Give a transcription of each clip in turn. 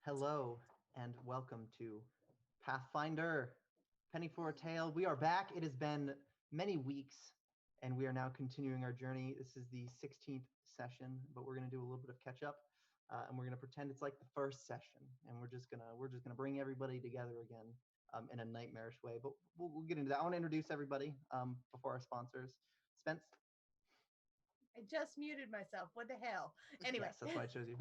Hello and welcome to Pathfinder, Penny for a Tale. We are back. It has been many weeks and we are now continuing our journey. This is the 16th session, but we're going to do a little bit of catch up and we're going to pretend it's like the first session and we're just going to bring everybody together again in a nightmarish way. But we'll get into that. I want to introduce everybody before our sponsors. Spence. I just muted myself. What the hell? Anyway. Yes, that's why I chose you.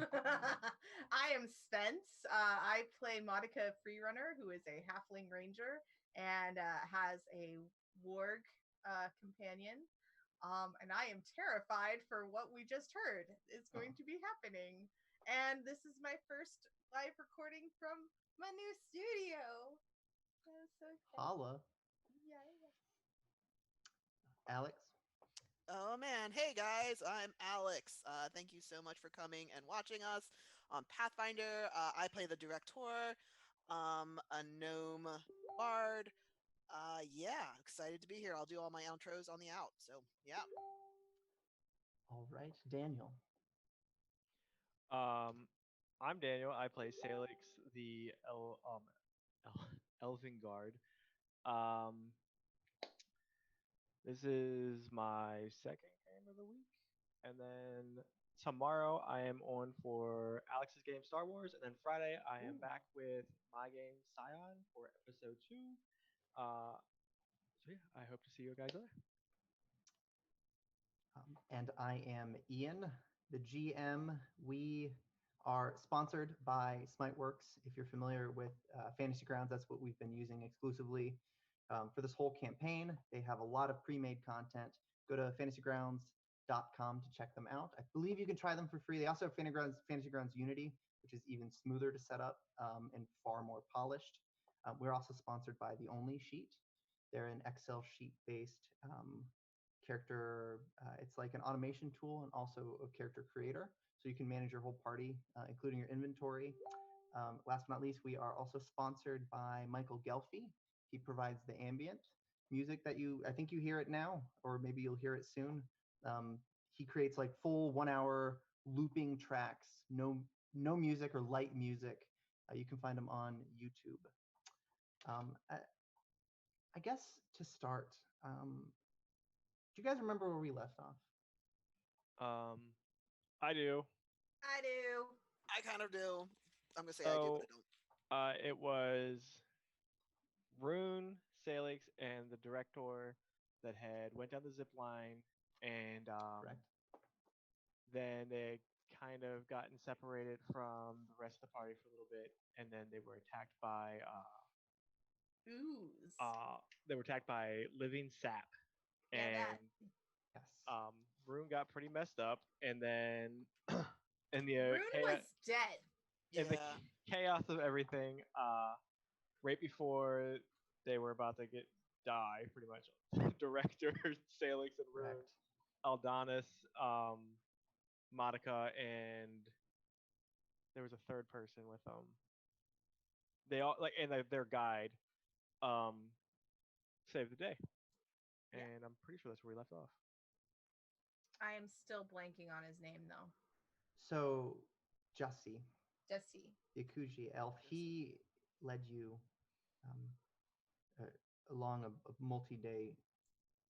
I am Spence. I play Monica Freerunner, who is a halfling ranger and has a warg companion. And I am terrified for what we just heard is going to be happening. And this is my first live recording from my new studio. So Holla. Yeah. Alex. Oh man, hey guys, I'm Alex. Thank you so much for coming and watching us on Pathfinder. I play the director, a gnome bard. Yeah, excited to be here. I'll do all my outros on the out. So yeah. All right, Daniel. I'm Daniel. I play Sailix, the Elven Guard. Um, this is my second game of the week, and then tomorrow I am on for Alex's game Star Wars, and then Friday I am back with my game Scion for episode 2. So yeah, I hope to see you guys there. And I am Ian, the GM. We are sponsored by Smiteworks. If you're familiar with Fantasy Grounds, that's what we've been using exclusively for this whole campaign. They have a lot of pre-made content. Go to fantasygrounds.com to check them out. I believe you can try them for free. They also have Fantasy Grounds Unity, which is even smoother to set up and far more polished. We're also sponsored by The Only Sheet. They're an Excel sheet-based character. It's like an automation tool and also a character creator. So you can manage your whole party, including your inventory. Last but not least, we are also sponsored by Michael Gelfi. He provides the ambient music that I think you hear it now, or maybe you'll hear it soon. He creates like full 1 hour looping tracks, no music or light music. You can find him on YouTube. I guess to start, do you guys remember where we left off? I do. I do. I kind of do. I'm gonna say I do, but I don't. It was Rune, Salix, and the director that went down the zip line, and Correct. then they kind of gotten separated from the rest of the party for a little bit, and then they were attacked by Ooze. living sap, Yeah, and Yes. Rune got pretty messed up, and then in the Rune was dead. in the Yeah. chaos of everything, right before they were about to die, pretty much, director Salix and Rune, Correct. Aldonis, Monica, and there was a third person with them. They all and their guide saved the day, and I'm pretty sure that's where we left off. I am still blanking on his name though. So Jesse, Jesse. the Akuji elf, he led you along a multi-day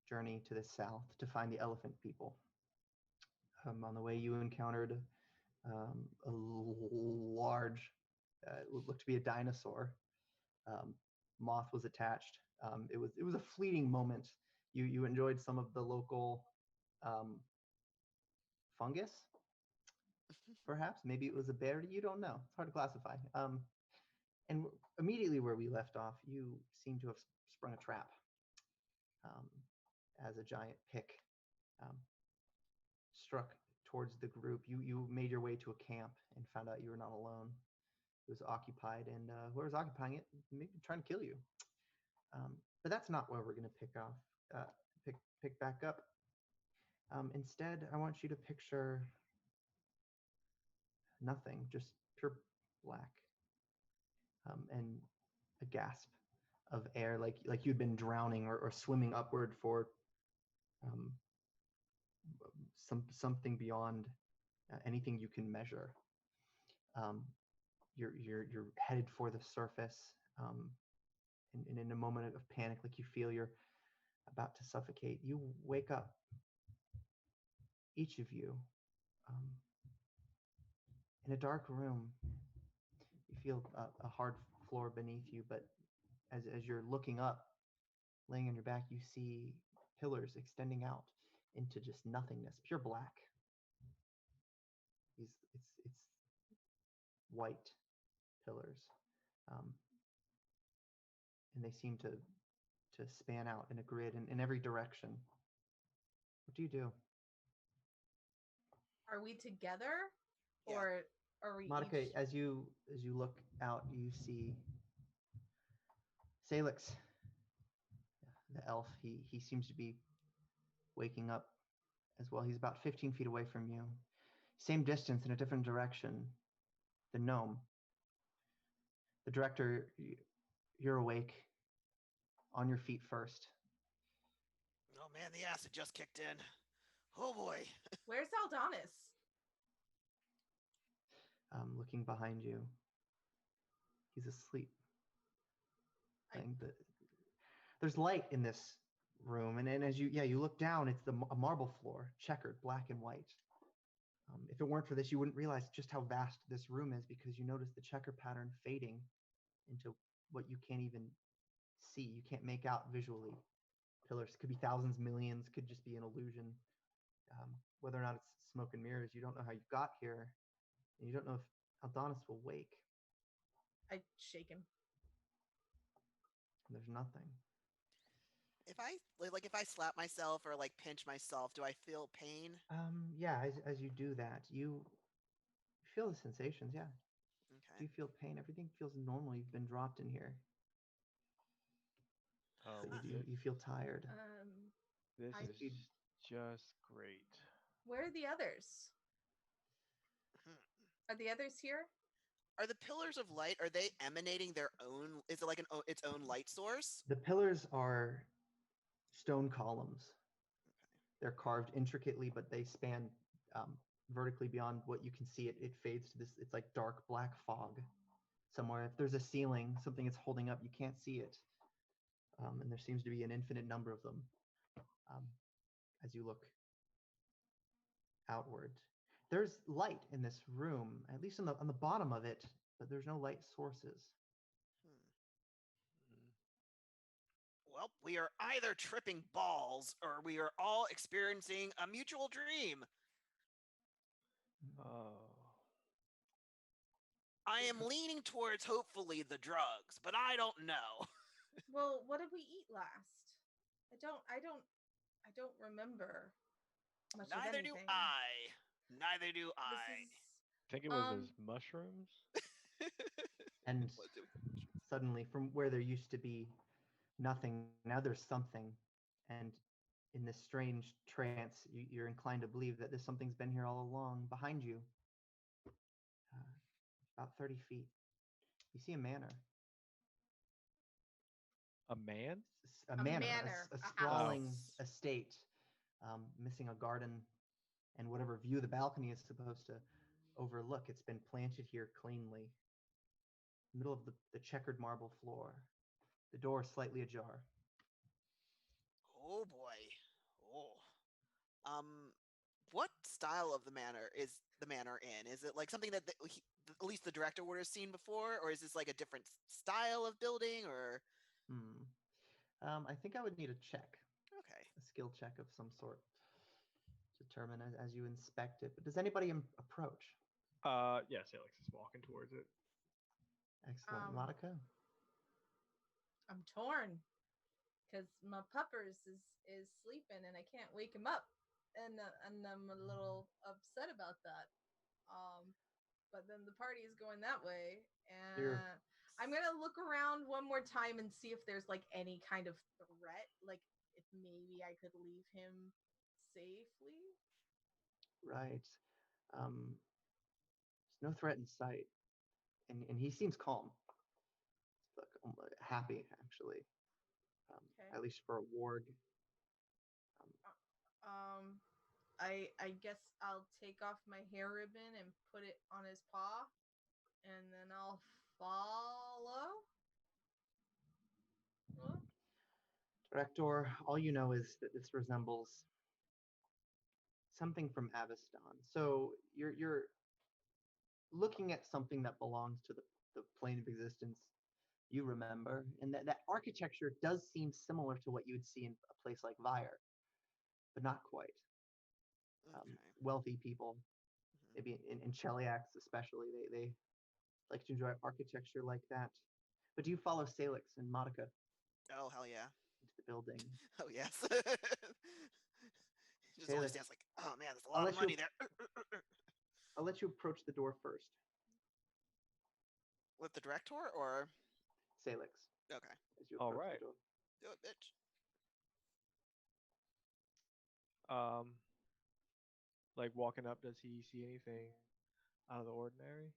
journey to the south to find the elephant people. On the way, you encountered a large, it looked to be a dinosaur. Moth was attached. It was a fleeting moment. You enjoyed some of the local fungus, perhaps. Maybe it was a berry. You don't know. It's hard to classify. And immediately where we left off, you seem to have sprung a trap as a giant pick struck towards the group. You made your way to a camp and found out you were not alone. It was occupied, and whoever's occupying it may be trying to kill you. But that's not where we're going to pick back up. Instead, I want you to picture nothing, just pure black, and a gasp of air, like you'd been drowning or swimming upward for something beyond anything you can measure. you're headed for the surface, and in a moment of panic, like you feel you're about to suffocate, you wake up, each of you, um, in a dark room. You feel a hard floor beneath you, but as you're looking up, laying on your back, you see pillars extending out into just nothingness, pure black. It's white pillars, um, and they seem to span out in a grid in every direction. What do you do? Are we together, Yeah. or are we Monica, each? as you look out, you see Sailix, the elf. He seems to be waking up as well. He's about 15 feet away from you. Same distance in a different direction. The gnome. The director, you're awake, on your feet first. Oh man, the acid just kicked in. Oh boy. Where's Aldonis? Looking behind you, he's asleep. There's light in this room, and as you look down, it's a marble floor, checkered, black and white. If it weren't for this, you wouldn't realize just how vast this room is, because you notice the checker pattern fading into what you can't even see. You can't make out visually. Pillars could be thousands, millions, could just be an illusion. Whether or not it's smoke and mirrors, you don't know how you got here, and you don't know if Aldonis will wake. I shake him. There's nothing. If I slap myself or like pinch myself, do I feel pain? Yeah, as you do that, you feel the sensations. Yeah, Okay. you feel pain. Everything feels normal. You've been dropped in here. Oh, But you feel tired. this I- is just great. Where are the others? Hmm. Are the others here? Are the pillars of light, are they emanating their own, is it like its own light source? The pillars are stone columns. They're carved intricately, but they span vertically beyond what you can see. It fades to this. It's like dark black fog somewhere. If there's a ceiling, something it's holding up, you can't see it. And there seems to be an infinite number of them um, as you look outward. There's light in this room, at least on the bottom of it, but there's no light sources. Well, we are either tripping balls or we are all experiencing a mutual dream. Oh. I am leaning towards hopefully the drugs, but I don't know. Well, what did we eat last? I don't remember much of Neither anything. do I. Neither do This I. is I think it was Um, his mushrooms. And What do- suddenly, from where there used to be nothing, now there's something. And in this strange trance, you're inclined to believe that this something's been here all along. Behind you, about 30 feet, you see a manor. A man? A A manor, manor, a a sprawling house. estate, missing a garden, and whatever view the balcony is supposed to overlook. It's been planted here cleanly. Middle of the checkered marble floor. The door slightly ajar. Oh boy. Oh. What style of the manor is the manor in? Is it like something that at least the director would have seen before, or is this like a different style of building, or? I think I would need a check, Okay. a skill check of some sort, to determine as you inspect it. But does anybody approach? Yeah, Sailix is walking towards it. Excellent, Um, Monica. I'm torn because my puppers is sleeping and I can't wake him up, and I'm a little upset about that. But then the party is going that way, You're and I'm gonna look around one more time and see if there's like any kind of threat, like if maybe I could leave him safely. right. There's no threat in sight, and he seems calm, like, happy actually, Okay. at least for a warg. I guess I'll take off my hair ribbon and put it on his paw And then I'll follow. Oh, Director, all you know is that this resembles something from Aveston. So you're looking at something that belongs to the plane of existence you remember, and that architecture does seem similar to what you would see in a place like Vire, but not quite. Okay. Wealthy people, Mhm. maybe in Cheliax especially, they like to enjoy architecture like that. But do you follow Sailix and Monica Oh, hell yeah. into the building? Oh, yes. Just always Sailix, stands like, oh man, there's a I'll lot of let you money there. I'll let you approach the door first, With the director or? Sailix, Okay. as you All approach right. the door. Do it, bitch. Like walking up, does he see anything out of the ordinary?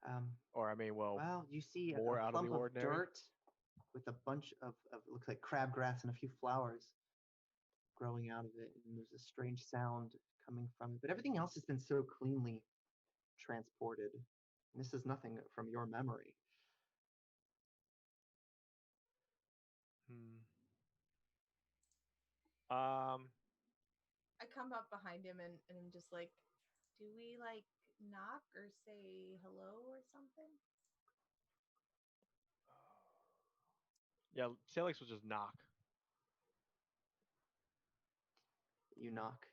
Um, Or I mean, well, well, you see more a out of the clump of ordinary? dirt with a bunch of looks like crabgrass and a few flowers growing out of it, and there's a strange sound coming from it. But everything else has been so cleanly transported. And this is nothing from your memory. Hmm. Um. I come up behind him and I'm just like, do we like knock or say hello or something? Yeah, Sailix will just knock. You knock.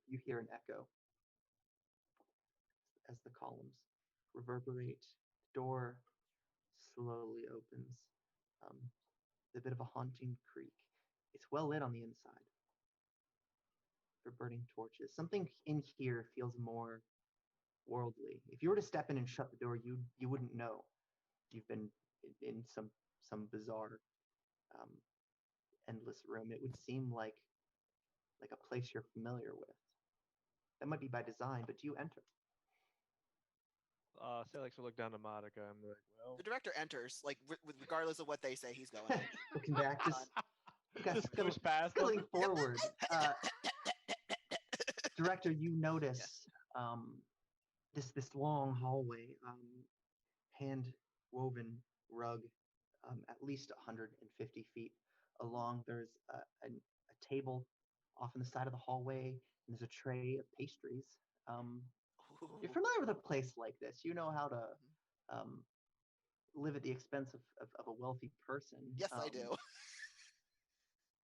You hear an echo as the columns reverberate. The door slowly opens. Um, a bit of a haunting creak. It's well lit on the inside. For burning torches. Something in here feels more worldly. If you were to step in and shut the door, you wouldn't know you've been in some bizarre, um, endless room. It would seem like a place you're familiar with. That might be by design, but do you enter? Sailix will look down to Monica and be like, well, The director enters, like, regardless of what they say, he's going in. Looking back, just just push past scuttling them. forward. Director, you notice Yes. this long hallway, hand woven rug, at least 150 feet along. There's a table off on the side of the hallway, and there's a tray of pastries. Um, you're Ooh. familiar with a place like this. You know how to Mhm. um, live at the expense of a wealthy person. Yes, I do.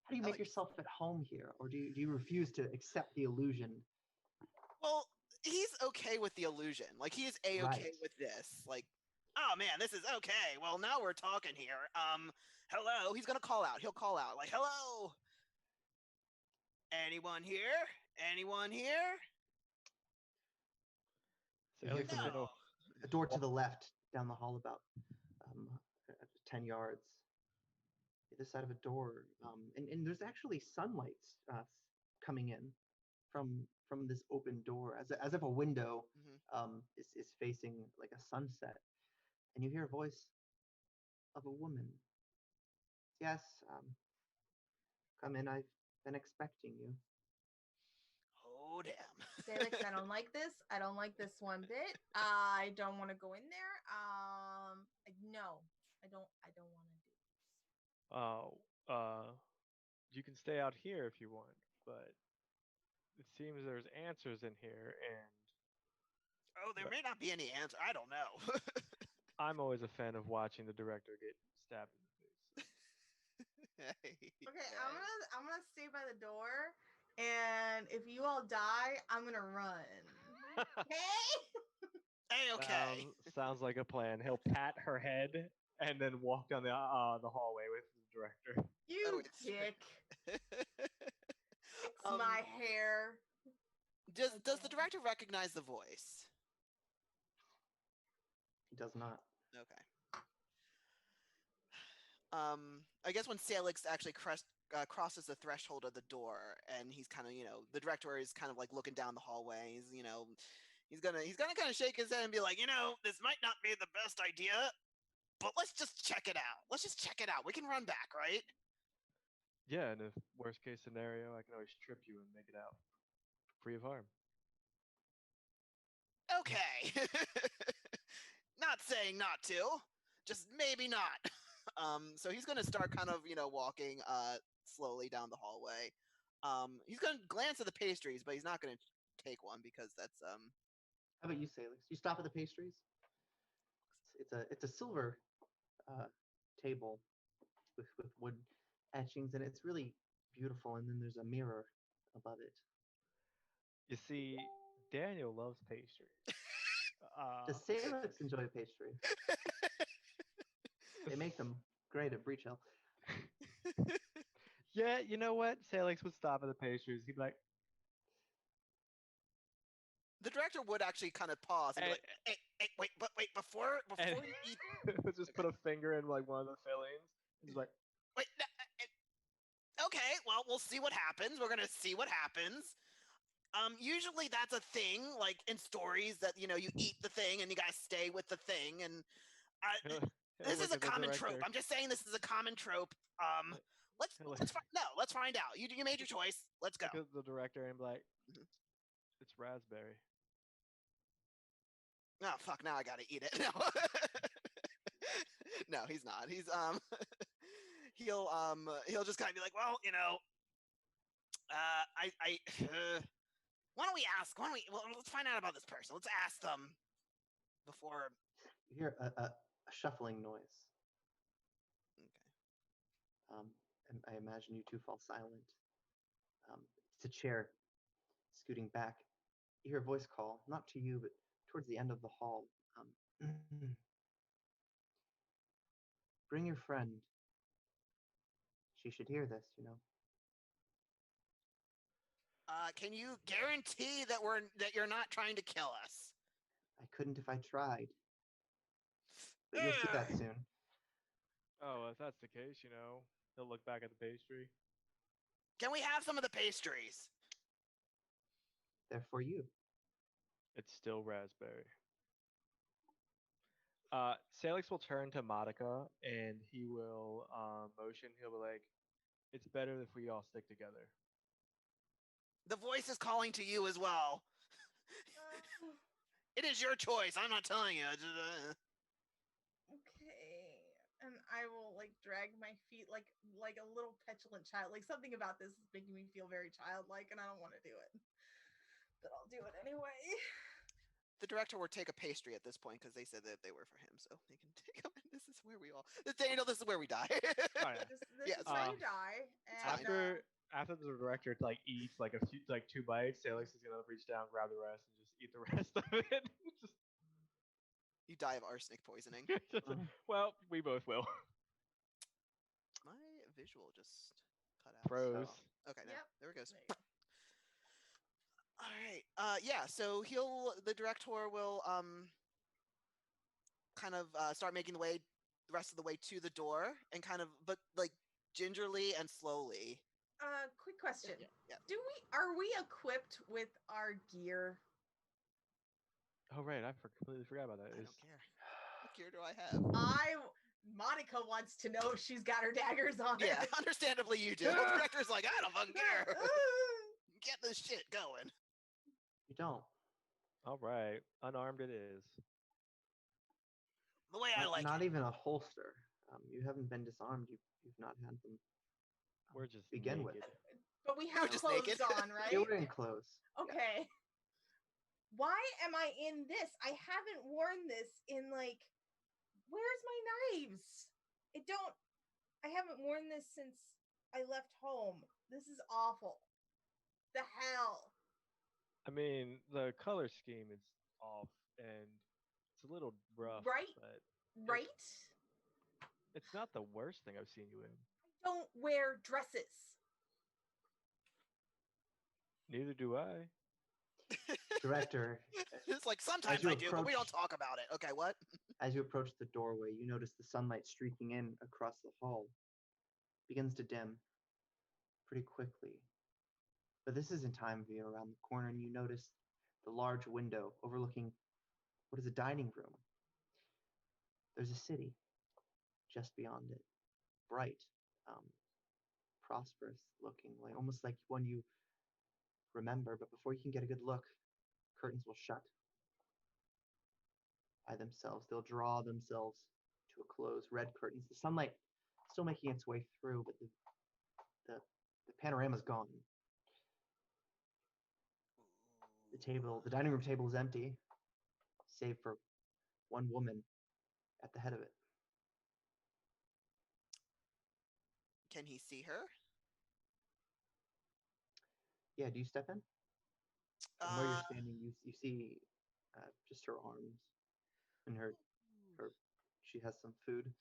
How do you I make like. yourself at home here, or do you refuse to accept the illusion? Well, he's okay with the illusion. Like, he is a-okay Right. with this. Like, oh man, this is okay. Well, now we're talking here. Hello. He's gonna call out. He'll call out like, hello. Anyone here? Anyone here? You hear Sailix from is No. gonna a door to walk. the left down the hall about um, 10 yards. The side of a door, and there's actually sunlight coming in from this open door, as if a window Mhm. is facing like a sunset, and you hear a voice of a woman. Yes, come in. I've been expecting you. Oh damn. Sailix, I don't like this. I don't like this one bit. I don't want to go in there. No, I don't want to do this. Uh, you can stay out here if you want, but it seems there's answers in here, and Oh, there may not be any answer. I don't know. I'm always a fan of watching the director get stabbed in the face. Okay, I'm gonna stay by the door, and if you all die, I'm gonna run. Hey! A-okay. Sounds like a plan. He'll pat her head and then walk down the hallway with the director. You it's dick. Fix Um, my hair. does the director recognize the voice? He does not. Okay. I guess when Salix actually crosses the threshold of the door, and he's kind of, the director is kind of like looking down the hallway. He's gonna kind of shake his head and be like, this might not be the best idea, but let's just check it out. Let's just check it out. We can run back, right? Yeah, and if worst case scenario, I can always trip you and make it out free of harm. Okay. Not saying not to, just maybe not. So he's gonna start kind of, walking slowly down the hallway. He's gonna glance at the pastries, but he's not gonna take one because that's How about you, Sailix? You stop at the pastries. It's a silver table with wood etchings, and it's really beautiful. And then there's a mirror above it. You see, Daniel loves pastry. Does Sailix enjoy pastry? They make them great at Breach Hill. Yeah, you know what? Salix would stop at the pastries. He'd be like, the director would actually kind of pause and be And- like, hey, wait, before and you eat, just put a finger in like one of the fillings. He's like, wait, okay, well, we'll see what happens. We're gonna see what happens. Usually that's a thing, like in stories that you eat the thing and you guys stay with the thing, and he'll- he'll this is look a at the common trope. director. I'm just saying this is a common trope. He'll Let's find out. You made your choice. Let's go. Look at the director and be like, Mhm. it's raspberry. Oh fuck! Now I gotta eat it. No, no, he's not. He's he'll just kind of be like, well, I why don't we ask? Well, let's find out about this person. Let's ask them before. You hear a shuffling noise. Okay. And I imagine you two fall silent. It's a chair scooting back. You hear a voice call, not to you, but towards the end of the hall. Bring your friend. She should hear this, you know. Can you guarantee that you're not trying to kill us? I couldn't if I tried. But you'll see that soon. Oh, if that's the case, he'll look back at the pastry. Can we have some of the pastries? They're for you. It's still raspberry. Salix will turn to Monica and he will motion. He'll be like, it's better if we all stick together. The voice is calling to you as well. It is your choice. I'm not telling you. Okay. And I will drag my feet like a little petulant child. Like something about this is making me feel very childlike, and I don't want to do it. But I'll do it anyway. The director will take a pastry at this point because they said that they were for him, so they can take them. And this is where we all. Daniel, this is where we die. Oh, yeah. This Yes. is where you die. And, After the director eats like a few, like 2 bites, Salix is gonna reach down, grab the rest, and just eat the rest of it. Just, You die of arsenic poisoning. well, we both will. My visual just cut out. Froze. Okay, Yep. there it goes. There you go. All right. Yeah. So the director will kind of start making the rest of the way to the door, and kind of, but gingerly and slowly. Quick question. Yeah. Are we equipped with our gear? Oh right, I completely forgot about that. I don't care. What gear do I have? Monica wants to know if she's got her daggers on. Yeah, understandably you do. The director's like, I don't fucking care. Get this shit going. You don't. All right, unarmed it is. The way I like Not it. even a holster. You haven't been disarmed. You've not had them. We're just begin with. naked. But we have just clothes naked. on, right? You're wearing clothes. Okay. Why am I in this? I haven't worn this in where's my knives? I haven't worn this since I left home. This is awful. The hell. I mean, the color scheme is off and it's a little rough, Right? but Right? it's not the worst thing I've seen you in. I don't wear dresses. Neither do I. Director, It's like sometimes you I do, but we don't approach- talk about it. Okay, what? as you approach the doorway, you notice the sunlight streaking in across the hall. Begins to dim pretty quickly. But this is in time for you around the corner, and you notice the large window overlooking what is a dining room. There's a city just beyond it, bright, prosperous looking, almost like one you remember. But before you can get a good look, curtains will shut, by themselves. They'll draw themselves to a close. Red curtains. The sunlight still making its way through, but the panorama's gone. The dining room table is empty, save for one woman at the head of it. Can he see her? Yeah, do you step in? From where you're standing, you see just her arms and her. She has some food.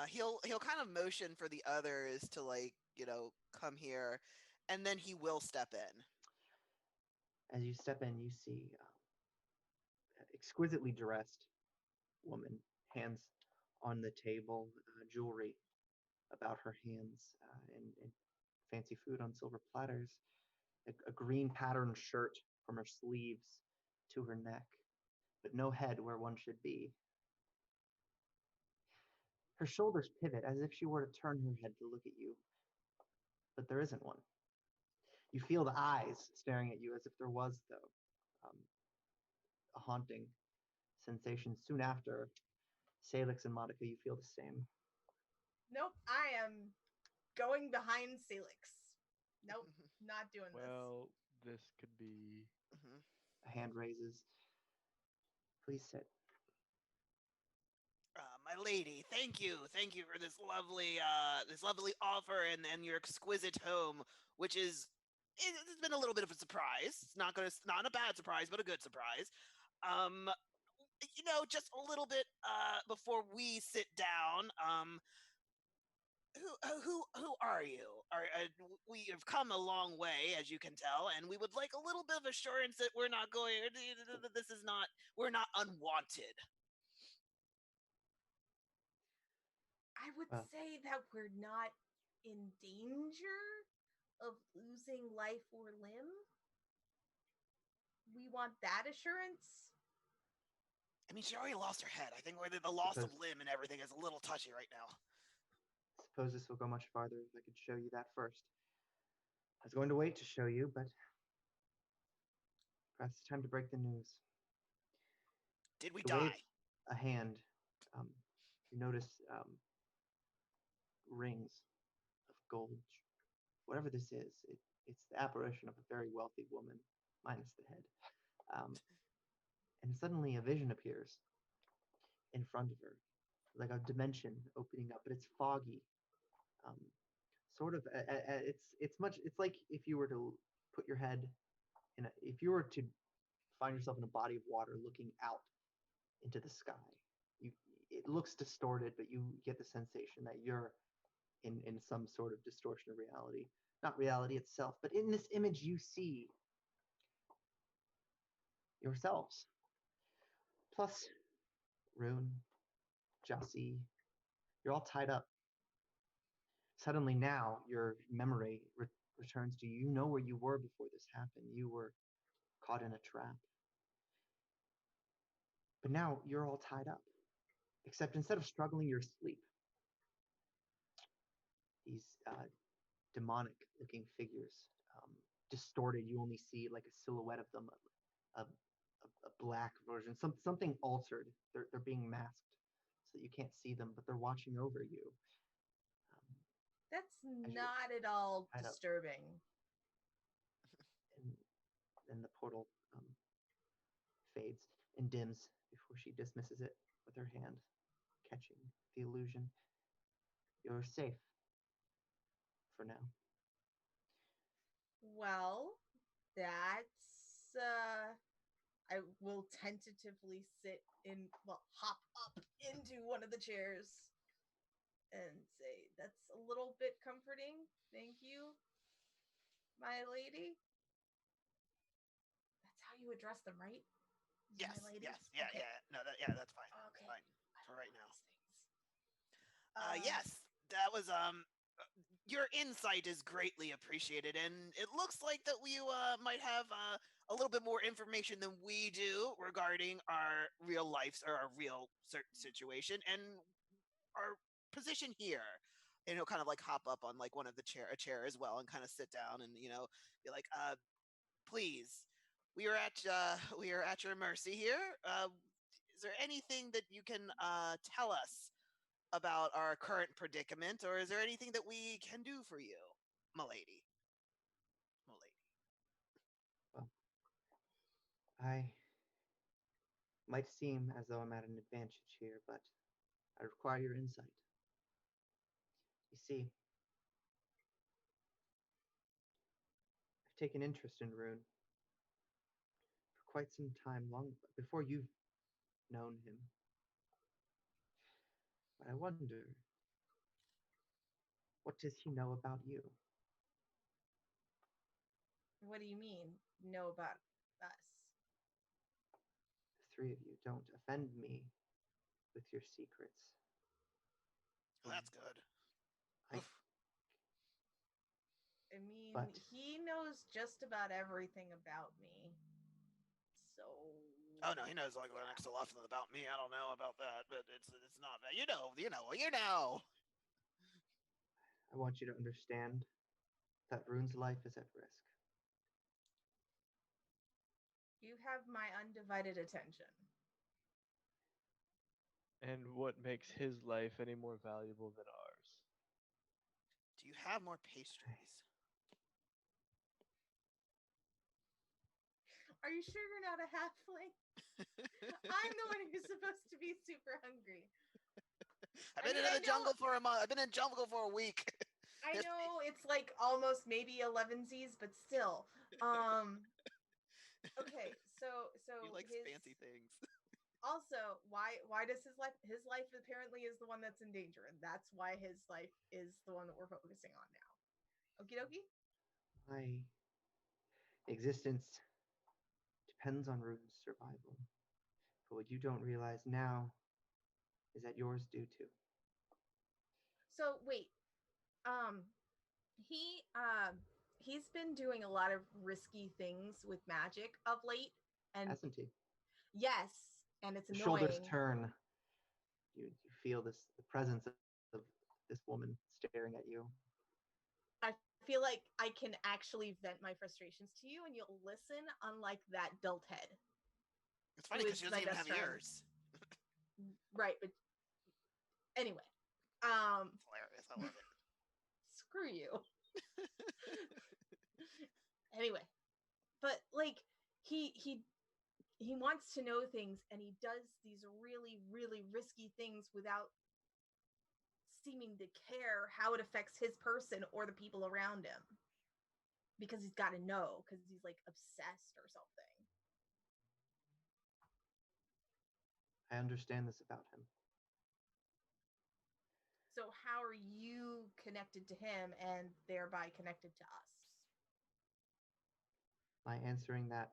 He'll kind of motion for the others to come here, and then he will step in. As you step in, you see exquisitely dressed woman, hands on the table, jewelry about her hands, and fancy food on silver platters, a green patterned shirt from her sleeves to her neck, but no head where one should be. Her shoulders pivot as if she were to turn her head to look at you, but there isn't one. You feel the eyes staring at you as if there was, though, a haunting sensation. Soon after, Sailix and Monica, you feel the same. Nope, I am going behind Sailix. Nope, not doing this. Well, this could be. A hand raises. Please sit. My lady, thank you for this lovely offer and your exquisite home, which it's been a little bit of a surprise. It's not a bad surprise, but a good surprise. Just a little bit before we sit down. Who are you? We have come a long way, as you can tell, and we would like a little bit of assurance that we're not unwanted. I would say that we're not in danger of losing life or limb. We want that assurance. I mean, she already lost her head. I think the loss of limb and everything is a little touchy right now. Suppose this will go much farther if I could show you that first. I was going to wait to show you, but perhaps it's time to break the news. Did we she die? Waves a hand. You notice rings of gold. Whatever this is, it's the apparition of a very wealthy woman, minus the head. And suddenly a vision appears in front of her, like a dimension opening up, but it's foggy. It's like if you were to put your head if you were to find yourself in a body of water looking out into the sky. It looks distorted, but you get the sensation that you're in some sort of distortion of reality. Not reality itself, but in this image you see yourselves. Plus Rune, Jossie, you're all tied up. Suddenly now your memory returns to you. You know where you were before this happened. You were caught in a trap. But now you're all tied up. Except instead of struggling, you're asleep. These demonic looking figures, distorted, you only see like a silhouette of them, a black version, something altered. They're being masked so that you can't see them, but they're watching over you. That's not at all disturbing. And then the portal fades and dims before she dismisses it with her hand, catching the illusion. You're safe for now. Well, that's I will tentatively hop up into one of the chairs and say, that's a little bit comforting. Thank you, my lady. That's how you address them, right? Yes, my lady? yes, yeah, okay. yeah. No, that's fine. Okay. Fine for right now. Yes, that was your insight is greatly appreciated, and it looks like that we might have a little bit more information than we do regarding our real lives or our real situation and our position here. And he'll kind of like hop up on like one of a chair as well and kind of sit down and be like, please, we are at your mercy here. Is there anything that you can tell us about our current predicament, or is there anything that we can do for you, milady? Milady. Well, I might seem as though I'm at an advantage here, but I require your insight. You see, I've taken interest in Rune for quite some time, long before you've known him. But I wonder, what does he know about you? What do you mean, know about us? The three of you don't offend me with your secrets. Well, that's good. I, I mean, But- he knows just about everything about me. So. Oh no, he knows like next to nothing about me. I don't know about that, but it's not that. You know. I want you to understand that Rune's life is at risk. You have my undivided attention. And what makes his life any more valuable than ours? Do you have more pastries? Are you sure you're not a halfling? I'm the one who's supposed to be super hungry. I've been mean, in I the know- jungle for a month. I've been in jungle for a week. I know it's like almost maybe 11sies, but still. Okay, so He likes his, fancy things. Also, why does his life apparently is the one that's in danger, and that's why his life is the one that we're focusing on now. Okie dokie. My existence depends on Rune's survival. But what you don't realize now is that yours do too. So wait, he's been doing a lot of risky things with magic of late, and Hasn't he? yes, and it's The annoying. shoulders turn. You feel the presence of this woman staring at you. I feel like I can actually vent my frustrations to you, and you'll listen, unlike that dolt head. It's funny Who because is she my doesn't even best have friend. ears. Right, but anyway, It's hilarious. I love it. screw you. Anyway, but like he wants to know things, and he does these really really risky things without seeming to care how it affects his person or the people around him, because he's got to know, because he's like obsessed or something. I understand this about him. So how are you connected to him and thereby connected to us? By answering that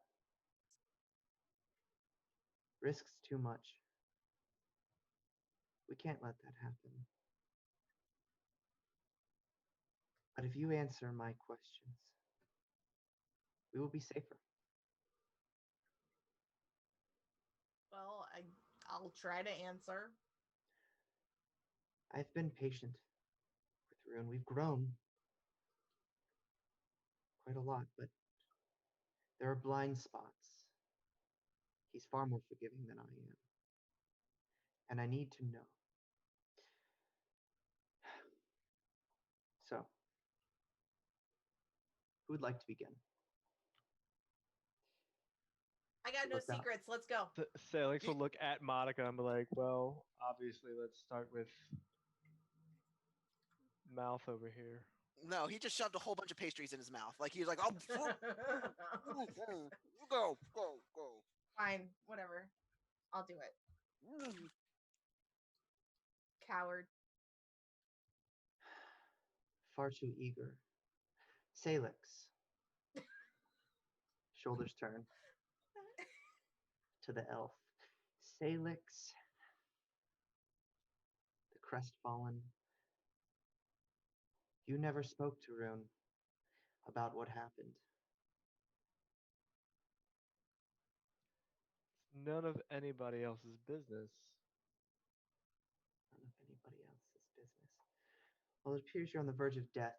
risks too much. We can't let that happen. But if you answer my questions, we will be safer. Well, I'll try to answer. I've been patient with Rune. We've grown quite a lot, but there are blind spots. He's far more forgiving than I am. And I need to know. So, who would like to begin? I got no What's that? secrets. Let's go. Sailix will look at Monica and be like, well, obviously, let's start with mouth over here. No, he just shoved a whole bunch of pastries in his mouth. Like he was like, "Oh, go." Fine, whatever. I'll do it. Coward. Far too eager. Sailix. Shoulders turn to the elf. Sailix, the crestfallen. You never spoke to Rune about what happened. It's none of anybody else's business. None of anybody else's business. Well, it appears you're on the verge of death,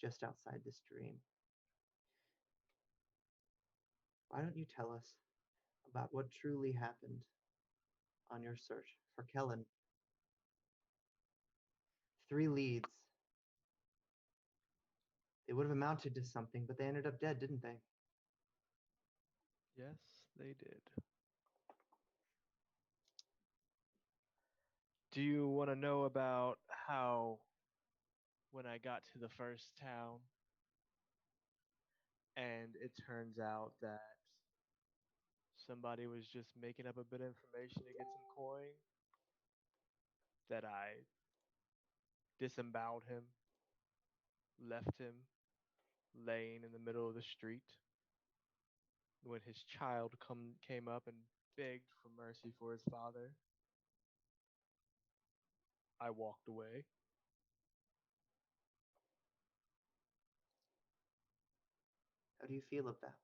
just outside this dream. Why don't you tell us about what truly happened on your search for Kellen? 3 leads. They would have amounted to something, but they ended up dead, didn't they? Yes, they did. Do you want to know about how when I got to the first town and it turns out that somebody was just making up a bit of information to get some coin, that I disemboweled him, left him laying in the middle of the street? When his child came up and begged for mercy for his father, I walked away. How do you feel of that?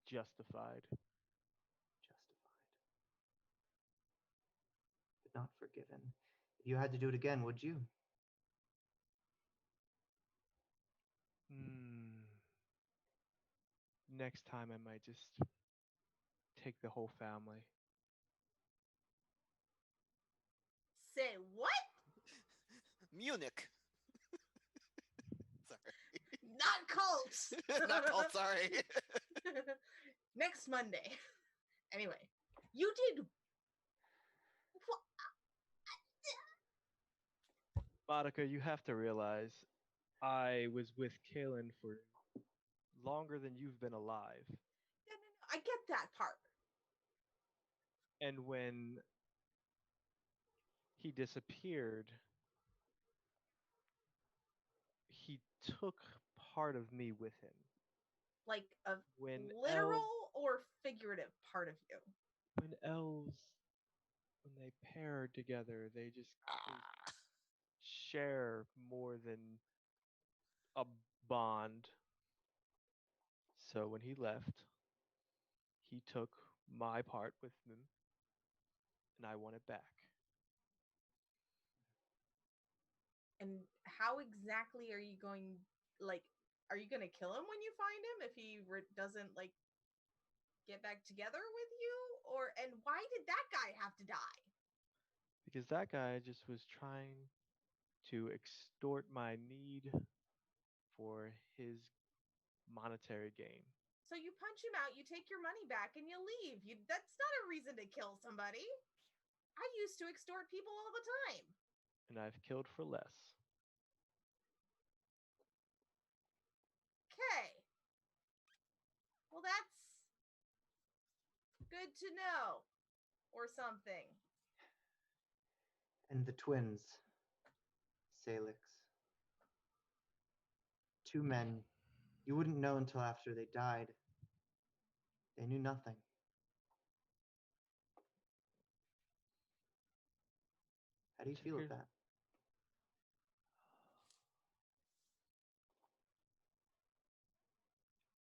Justified. Justified, but not forgiven. If you had to do it again, would you? Next time I might just take the whole family. Say what? Munich. Sorry. Not cults. Not called, sorry. Next Monday. Anyway, you did. Monica, you have to realize I was with Kaylin for longer than you've been alive. No. I get that part. And when he disappeared, he took part of me with him. Like a When literal or figurative part of you. when elves, when they pair together, they just share more than a bond. So when he left, he took my part with him, and I want it back. And how exactly are you going? Like, are you going to kill him when you find him if he doesn't like get back together with you? Or and why did that guy have to die? Because that guy just was trying to extort my need for his monetary gain. So you punch him out, you take your money back, and you leave. That's not a reason to kill somebody. I used to extort people all the time. And I've killed for less. Okay. Well, that's good to know. Or something. And the twins, Sailix. 2 men. You wouldn't know until after they died. They knew nothing. How do you feel of that?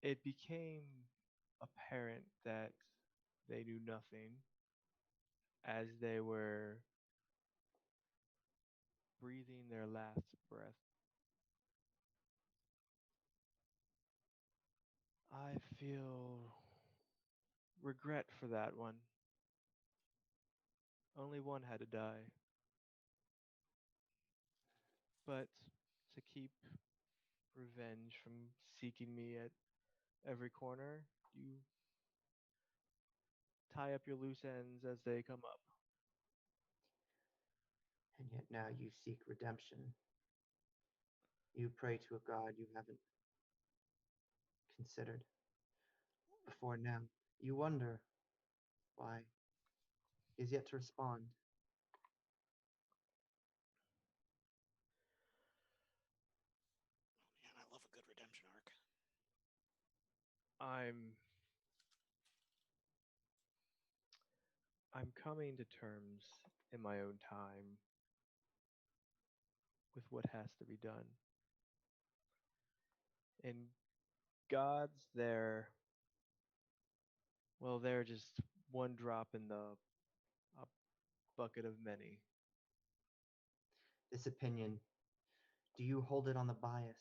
It became apparent that they knew nothing as they were breathing their last breath. I feel regret for that one. Only one had to die. But to keep revenge from seeking me at every corner, you tie up your loose ends as they come up. And yet now you seek redemption. You pray to a God you haven't considered before now. You wonder why he is yet to respond. Man, I love a good redemption arc. I'm coming to terms in my own time with what has to be done. And God's there. Well, they're just one drop in the a bucket of many. This opinion, do you hold it on the bias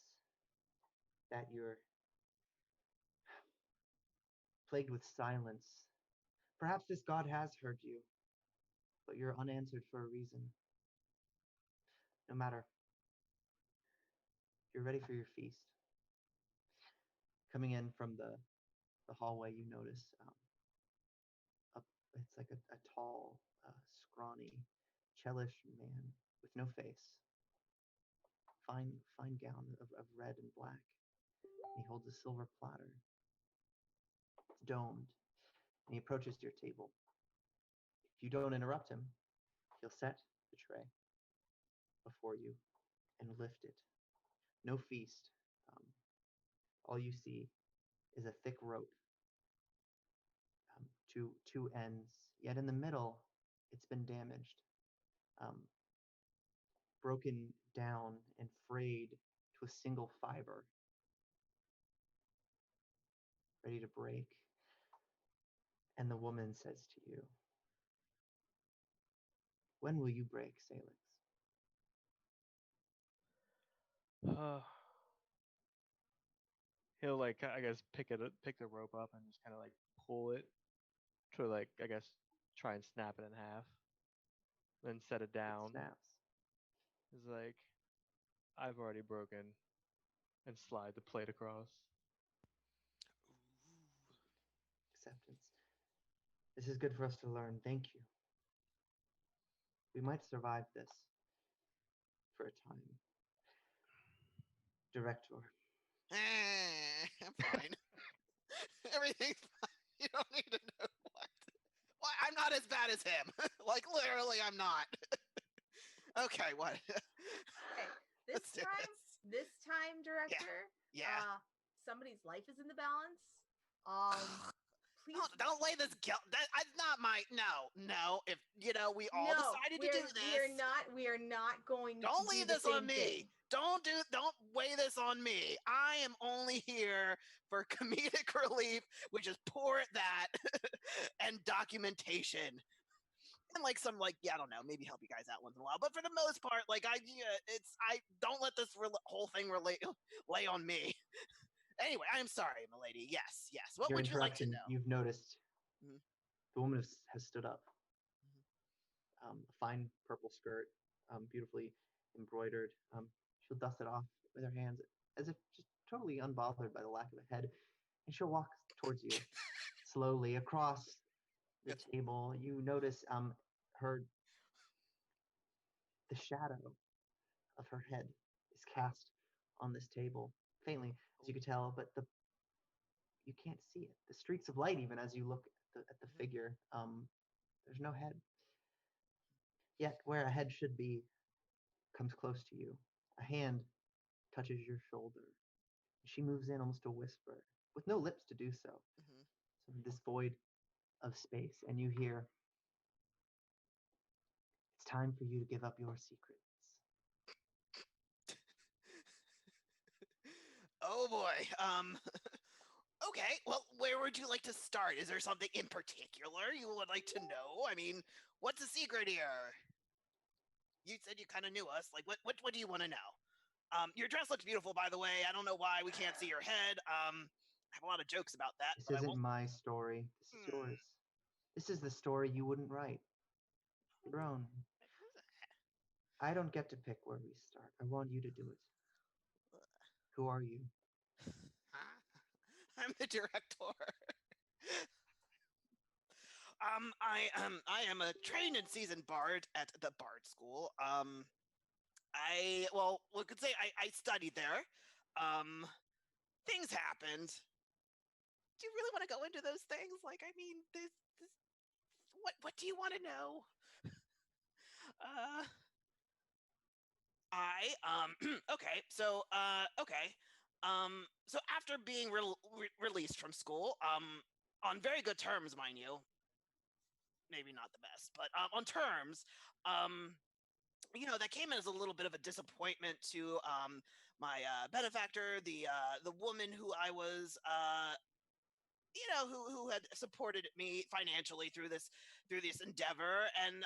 that your plagued with silence. Perhaps this god has heard you, but you're unanswered for a reason. No matter, you're ready for your feast. Coming in from the hallway, you notice it's like a tall, scrawny, chellish man with no face. Fine gown of red and black. And he holds a silver platter. It's domed, and he approaches your table. If you don't interrupt him, he'll set the tray before you and lift it. No feast. All you see is a thick rope, two ends. Yet in the middle, it's been damaged, broken down and frayed to a single fiber, ready to break. And the woman says to you, "When will you break, Sailix?" He'll like, I guess, pick the rope up and just kind of like pull it to like, I guess, try and snap it in half, then set it down. It snaps. He's like, I've already broken, and slide the plate across. Acceptance. This is good for us to learn. Thank you. We might survive this for a time. Director. I'm fine. Everything's fine. You don't need to know what. Why, I'm not as bad as him. Like, literally, I'm not. Okay, what? Okay, Let's do this time, director. Yeah. Somebody's life is in the balance. Please Don't lay this guilt. That's not my. No. If we all decided to do this. We are not going. Don't to leave do this the on same me. thing. Don't weigh this on me. I am only here for comedic relief, which is poor at that, and documentation. And like some I don't know, maybe help you guys out once in a while. But for the most part, I don't let this whole thing lay on me. Anyway, I'm sorry, milady. Yes. What Your would you like to introduction, know? You've noticed the woman has stood up. A fine purple skirt, beautifully embroidered. She'll dust it off with her hands as if just totally unbothered by the lack of a head. And she'll walk towards you slowly across the table. You notice the shadow of her head is cast on this table, faintly, as you could tell, but you can't see it. The streaks of light, even as you look at the figure, there's no head. Yet where a head should be comes close to you. A hand touches your shoulder. She moves in almost a whisper, with no lips to do so. So this void of space, and you hear, "It's time for you to give up your secrets." Oh boy. Okay. Well, where would you like to start? Is there something in particular you would like to know? I mean, what's the secret here? You said you kind of knew us. Like, what do you want to know? Your dress looks beautiful, by the way. I don't know why we can't see your head. I have a lot of jokes about that. This isn't my story. This is yours. This is the story you wouldn't write. Your own. I don't get to pick where we start. I want you to do it. Who are you? I'm the director. I am a trained and seasoned bard at the Bard School. We could say I studied there. Things happened. Do you really want to go into those things? What do you want to know? Okay. So after being released from school, on very good terms, mind you, maybe not the best, but on terms, that came in as a little bit of a disappointment to my benefactor, the woman who I was, who had supported me financially through this endeavor, and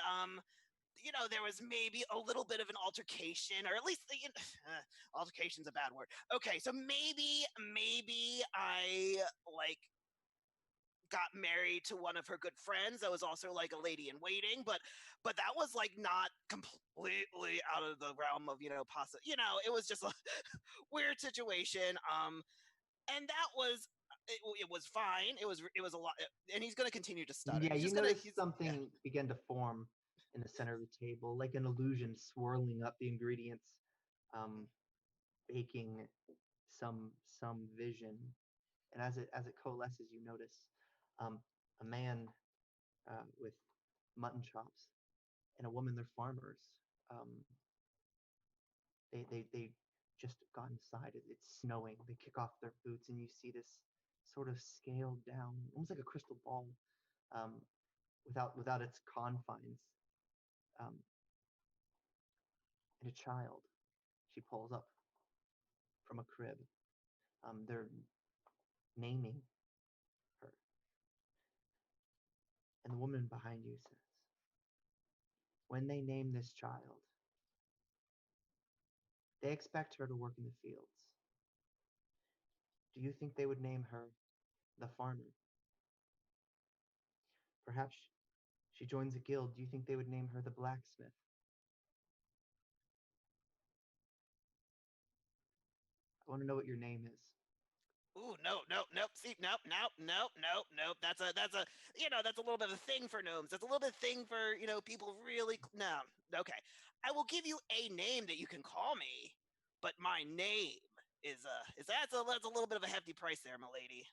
there was maybe a little bit of an altercation, or at least altercation's a bad word. Okay, so maybe I got married to one of her good friends that was also like a lady in waiting, but that was like not completely out of the realm of it was just a weird situation. And that was it was fine. It was a lot, and he's going to continue to stutter. Yeah, He's you just gonna, notice something begin to form in the center of the table, like an illusion swirling up the ingredients, baking some vision. And as it coalesces, you notice a man with mutton chops and a woman. They're farmers. Um, they just got inside. It's snowing. They kick off their boots, and you see this sort of scaled down, almost like a crystal ball, um, without its confines. Um, and a child she pulls up from a crib. They're naming her, and the woman behind you says, "When they name this child, they expect her to work in the fields. Do you think they would name her the farmer? Perhaps she joins a guild. Do you think they would name her the blacksmith? I want to know what your name is." Ooh, no. See, nope. That's a that's a little bit of a thing for gnomes. That's a little bit of thing for people really. No, okay. I will give you a name that you can call me, but my name is that's a little bit of a hefty price there, my lady.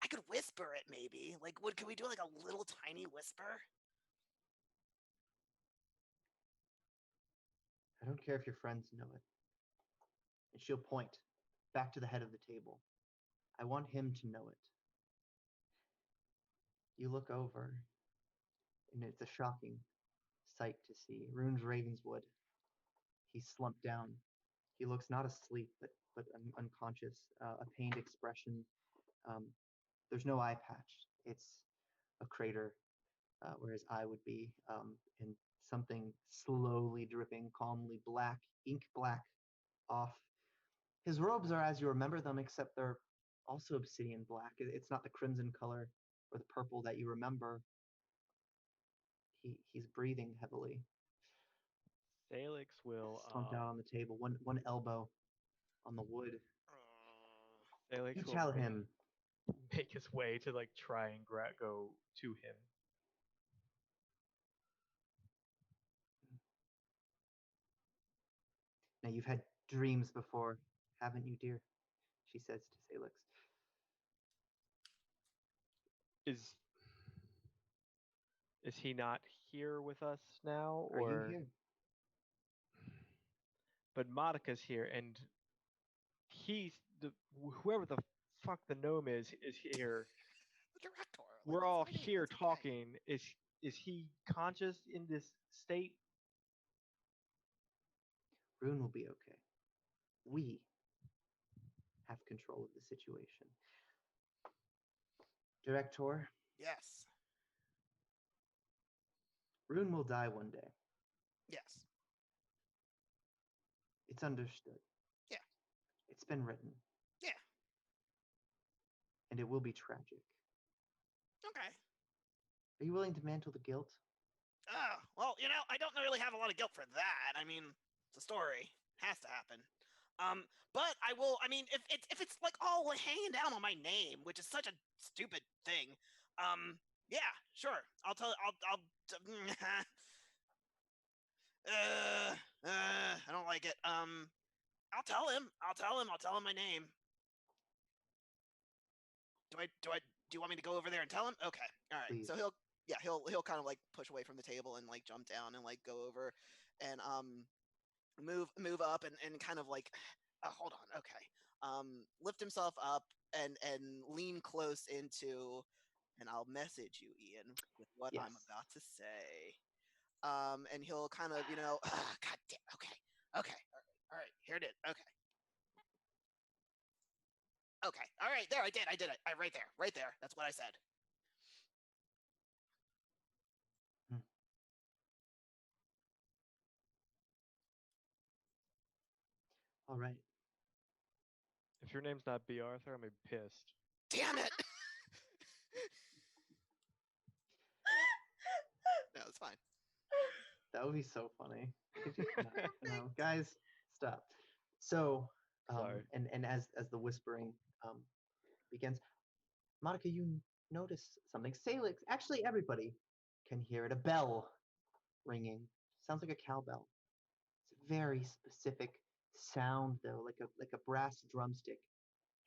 I could whisper it maybe. Like, can we do like a little tiny whisper? I don't care if your friends know it. And she'll point back to the head of the table. I want him to know it. You look over, and it's a shocking sight to see. Rune's Ravenswood. He's slumped down. He looks not asleep, but unconscious. A pained expression. There's no eye patch. It's a crater where his eye would be, and something slowly dripping, calmly black, ink black, off. His robes are as you remember them, except they're also obsidian black. It's not the crimson color or the purple that you remember. He's breathing heavily. Sailix will Slumped out on the table, one elbow on the wood. Sailix You will tell him. make his way to like try and go to him. Now you've had dreams before, haven't you, dear? She says to Sailix. Is he not here with us now, Are or? you here? But Monica's here, and he's whoever the fuck the gnome is here. The director. We're all here talking. Is he conscious in this state? Rune will be okay. We have control of the situation. Director? Yes. Rune will die one day. Yes. It's understood. Yeah. It's been written. Yeah. And it will be tragic. Okay. Are you willing to mantle the guilt? Oh, well, I don't really have a lot of guilt for that. I mean, it's a story. It has to happen. But I will. I mean, if it's like all hanging down on my name, which is such a stupid thing. Yeah, sure. I'll tell. I'll. I don't like it. I'll tell him. I'll tell him my name. Do you want me to go over there and tell him? Okay. All right. Please. So he'll kind of like push away from the table and like jump down and like go over and move up and kind of like hold on. Okay. Lift himself up and lean close into, and I'll message you, Ian, with what Yes. I'm about to say. And he'll kind of, God damn. Okay. All right. Here it is. Okay. Okay. All right. There. I did it. Right there. That's what I said. All right. If If your name's not B. Arthur, I'm gonna be pissed. Damn it! No, it's fine. That would be so funny. No, guys, stop. So, Sorry. and as the whispering begins, Monica, you notice something. Sailix, actually, everybody can hear it. A bell ringing. Sounds like a cowbell. It's a very specific sound, though, like a brass drumstick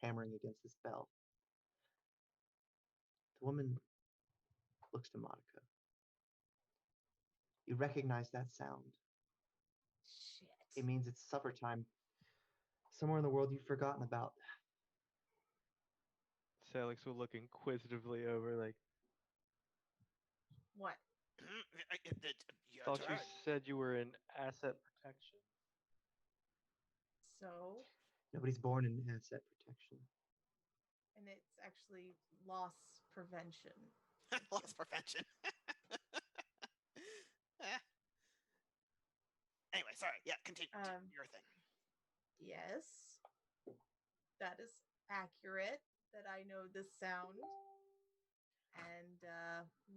hammering against this bell. The woman looks to Monica. You recognize that sound. Shit. It means it's supper time. Somewhere in the world you've forgotten about. Sailix will look inquisitively over, like, What? Yeah, thought that's you right. said you were in asset protection. So, Nobody's born in asset protection. and it's actually loss prevention. Loss prevention. Eh. Anyway, sorry. Yeah, continue your thing. Yes, that is accurate. That I know this sound. And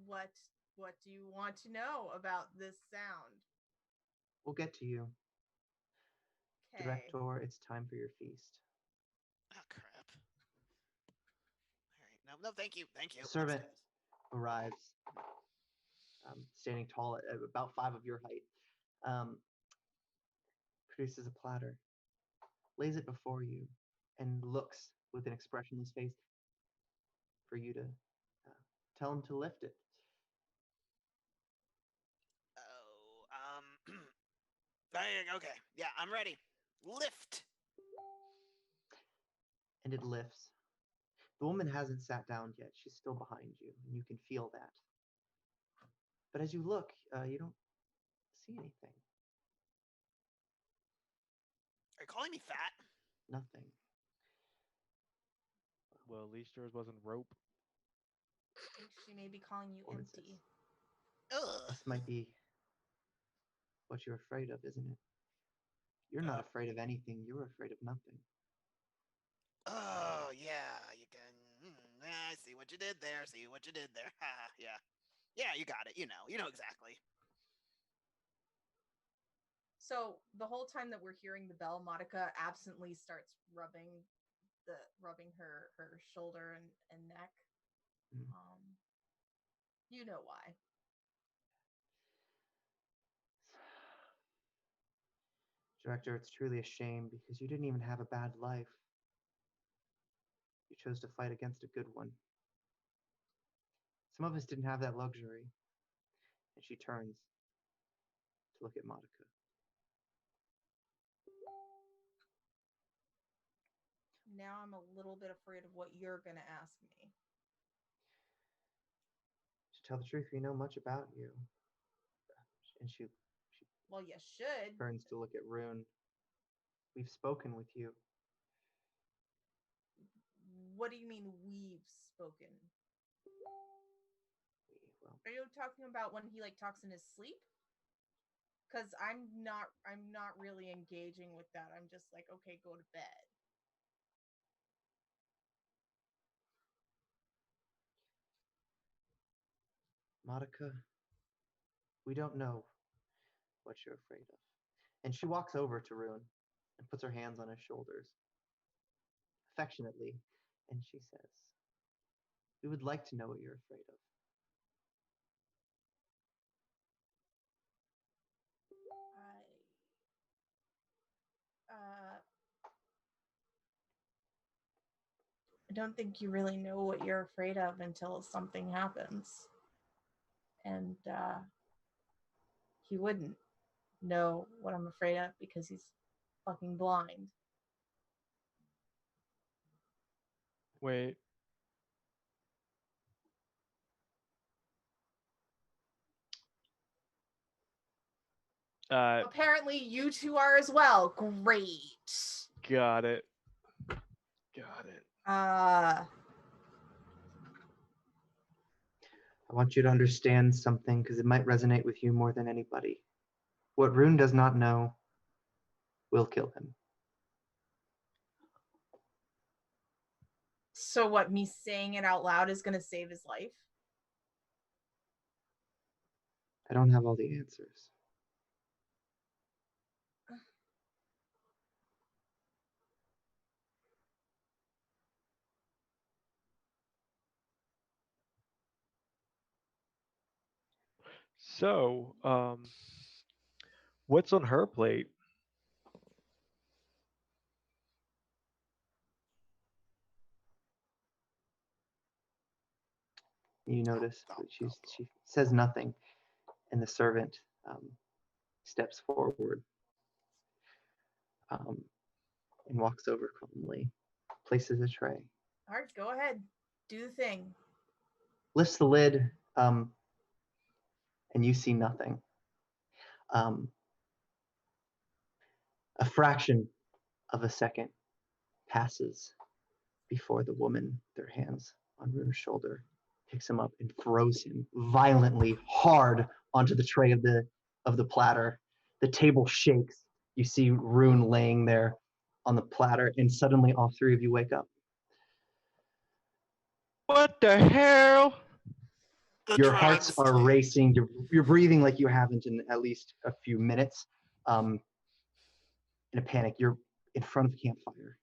what do you want to know about this sound? We'll get to you. Okay. Director, it's time for your feast. Oh crap. All right. No, thank you. Thank you. The servant arrives, standing tall at about 5 of your height. Produces a platter, lays it before you, and looks with an expressionless face for you to tell him to lift it. Oh, okay. Yeah, I'm ready. Lift. And it lifts. The woman hasn't sat down yet. She's still behind you, and you can feel that. But as you look, you don't see anything. Are you calling me fat? Nothing. Well, at least yours wasn't rope. I think she may be calling you Woman empty. says, Ugh. this might be what you're afraid of, isn't it? You're not afraid of anything. You're afraid of nothing. Oh, yeah. You can. I see what you did there. See what you did there. Ha, yeah. Yeah, you got it. You know exactly. So the whole time that we're hearing the bell, Monica absently starts rubbing her shoulder and neck. Mm. You know why. Director, it's truly a shame because you didn't even have a bad life. You chose to fight against a good one. Some of us didn't have that luxury. And she turns to look at Monica. Now I'm a little bit afraid of what you're going to ask me. To tell the truth, we know much about you. And she Well, you should. turns to look at Rune. We've spoken with you. What do you mean we've spoken? Well, Are you talking about when he talks in his sleep? Because I'm not really engaging with that. I'm just like, okay, go to bed. Monica, we don't know what you're afraid of. And she walks over to Rune and puts her hands on his shoulders affectionately, and she says, we would like to know what you're afraid of. I don't think you really know what you're afraid of until something happens. And he wouldn't know what I'm afraid of because he's fucking blind. Wait. Apparently you two are as well. Great. Got it. Got it. I want you to understand something because it might resonate with you more than anybody. What Rune does not know will kill him. So what? Me saying it out loud is gonna save his life? I don't have all the answers. So, what's on her plate? You notice that she says nothing, and the servant steps forward and walks over calmly, places a tray, All right, go ahead, do the thing. lifts the lid, and you see nothing. A fraction of a second passes before the woman, their hands on Rune's shoulder, picks him up and throws him violently hard onto the tray of the platter. The table shakes. You see Rune laying there on the platter, and suddenly all three of you wake up. What the hell? Your hearts are racing. You're breathing like you haven't in at least a few minutes. In a panic, you're in front of a campfire.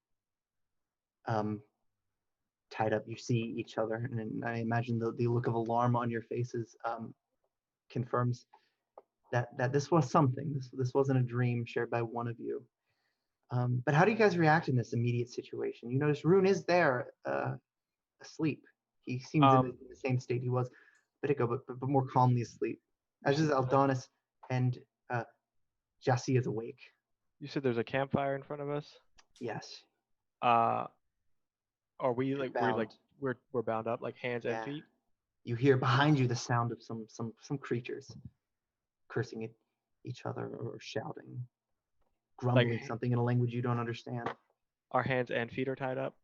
Tied up, you see each other, and I imagine the look of alarm on your faces confirms that this was something. This wasn't a dream shared by one of you. But how do you guys react in this immediate situation? You notice Rune is there, asleep. He seems in the same state he was a bit ago, but more calmly asleep. As is Aldonis, and Jassy is awake. You said there's a campfire in front of us. Yes. Are we like bound. we're bound up like hands and feet? You hear behind you the sound of some creatures cursing at each other or shouting, grumbling something in a language you don't understand. Our hands and feet are tied up?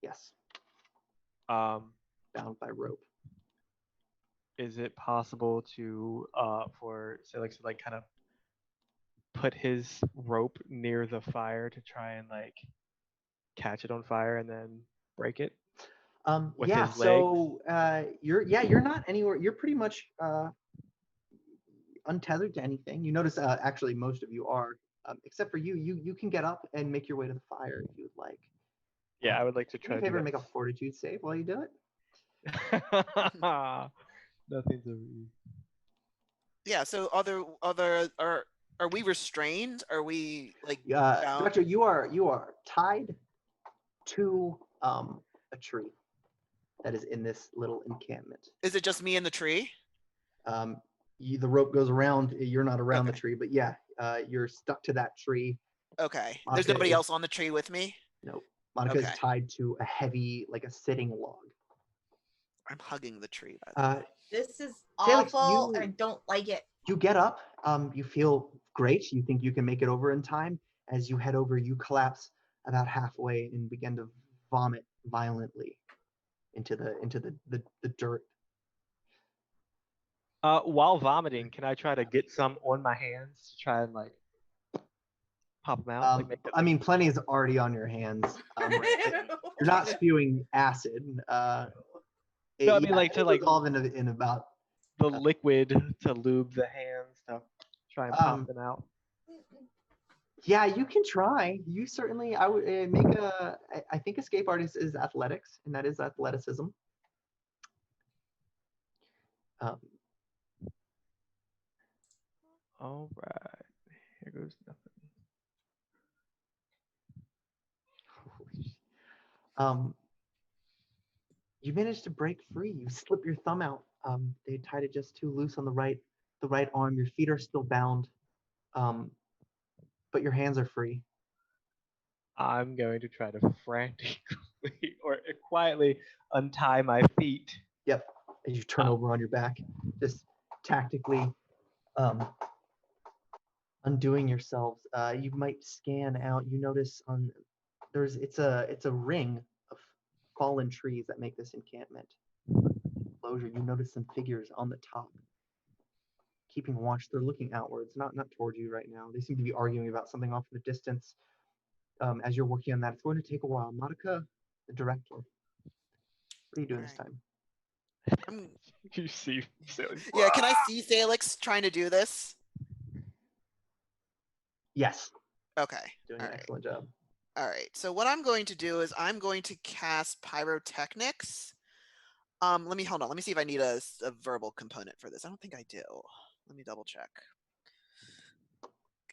Yes. Bound by rope. Is it possible to for Sailix to like kind of put his rope near the fire to try and like catch it on fire and then break it? With his legs? So you're not anywhere. You're pretty much untethered to anything. You notice actually most of you are, except for you. You can get up and make your way to the fire if you would like. Yeah, I would like to try to do that. Make a fortitude save while you do it. Nothing's over easy. Yeah. So are we restrained? Are we like Director, you are tied to a tree that is in this little encampment. Is it just me and the tree? The rope goes around. You're not around the tree, but yeah, you're stuck to that tree. Okay. Monica There's nobody else on the tree with me? Nope. Monica is tied to a heavy, like a sitting log. I'm hugging the tree, by the way. This is awful. I don't like it. You get up. You feel great. You think you can make it over in time. As you head over, you collapse about halfway and begin to vomit violently into the dirt. While vomiting, can I try to get some on my hands to try and like pop them out? I mean, plenty is already on your hands. You're not spewing acid. No, I mean like to like dissolve in about the liquid to lube the hands to try and pop them out. Yeah, you can try. You certainly. I would make a. I think escape artist is athletics, and that is athleticism. All right, here goes nothing. You managed to break free. You slip your thumb out. They tied it just too loose on the right arm. Your feet are still bound, but your hands are free. I'm going to try to frantically or quietly untie my feet. Yep. As you turn over on your back, just tactically undoing yourselves. You might scan out. You notice it's a ring of fallen trees that make this encampment. Enclosure. You notice some figures on the top, keeping watch. They're looking outwards, not towards you right now. They seem to be arguing about something off in the distance. As you're working on that, it's going to take a while. Monica, the director. What are you doing this Alright. time? You see Sailix. Yeah, can I see Sailix trying to do this? Yes, Okay. doing All an right. excellent job. All right. So what I'm going to do is I'm going to cast Pyrotechnics. Let me hold on. Let me see if I need a verbal component for this. I don't think I do. Let me double check.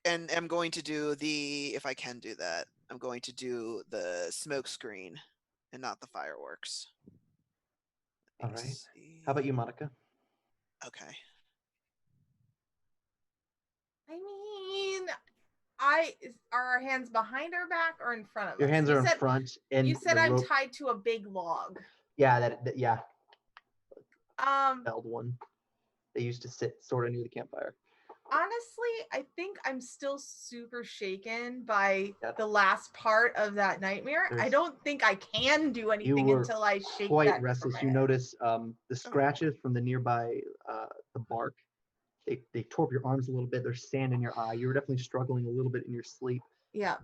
And I'm going to do if I can do that, I'm going to do the smoke screen and not the fireworks. All right. How about you, Monica? Okay. I mean, are our hands behind our back or in front of Your us? hands You are in said- front, and You said the I'm rope. tied to a big log. Yeah, yeah, Um, held one. They used to sit sort of near the campfire. honestly, I think I'm still super shaken by Yep. the last part of that nightmare. I don't think I can do anything were until I shake Quite that restless. from You my head. notice the scratches from the nearby the bark. They tore up your arms a little bit. There's sand in your eye. You were definitely struggling a little bit in your sleep. Yeah.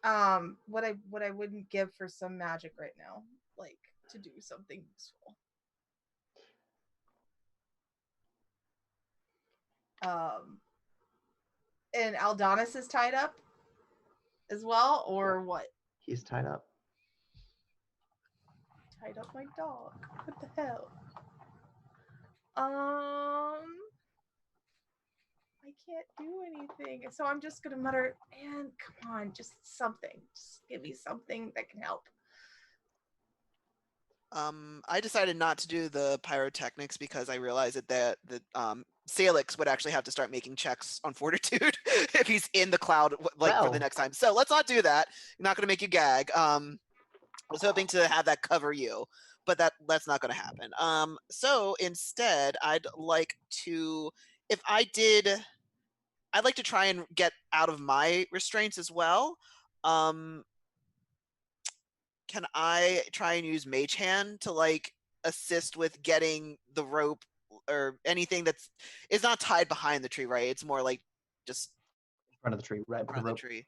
What I wouldn't give for some magic right now, like to do something useful. And Aldonis is tied up as well, or what? He's tied up. Tied up my dog. What the hell? I can't do anything. So I'm just gonna mutter, man, come on, just something. Just give me something that can help. I decided not to do the pyrotechnics because I realized that Sailix would actually have to start making checks on fortitude if he's in the cloud for the next time. So let's not do that. I'm not going to make you gag. I was hoping to have that cover you, but that's not going to happen. So instead, I'd like to try and get out of my restraints as well. Can I try and use Mage Hand to assist with getting the rope or anything it's not tied behind the tree, right? It's more like just in front of the tree, right? in front of the tree.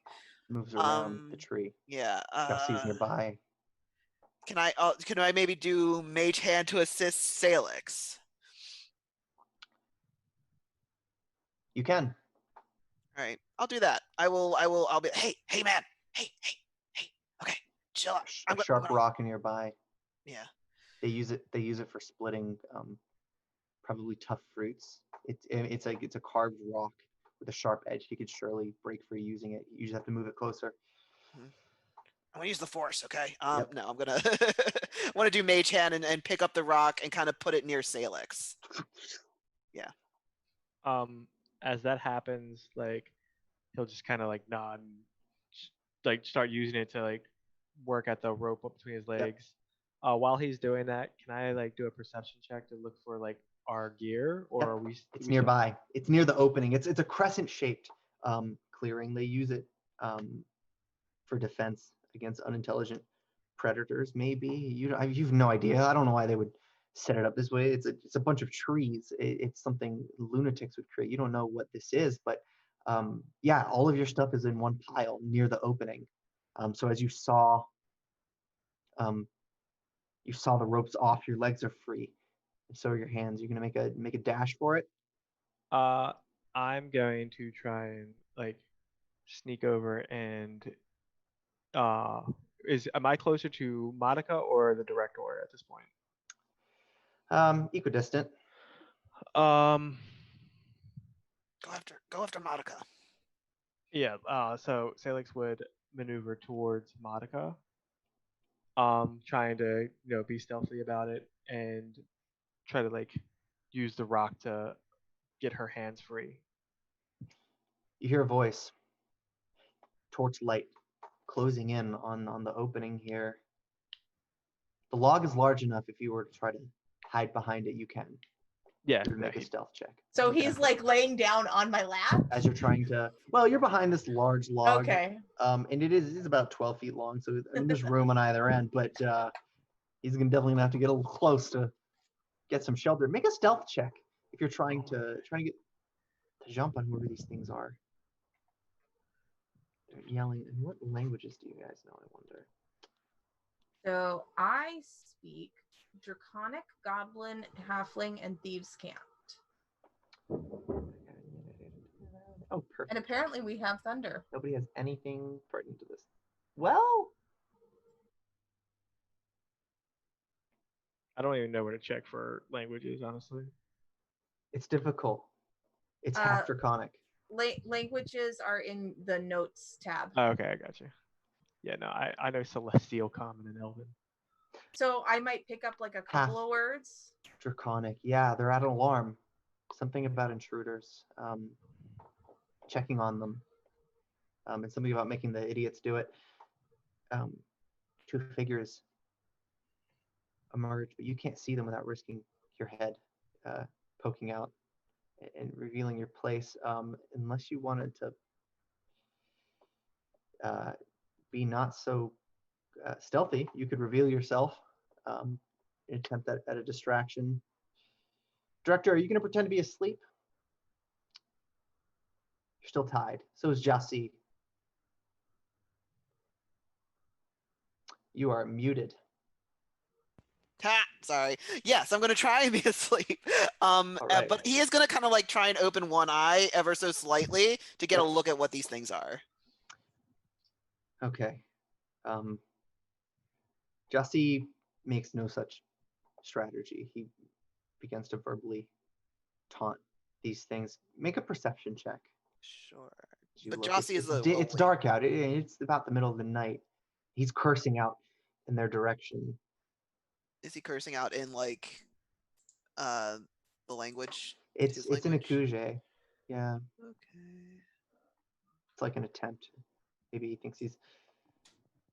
Moves around the tree. Yeah. Gussie's nearby. Can I maybe do Mage Hand to assist Sailix? You can. All right, I'll do that. I'll be. Hey, man. Hey. Okay, chill out. A sharp rock nearby. Yeah. They use it for splitting probably tough fruits. It's a carved rock with a sharp edge. You could surely break free using it. You just have to move it closer. I'm gonna use the force, okay? Yep. No, I'm gonna I want to do Mage Hand and pick up the rock and kind of put it near Sailix. Yeah. As that happens, he'll just kind of nod and start using it to work at the rope up between his legs. Yep. While he's doing that, can I do a perception check to look for our gear, or are we? It's nearby. It's near the opening. It's a crescent shaped clearing. They use it for defense against unintelligent predators. Maybe you've no idea. I don't know why they would set it up this way. It's a bunch of trees. It's something lunatics would create. You don't know what this is, but yeah, all of your stuff is in one pile near the opening. So as you saw the ropes off, your legs are free, and so are your hands. You're gonna make a dash for it. I'm going to try and sneak over and am I closer to Monica or the director at this point? Equidistant. Go after Monica. Yeah. So Sailix would maneuver towards Monica, trying to be stealthy about it and try to use the rock to get her hands free. You hear a voice. Torchlight closing in on the opening here. The log is large enough. If you were to try to hide behind it, you can. Yeah. Make a stealth check. So he's laying down on my lap as you're trying to. Well, you're behind this large log. Okay. And it's about 12 feet long, so there's room on either end. But he's definitely gonna have to get a little close to get some shelter. Make a stealth check if you're trying to get to jump on whoever these things are. They're yelling. And what languages do you guys know? I wonder. So I speak Draconic, Goblin, Halfling, and Thieves' Cant. Oh, perfect. And apparently we have Thunder. Nobody has anything pertinent to this. Well, I don't even know where to check for languages, honestly. it's difficult. It's half Draconic. Languages are in the notes tab. Oh, okay, I got you. Yeah, no, I know Celestial, Common, and Elven. So I might pick up like a couple of words. Draconic. Yeah, they're at an alarm. Something about intruders. Checking on them. And something about making the idiots do it. Two figures emerge, but you can't see them without risking your head poking out and revealing your place, unless you wanted to be not so stealthy. You could reveal yourself, attempt at a distraction. Director, are you going to pretend to be asleep? You're still tied. So is Jassi. You are muted. Ha! Sorry. Yes, I'm gonna try and be asleep. Right. But he is gonna kind of like try and open one eye ever so slightly to get a look at what these things are. Okay. Jassi makes no such strategy. He begins to verbally taunt these things. Make a perception check. Sure. But Jassi is it's dark out. It's about the middle of the night. He's cursing out in their direction. Is he cursing out in like the language? It's an Akuje. Yeah. Okay. It's like an attempt. Maybe he thinks he's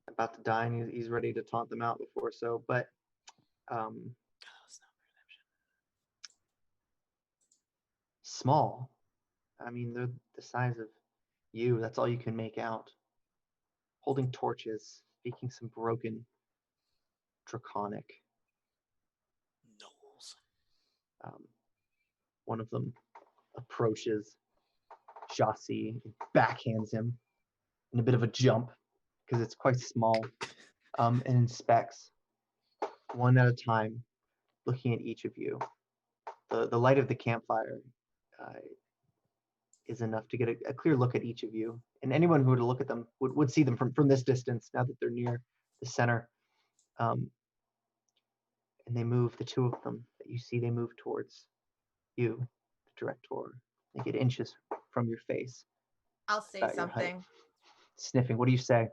about to die and he's ready to taunt them out before so. But small. I mean, they're the size of you. That's all you can make out. Holding torches, speaking some broken Draconic. Knowles. One of them approaches Jassi and backhands him in a bit of a jump because it's quite small, and inspects one at a time, looking at each of you. The light of the campfire is enough to get a clear look at each of you, and anyone who were to look at them would see them from this distance now that they're near the center. And they move, the two of them that you see, they move towards you, the director. They get inches from your face. I'll say about your height. something. Sniffing. What do you say?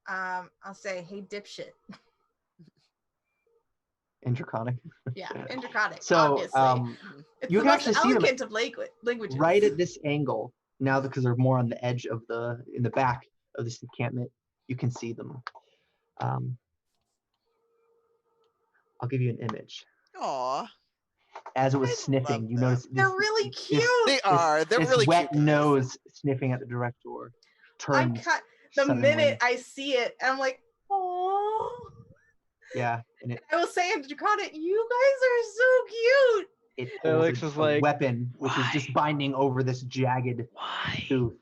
I'll say, hey, dipshit. In Draconic? Yeah, in Draconic, so, obviously. It's you the can most actually see them elegant of languages. right at this angle, now because they're more on the edge of in the back of this encampment, you can see them. I'll give you an image. Aw. As it was sniffing, you notice they're really cute. They're really wet cute. nose sniffing at the director. Turns the suddenly. minute I see it, I'm like, oh. Yeah, and I will say in Draconic, you guys are so cute. it Sailix pulls is a like, weapon, which is just binding over this jagged tooth.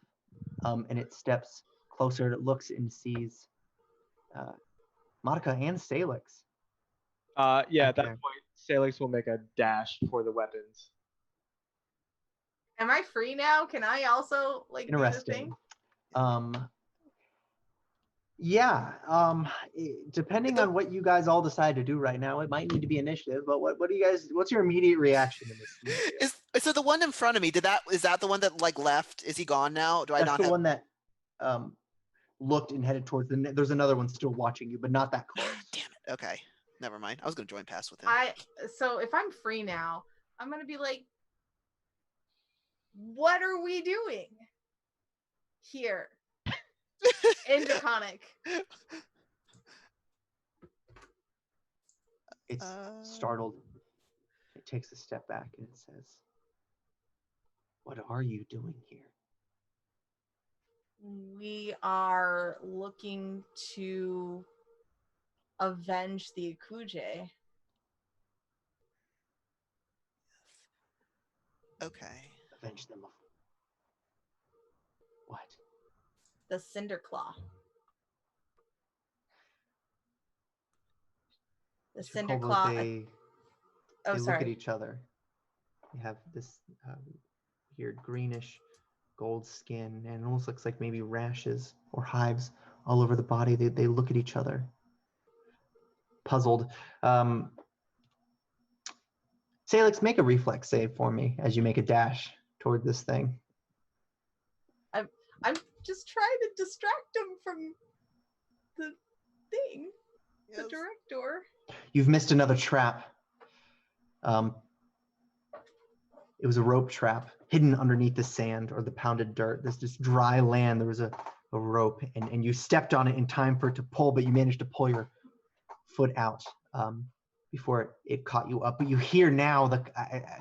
And it steps closer. It looks and sees Monica and Sailix. Yeah, at that point, Sailix will make a dash for the weapons. Am I free now? Can I also like Interesting. do the thing? Yeah. Depending on what you guys all decide to do right now, it might need to be initiative. But what do you guys? What's your immediate reaction in this scenario? So the one in front of me? Is that the one that like left? Is he gone now? That's the one that looked and headed towards the. There's another one still watching you, but not that close. Damn it. Okay. Never mind. I was gonna join past with him. So if I'm free now, I'm gonna be like, what are we doing here in Draconic? It's startled. It takes a step back and it says, "What are you doing here?" We are looking to avenge the Akuje. Okay. Avenge them of what? The Cinderclaw. The It's your cinder kobold, claw. they Oh, look at sorry. each other. They have this weird greenish gold skin, and it almost looks like maybe rashes or hives all over the body. They look at each other, puzzled. Sailix, make a reflex save for me as you make a dash toward this thing. I'm just trying to distract him from the thing, the Yes. director. You've missed another trap. It was a rope trap hidden underneath the sand or the pounded dirt. There's this dry land. There was a rope, and you stepped on it in time for it to pull, but you managed to pull your foot out before it caught you up. But you hear now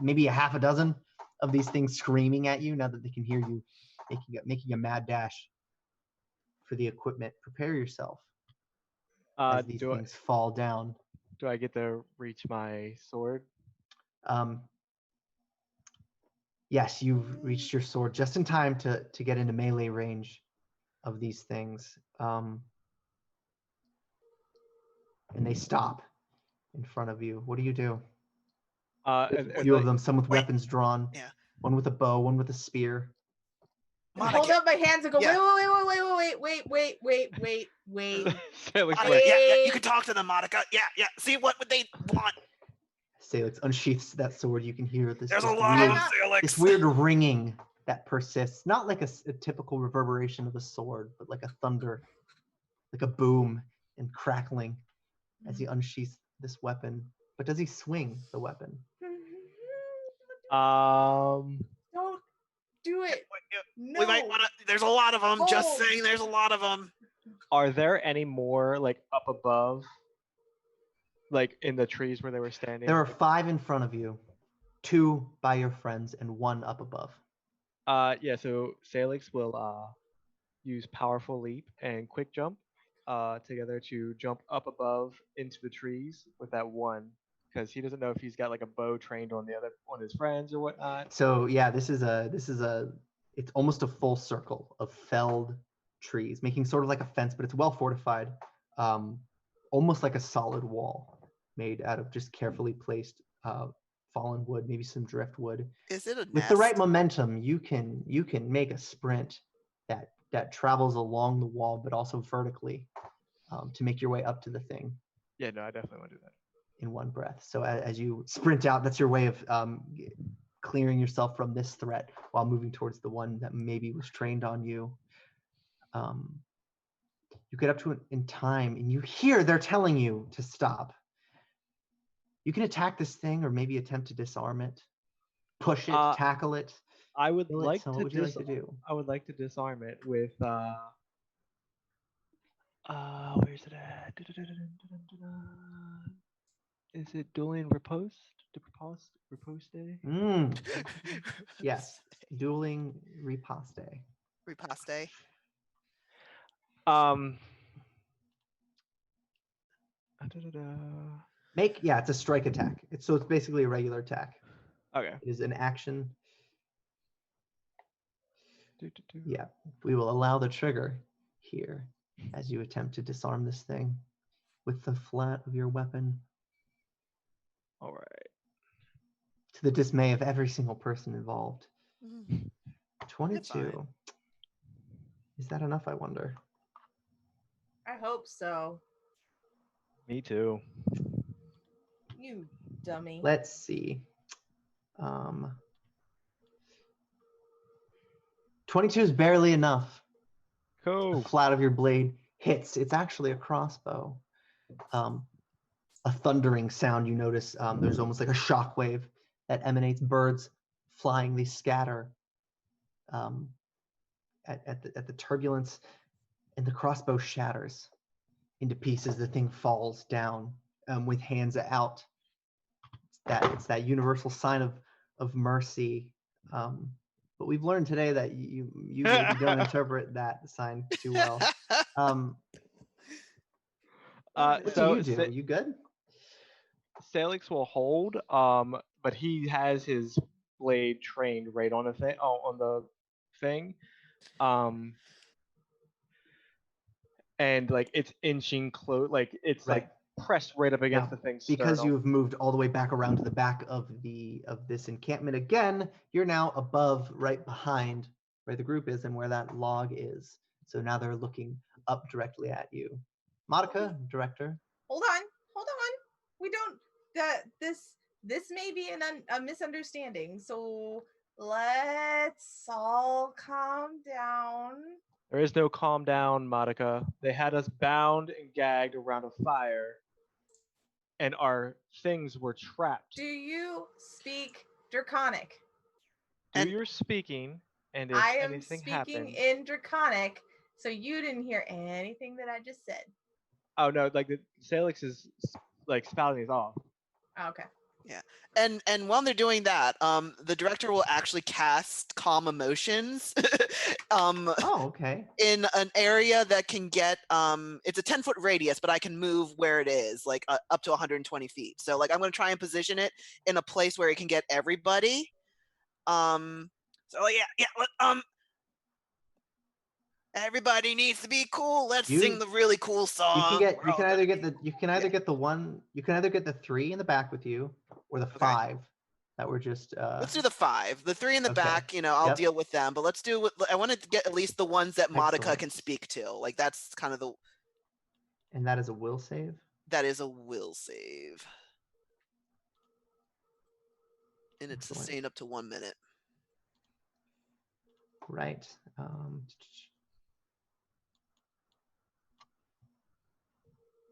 maybe a half a dozen of these things screaming at you now that they can hear you making a mad dash for the equipment. Prepare yourself as these things fall down. Do I get to reach my sword? Yes, you've reached your sword just in time to get into melee range of these things. And they stop in front of you. What do you do? There's a few of them, some with weapons drawn. Yeah. One with a bow, one with a spear. Monica, Hold up my hands and go, yeah. wait. Sailix Monica, like, yeah, you can talk to them, Monica. Yeah. See what would they want? Sailix unsheaths that sword. You can hear this. There's a this lot weird, of them, Sailix. This weird ringing that persists, not like a typical reverberation of a sword, but like a thunder, like a boom and crackling as he unsheaths this weapon. But does he swing the weapon? Don't do it. No. We might want to. There's a lot of them. Just saying, there's a lot of them. are there any more like up above, like in the trees where they were standing? There are 5 in front of you, 2 by your friends, and 1 up above. Yeah. So Sailix will use powerful leap and quick jump together to jump up above into the trees with that one, because he doesn't know if he's got like a bow trained on his friends or whatnot. So yeah, this is it's almost a full circle of felled trees, making sort of like a fence, but it's well fortified, almost like a solid wall made out of just carefully placed fallen wood, maybe some driftwood. Is it a nest? With the right momentum, you can make a sprint that travels along the wall, but also vertically, to make your way up to the thing. Yeah, no, I definitely want to do that. In one breath. So as you sprint out, that's your way of clearing yourself from this threat while moving towards the one that maybe was trained on you. You get up to it in time, and you hear they're telling you to stop. You can attack this thing, or maybe attempt to disarm it, push it, tackle it. I would like So to. what would you like to do? I would like to disarm it with. Where's it at? Is it dueling riposte? Riposte? Yes, dueling riposte. Riposte. It's a strike attack. It's basically a regular attack. Okay. It is an action. Yeah, we will allow the trigger here as you attempt to disarm this thing with the flat of your weapon. All right. To the dismay of every single person involved. 22. Is that enough, I wonder? I hope so. Me too. You dummy. Let's see. 22 is barely enough. Cool. The flat of your blade hits. It's actually a crossbow. A thundering sound, you notice. There's almost like a shockwave that emanates. Birds flying, they scatter at the turbulence, and the crossbow shatters into pieces. The thing falls down with hands out. It's that universal sign of mercy. But we've learned today that you maybe don't interpret that sign too well. What do you do? You good? Sailix will hold, but he has his blade trained right on the thing. And like it's inching close, like it's Right. like pressed right up against Now, the thing's because sternum. you've moved all the way back around to the back of this encampment again, you're now above, right behind where the group is and where that log is. So now they're looking up directly at you. Monica, director. Hold on. We don't. This may be a misunderstanding. So let's all calm down. There is no calm down, Monica. They had us bound and gagged around a fire, and our things were trapped. Do you speak Draconic? Do And- your speaking, and if I am anything speaking happens. in Draconic, so you didn't hear anything that I just said. Oh no, like the Sailix is like spouting these off. Okay. And while they're doing that, the director will actually cast calm emotions Oh, okay. in an area that can get it's a 10-foot radius, but I can move where it is, like up to 120 feet. So like I'm going to try and position it in a place where it can get everybody. So everybody needs to be cool. Let's sing the really cool song. You can get. We're You all can gonna either be- get the. You can either get the one. You can either get the 3 in the back with you, or the 5 that were just. Let's do the 5. The 3 in the Okay. back, I'll Yep. deal with them. But let's do. I want to get at least the ones that Monica Excellent. can speak to. Like that's kind of And that is a will save. that is a will save, and it's Excellent. sustained up to 1 minute. Right.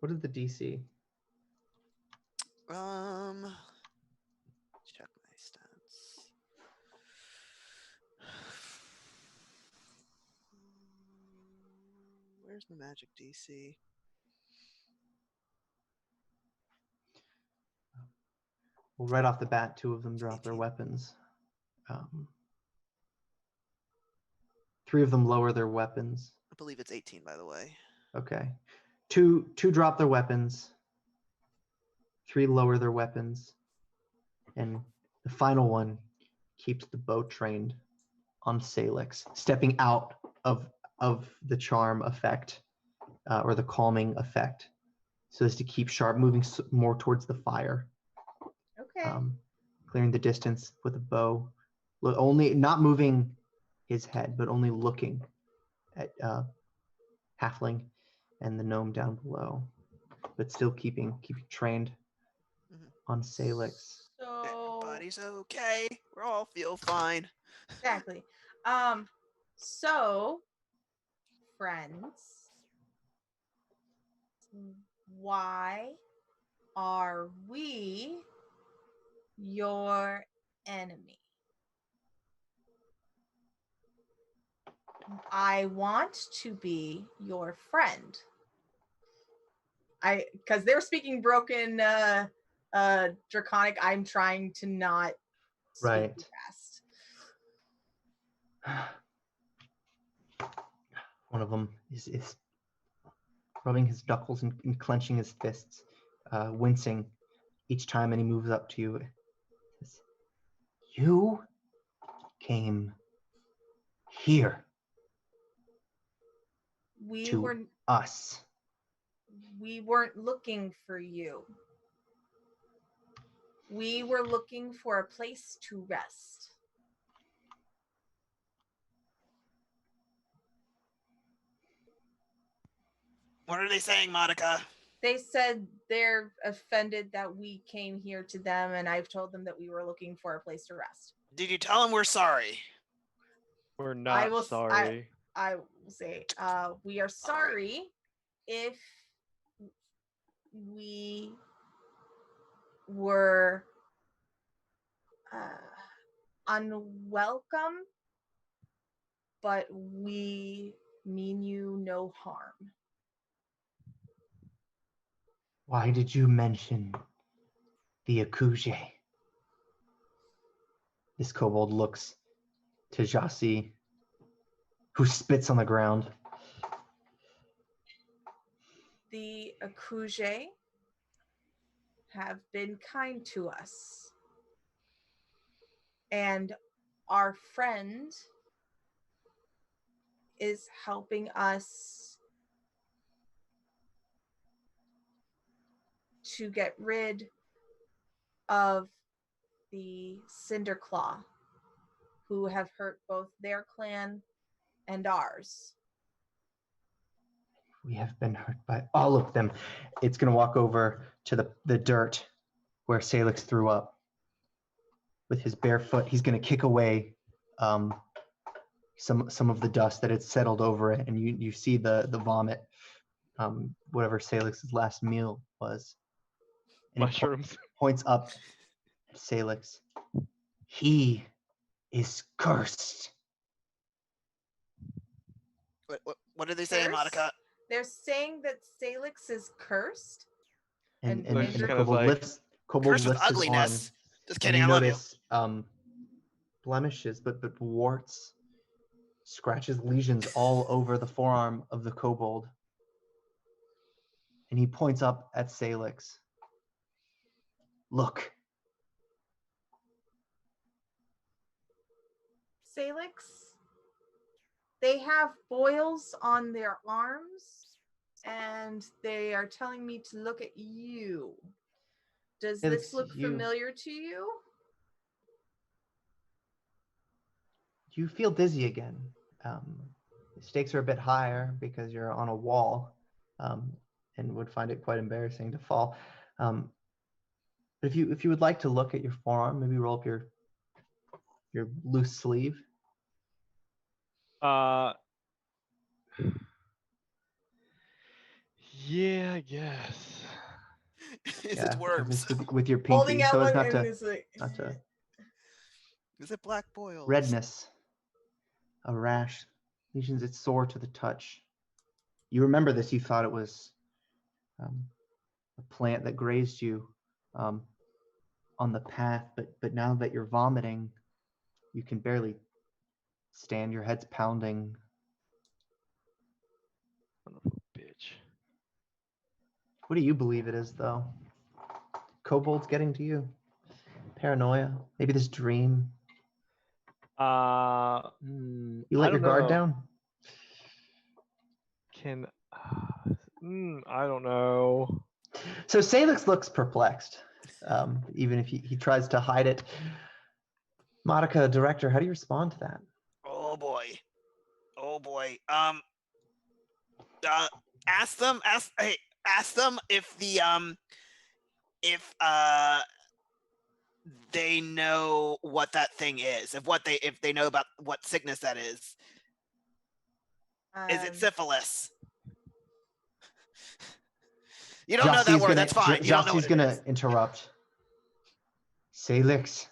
What is the DC? Check my stats. Where's my magic DC? Well, right off the bat, 2 of them drop their 18. weapons. 3 of them lower their weapons. I believe it's 18, by the way. Okay. Two drop their weapons. 3 lower their weapons. And the final one keeps the bow trained on Sailix, stepping out of the charm effect or the calming effect, so as to keep sharp, moving more towards the fire. Okay. Clearing the distance with a bow, only not moving his head, but only looking at Halfling and the gnome down below, but still keeping trained on Sailix. So Everybody's okay. We all feel fine. exactly. So friends, why are we your enemy? I want to be your friend. Because they're speaking broken Draconic, I'm trying to not speak Right. too fast. One of them is rubbing his knuckles and clenching his fists, wincing each time, and he moves up to you. Says, "You came here to us. We weren't looking for you. We were looking for a place to rest. What are they saying, Monica? They said they're offended that we came here to them, and I've told them that we were looking for a place to rest. Did you tell them we're sorry? We're not sorry. I will say, we are sorry if we were unwelcome, but we mean you no harm. Why did you mention the Akuje?" This kobold looks to Jasi, who spits on the ground. The Akuje have been kind to us. And our friend is helping us to get rid of the Cinderclaw, who have hurt both their clan and ours. We have been hurt by all of them. It's going to walk over to the dirt where Sailix threw up. With his bare foot, he's going to kick away some of the dust that had settled over it, and you see the vomit, whatever Salix's last meal was. And Mushrooms. He points up at Sailix. He is cursed. What are they saying, Cursed? Monica? They're saying that Sailix is cursed. And And the just kind of kobold like, lifts Cursed with his arm, ugliness. Just and kidding, you I love you. notice blemishes, but warts, scratches, lesions all over the forearm of the kobold. And he points up at Sailix. Look. Sailix, they have boils on their arms, and they are telling me to look at you. Does Sailix, this look familiar to you? You feel dizzy again. The stakes are a bit higher because you're on a wall, and would find it quite embarrassing to fall. But if you would like to look at your forearm, maybe roll up your loose sleeve. Yeah, I guess. Is it worms? With your Holding pinky, out so as one not and to it's like, Is it black boils? redness, a rash, lesions. It's sore to the touch. You remember this. You thought it was a plant that grazed you on the path, but now that you're vomiting, you can barely stand. Your head's pounding. Son of a bitch. What do you believe it is, though? Kobolds getting to you? Paranoia? Maybe this dream? You I let your don't guard know. down? I don't know. So Salix looks perplexed, even if he tries to hide it. Monica, director, how do you respond to that? Oh boy. Ask them if they know what that thing is. If they know about what sickness that is. Is it syphilis? You don't know that word. That's fine. You don't know what Jassie's gonna it is. interrupt. Salix,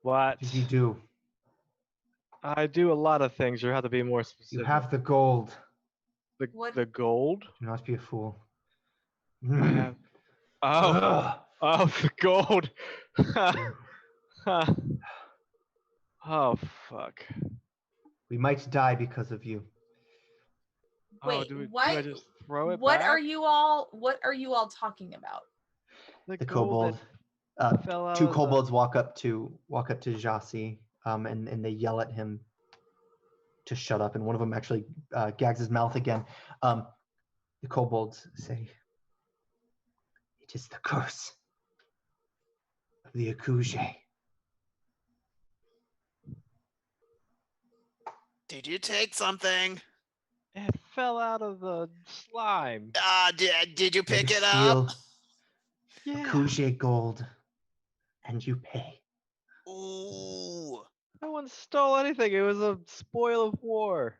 What? what did you do? I do a lot of things. You have to be more specific. You have the gold. The gold? Do not be a fool. I have. Oh, the gold. Oh, fuck. We might die because of you. wait, Do what? I just throw it What back? are you all talking about? The gold kobold. that fell out Two of kobolds walk up to Jassi, and they yell at him to shut up. And one of them actually gags his mouth again. The kobolds say, "It is the curse of the Akuje." Did you take something? It fell out of the slime. Did you pick it Steal up? Yeah. Akuje gold, and you pay. Ooh. No one stole anything. It was a spoil of war.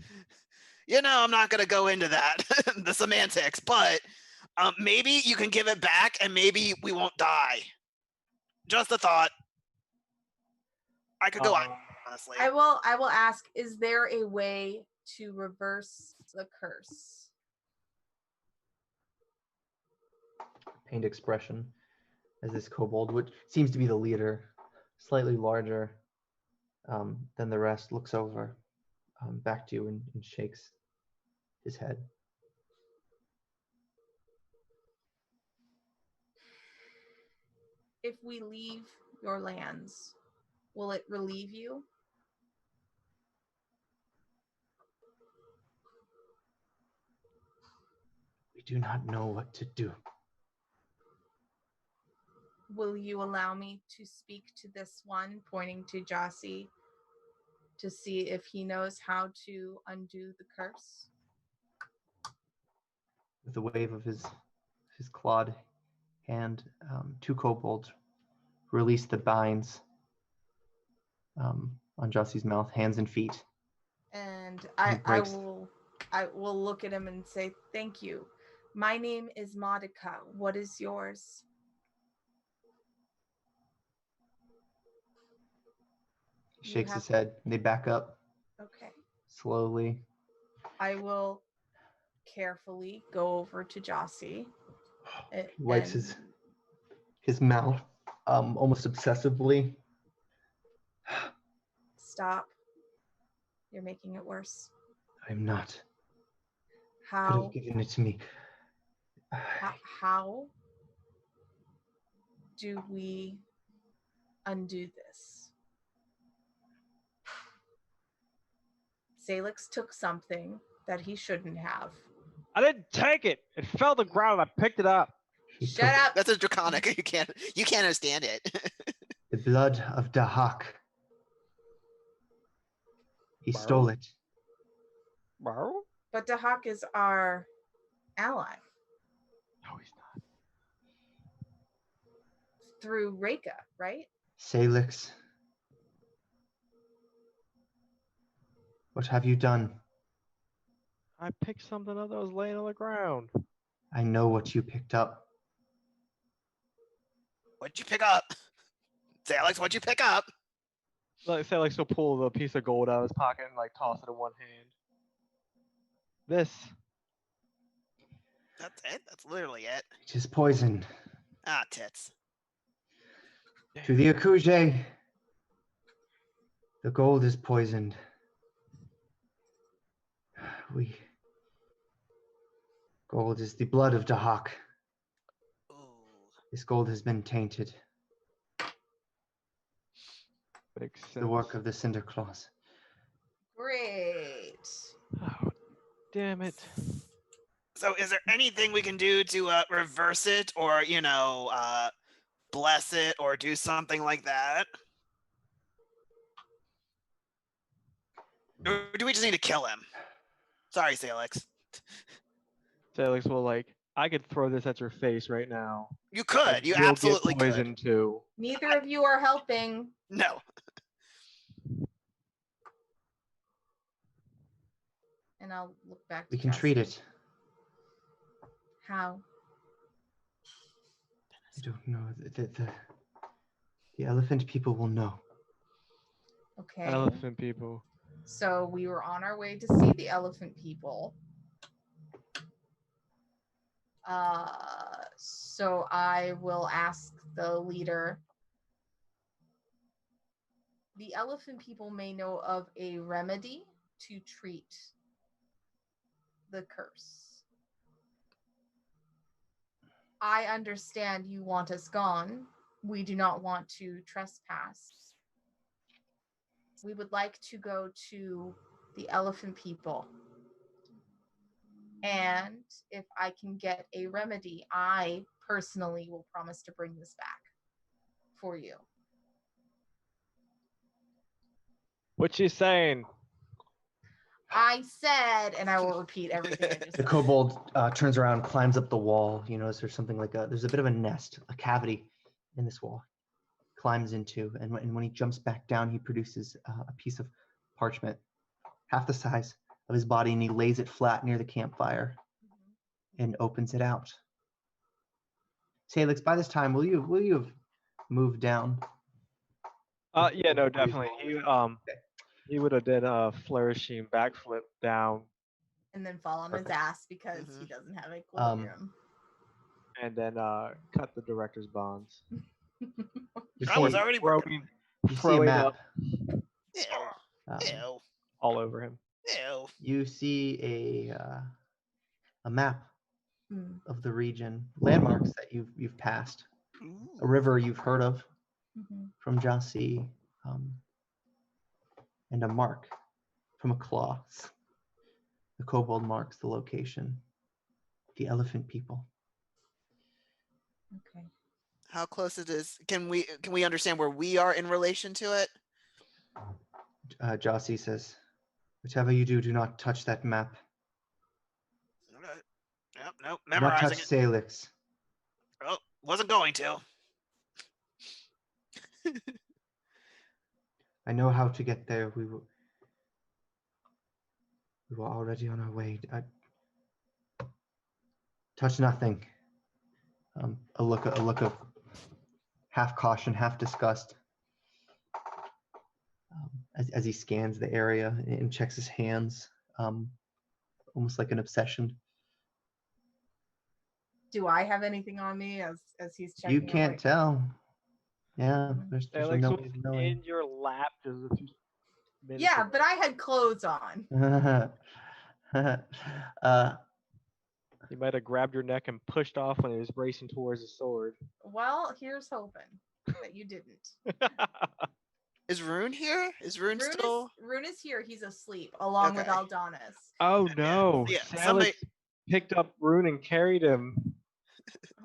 I'm not going to go into that, the semantics, but maybe you can give it back and maybe we won't die. Just a thought. I could go on, honestly. I will ask, is there a way to reverse the curse? Pained expression as this kobold, which seems to be the leader, slightly larger than the rest, looks over back to you and shakes his head. If we leave your lands, will it relieve you? We do not know what to do. Will you allow me to speak to this one, pointing to Jossie, to see if he knows how to undo the curse? With a wave of his clawed hand, two kobolds release the binds on Jossie's mouth, hands and feet. And He I breaks. will look at him and say, "Thank you. My name is Modica. What is yours?" He shakes his head. They back up Okay. slowly. I will carefully go over to Jossie. He wipes his mouth almost obsessively. Stop. You're making it worse. I'm not. Could How? have given it to me. How do we undo this? Sailix took something that he shouldn't have. I didn't take it. It fell to the ground. I picked it up. He Shut took up. That's a draconic. You can't understand it. the blood of Dahak. He stole it. Bro? But Dahak is our ally No, he's not. through Reika, right? Sailix. What have you done? I picked something up that was laying on the ground. I know what you picked up. What'd you pick up? Say, Alex, what'd you pick up? Like, say, like, so pull the piece of gold out of his pocket and like toss it in one hand. This. That's it. That's literally it. It is poison. Ah, tits. To the Akuje, the gold is poisoned. Gold is the blood of Dahak. Ooh. This gold has been tainted. Makes sense. The work of the Cinder Claws. Great. Oh, damn it. So, is there anything we can do to reverse it, or bless it, or do something like that? Or do we just need to kill him? Sorry, Sailix. Sailix will like, I could throw this at your face right now. You could. and You you'll absolutely get poisoned too. Neither of you are helping. could. No. And I'll look back. We to can treat Jossie. it. How? I don't know. The elephant people will know. Okay. Elephant people. So we were on our way to see the elephant people. So I will ask the leader. The elephant people may know of a remedy to treat the curse. I understand you want us gone. We do not want to trespass. We would like to go to the elephant people. And if I can get a remedy, I personally will promise to bring this back for you. What you saying? I said, and I will repeat everything I just The said. kobold turns around, climbs up the wall. You notice there's something like there's a bit of a nest, a cavity in this wall. Climbs into, and when he jumps back down, he produces a piece of parchment, half the size of his body, and he lays it flat near the campfire and opens it out. Sailix, by this time, will you have moved down? Yeah, no, definitely. He would have did a flourishing backflip down And then fall on his Perfect. ass because Mhm. he doesn't have equilibrium. and then cut the director's bonds. You I was see- already working. You see a throwing map. up Ew. Um, Ew. all over him. Ew. you see a map Hmm. of the region, landmarks that you've passed, a Ooh. river you've heard of Mhm. from Jossie, and a mark from a claw. The kobold marks the location. The elephant people. Okay. How close it is? Can we understand where we are in relation to it? Jossie says, "Whatever you do, do not touch that map. Yep, nope, Do not memorizing touch it. Sailix. Oh, wasn't going to. I know how to get there. We were already on our way. Touch nothing." A look of half caution, half disgust, as he scans the area and checks his hands, almost like an obsession. Do I have anything on me as he's checking? You I'm can't like, tell. Yeah, there's Sailix no was way of knowing. in your lap just a few minutes yeah, ago. but I had clothes on. He might have grabbed your neck and pushed off when he was racing towards the sword. Well, here's hoping that you didn't. Is Rune here? Is Rune still? Rune is here. He's asleep along with Okay. Aldonis. Oh no! Yeah, Sailix somebody- picked up Rune and carried him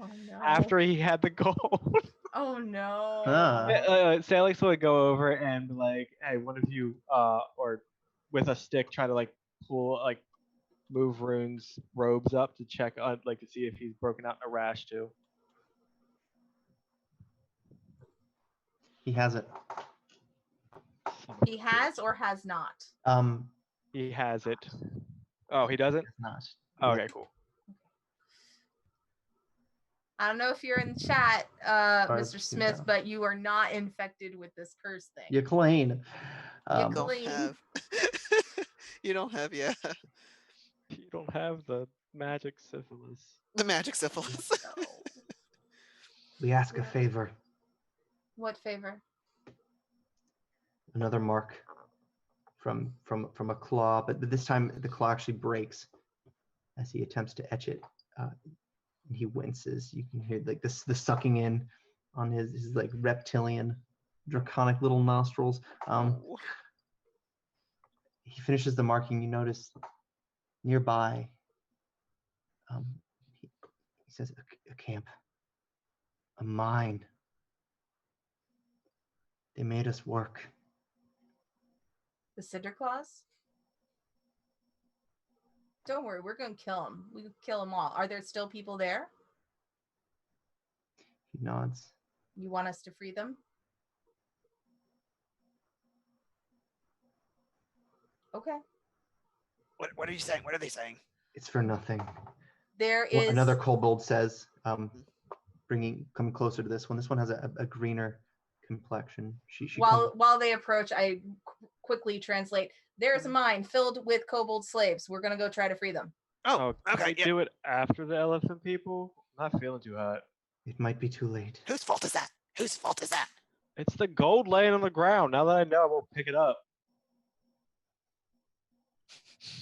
Oh no. after he had the gold. Oh no. Sailix would go over and be like, "Hey, one of you, or with a stick, try to like pull, like, move Rune's robes up to check on, like, to see if he's broken out in a rash too." He has it. Son of a He has bitch. or has not. He has it. Oh, he doesn't? Not. Okay, yet. cool. I don't know if you're in chat, far as Mr. we can Smith, tell. but you are not infected with this curse thing. You're clean. You're Don't clean. have. You don't have, yeah. You don't have the magic syphilis. The magic syphilis. No. We ask a favor. What favor? Another mark from a claw, but this time the claw actually breaks as he attempts to etch it. And he winces. You can hear like the sucking in on his like reptilian, draconic little nostrils. Oh. He finishes the marking. You notice nearby. He says a camp, a mine. They made us work. The Cinder Claws? Don't worry, we're going to kill them. We can kill them all. Are there still people there? He nods. You want us to free them? Okay. What are you saying? What are they saying? It's for nothing. There Well, is another kobold says, coming closer to this one. This one has a greener complexion. She while they approach, I quickly translate. There's a mine filled with kobold slaves. We're gonna go try to free them. Oh, Can okay. we Yeah. do it after the elephant people? I'm not feeling too hot. It might be too late. Whose fault is that? Whose fault is that? It's the gold laying on the ground. Now that I know, I will pick it up.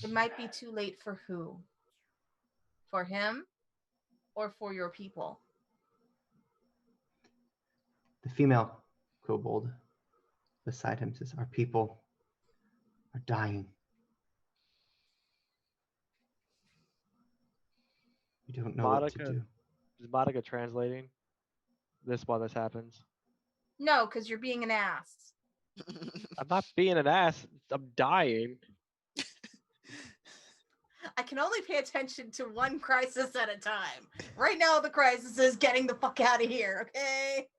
It might be too late for who? For him or for your people? The female kobold beside him says, "Our people are dying. We don't know what to Monica. do." Is Monica translating this while this happens? No, because you're being an ass. I'm not being an ass. I'm dying. I can only pay attention to one crisis at a time. Right now, the crisis is getting the fuck out of here, okay?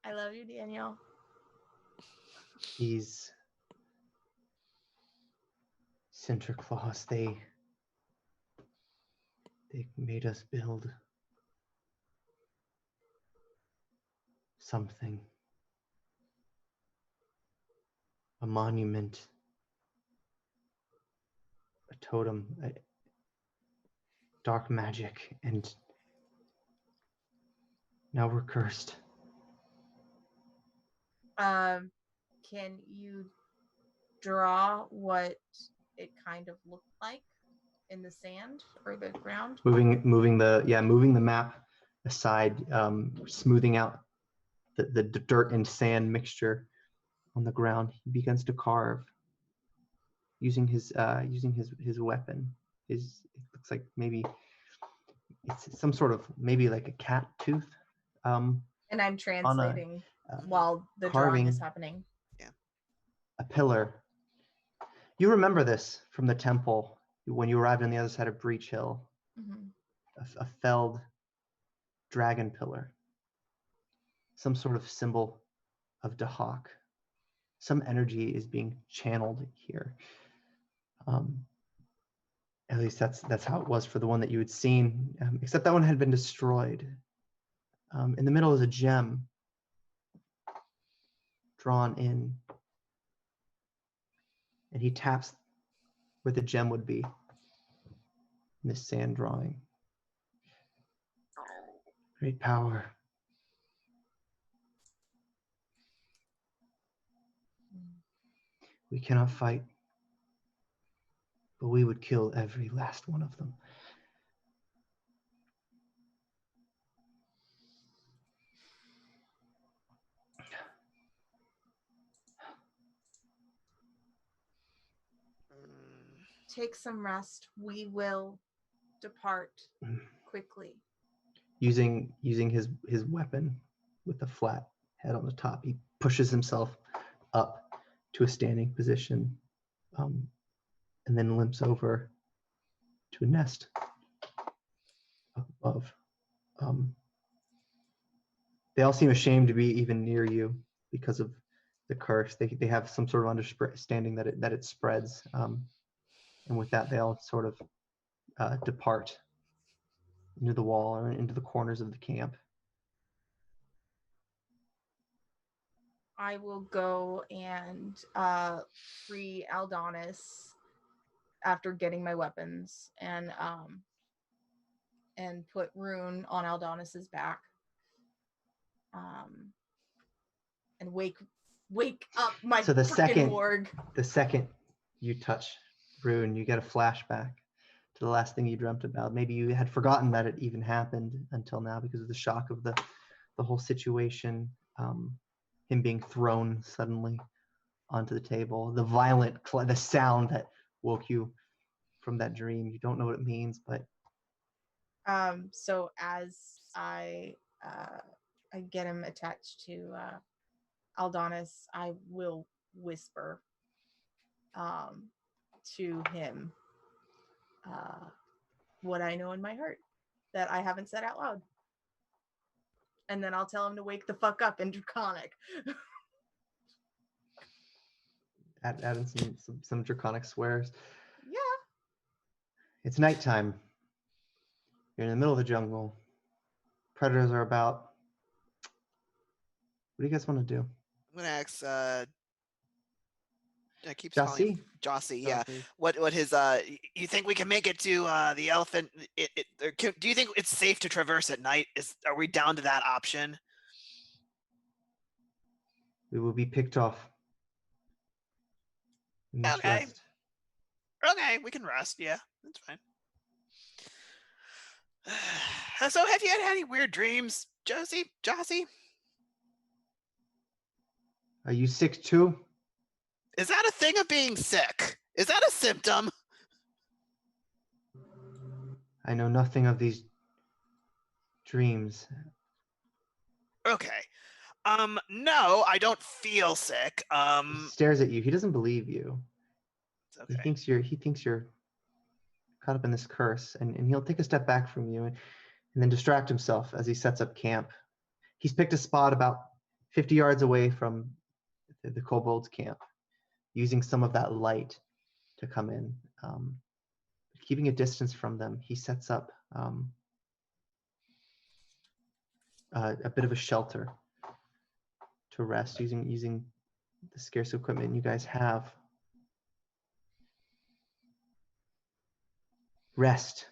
I love you, Daniel. These Cinder Claws, they made us build something. A monument. A totem. Dark magic. And now we're cursed. Can you draw what it kind of looked like in the sand or the ground? Moving the map aside, smoothing out the dirt and sand mixture on the ground. He begins to carve using his weapon, it looks like maybe it's some sort of maybe like a cat tooth. And I'm translating while the drawing is happening. A pillar. You remember this from the temple when you arrived on the other side of Breach Hill. A felled dragon pillar. Some sort of symbol of Dahak. Some energy is being channeled here. At least that's how it was for the one that you had seen, except that one had been destroyed. In the middle is a gem drawn in, and he taps where the gem would be in this sand drawing. Great power. We cannot fight, but we would kill every last one of them. Take some rest. We will depart quickly. Using his weapon with the flat head on the top, he pushes himself up to a standing position, and then limps over to a nest above. They all seem ashamed to be even near you because of the curse. They have some sort of understanding that it spreads, and with that, they all sort of depart into the wall or into the corners of the camp. I will go and free Aldonis after getting my weapons and put Rune on Aldonis's back. And wake up my So the warg. second you touch Rune, you get a flashback to the last thing you dreamt about. Maybe you had forgotten that it even happened until now because of the shock of the whole situation. Him being thrown suddenly onto the table, the violent the sound that woke you from that dream. You don't know what it means, but so as I get him attached to Aldonis, I will whisper to him what I know in my heart that I haven't said out loud. And then I'll tell him to wake the fuck up in Draconic. add in some Draconic swears. Yeah. It's nighttime. You're in the middle of the jungle. Predators are about. What do you guys want to do? I'm gonna ask. I keep calling him Jossie. Yeah. What his? You think we can make it to the elephant? Do you think it's safe to traverse at night? Are we down to that option? We will be picked off. We must Okay. rest. Okay, we can rest. Yeah, that's fine. So, have you had any weird dreams, Jossie? Are you sick too? Is that a thing of being sick? Is that a symptom? I know nothing of these dreams. Okay. No, I don't feel sick. He stares at you. He doesn't believe you. Okay. He thinks you're caught up in this curse, and he'll take a step back from you and then distract himself as he sets up camp. He's picked a spot about 50 yards away from the kobolds' camp, using some of that light to come in. Keeping a distance from them, he sets up a bit of a shelter to rest using the scarce equipment you guys have. Rest,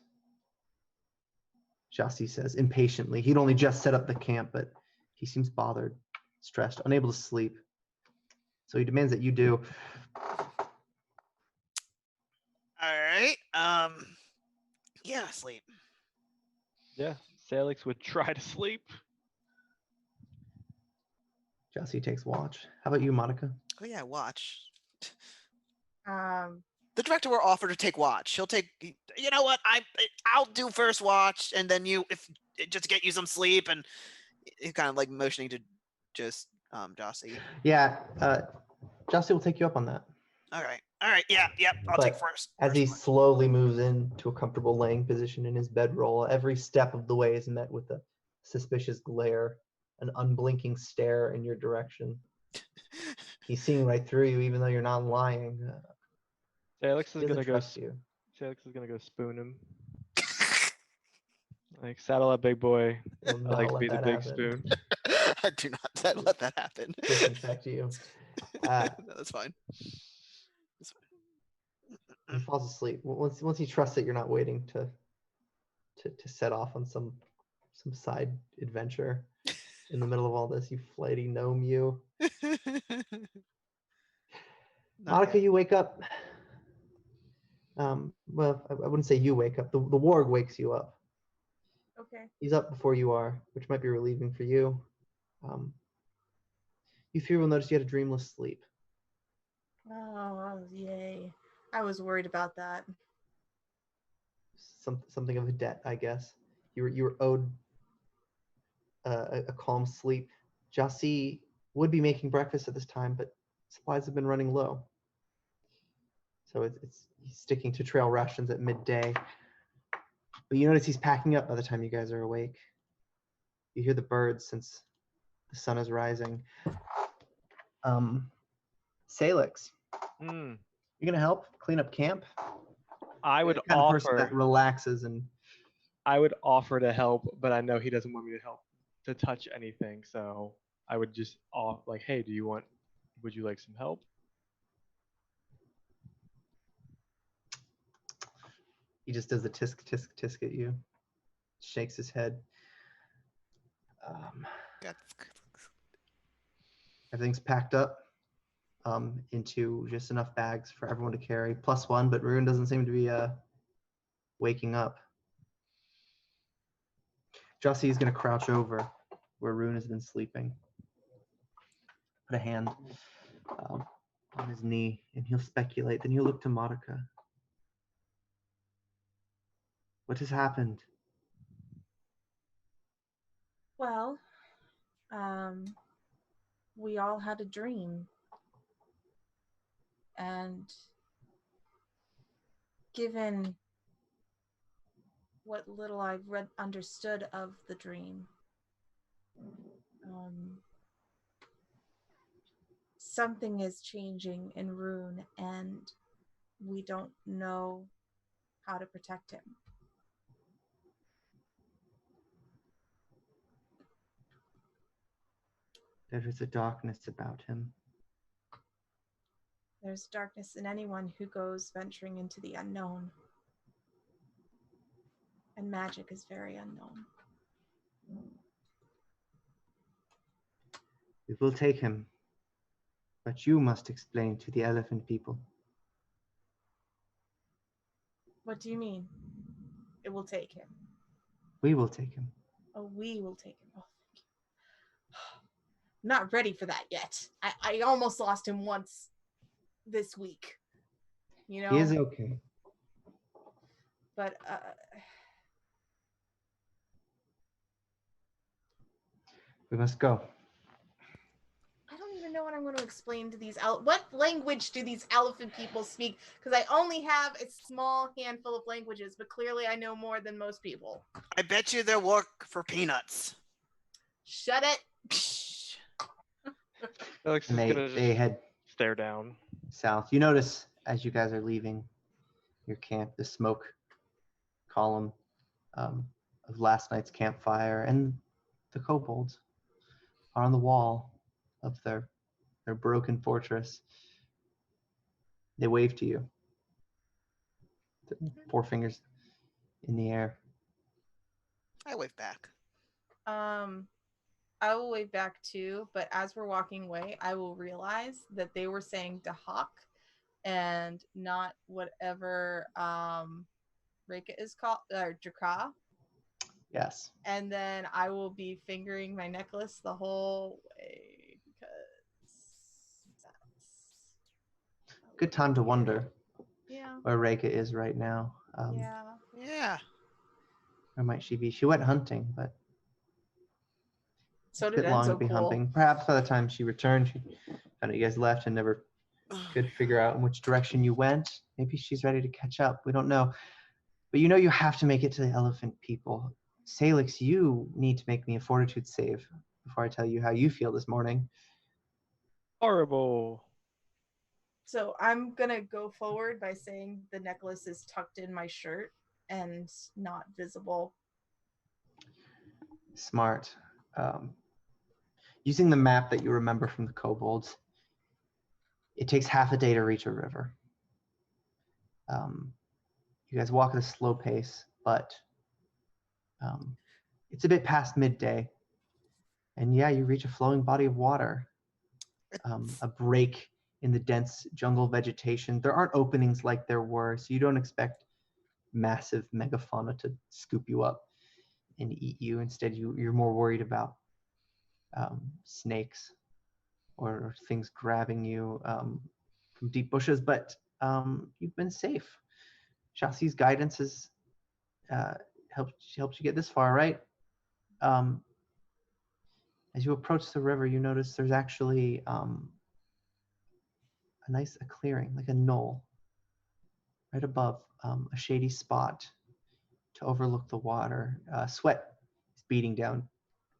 Jossie says impatiently. He'd only just set up the camp, but he seems bothered, stressed, unable to sleep. So he demands that you do. All right. Yeah, sleep. Yeah, Sailix would try to sleep. Jossie takes watch. How about you, Monica? Oh yeah, watch. the director will offer to take watch. He'll take. You know what? I'll do first watch, and then you, if just to get you some sleep, and he's kind of like motioning to just Jossie. Yeah, Jossie will take you up on that. All right, yeah, I'll take first. As he watch. slowly moves into a comfortable laying position in his bedroll, every step of the way is met with a suspicious glare, an unblinking stare in your direction. He's seeing right through you, even though you're not lying. Sailix He is doesn't gonna go. trust you. Sailix is gonna go spoon him. Like, saddle up, big boy. Will I not like to let be the that big happen. spoon. I do not let that happen. Disinfect you. No, that's fine. He falls asleep. Once he trusts that you're not waiting to set off on some side adventure in the middle of all this, you flighty gnome, you. Monica, you wake up. Well, I wouldn't say you wake up. The warg wakes you up. Okay. He's up before you are, which might be relieving for you. You three will notice you had a dreamless sleep. Oh, yay. I was worried about that. Something of a debt, I guess. You were owed a calm sleep. Jossie would be making breakfast at this time, but supplies have been running low. So he's sticking to trail rations at midday. But you notice he's packing up by the time you guys are awake. You hear the birds since the sun is rising. Sailix, Mm. you gonna help clean up camp? I would You're the kind of person offer. that relaxes and. I would offer to help, but I know he doesn't want me to help to touch anything. So I would just like, hey, would you like some help? He just does the tisk tisk tisk at you, shakes his head. Everything's packed up into just enough bags for everyone to carry, +1, but Rune doesn't seem to be waking up. Jossie is going to crouch over where Rune has been sleeping. Put a hand on his knee, and he'll speculate. Then he'll look to Monica. What has happened? Well, we all had a dream. And given what little I've understood of the dream, something is changing in Rune, and we don't know how to protect him. There is a darkness about him. There's darkness in anyone who goes venturing into the unknown. And magic is very unknown. We will take him, but you must explain to the elephant people. What do you mean? It will take him. We will take him. Oh, we will take him. Oh, thank you. I'm not ready for that yet. I almost lost him once this week. You know? He is okay. But We must go. I don't even know what I'm going to explain to these. What language do these elephant people speak? Because I only have a small handful of languages, but clearly I know more than most people. I bet you they'll work for peanuts. Shut it. Alex is And gonna they just head stare down. south. You notice as you guys are leaving your camp, the smoke column of last night's campfire and the kobolds are on the wall of their broken fortress. They wave to you. 4 fingers in the air. I wave back. I will wave back too, but as we're walking away, I will realize that they were saying Dahak and not whatever Reka is called, or Drakra. Yes. And then I will be fingering my necklace the whole way because that's Good time to wonder. Yeah. where Reika is right now. Yeah. Yeah. Where might she be? She went hunting, but So it's a did bit long to Enzo be Cool. hunting. Perhaps by the time she returned, she found out you guys left and never could figure out in which direction you went. Maybe she's ready to catch up. We don't know. But you know you have to make it to the elephant people. Sailix, you need to make me a fortitude save before I tell you how you feel this morning. Horrible. So I'm gonna go forward by saying the necklace is tucked in my shirt and not visible. Smart. Using the map that you remember from the kobolds, it takes half a day to reach a river. You guys walk at a slow pace, but it's a bit past midday. And yeah, you reach a flowing body of water, a break in the dense jungle vegetation. There aren't openings like there were, so you don't expect massive megafauna to scoop you up and eat you. Instead, you're more worried about snakes or things grabbing you from deep bushes, but you've been safe. Shassi's guidance has helped you get this far, right? As you approach the river, you notice there's actually a clearing, like a knoll, right above a shady spot to overlook the water. Sweat is beating down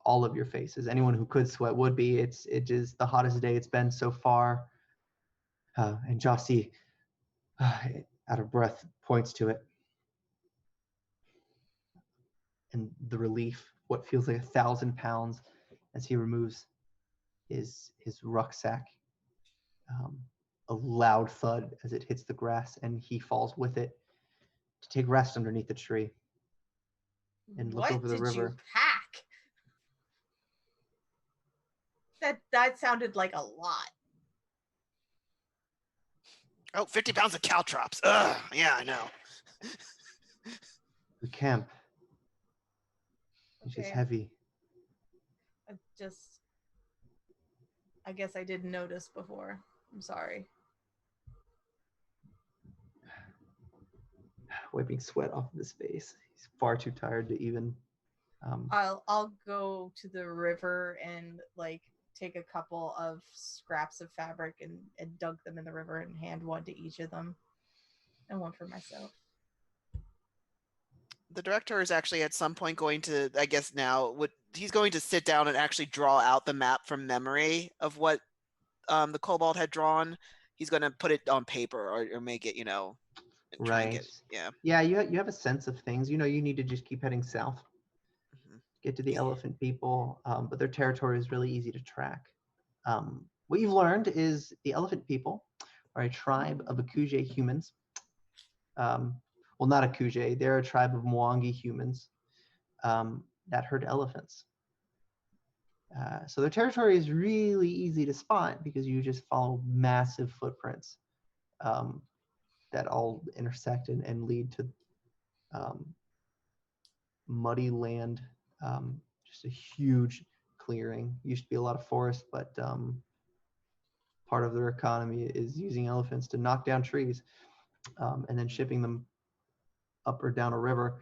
all of your faces. Anyone who could sweat would be. It is the hottest day it's been so far. And Jossie, out of breath, points to it. And the relief, what feels like 1,000 pounds, as he removes his rucksack. A loud thud as it hits the grass, and he falls with it to take rest underneath the tree and look What over the did river. you pack? That sounded like a lot. Oh, 50 pounds of caltrops. Ugh, yeah, I know. The camp. It's just Okay. heavy. I guess I didn't notice before. I'm sorry. Wiping sweat off of his face. He's far too tired to even. I'll go to the river and like take a couple of scraps of fabric and dunk them in the river and hand one to each of them and one for myself. The director is actually at some point going to, I guess now, he's going to sit down and actually draw out the map from memory of what the kobold had drawn. He's going to put it on paper or make it, and try and Right. get, yeah. Yeah, you have a sense of things. You know, you need to just keep heading south, get to the Yeah. elephant people, but their territory is really easy to track. What you've learned is the elephant people are a tribe of Akuje humans. Well, not Akuje, they're a tribe of Mwangi humans that herd elephants. So their territory is really easy to spot because you just follow massive footprints that all intersect and lead to muddy land, just a huge clearing. Used to be a lot of forest, but part of their economy is using elephants to knock down trees and then shipping them up or down a river.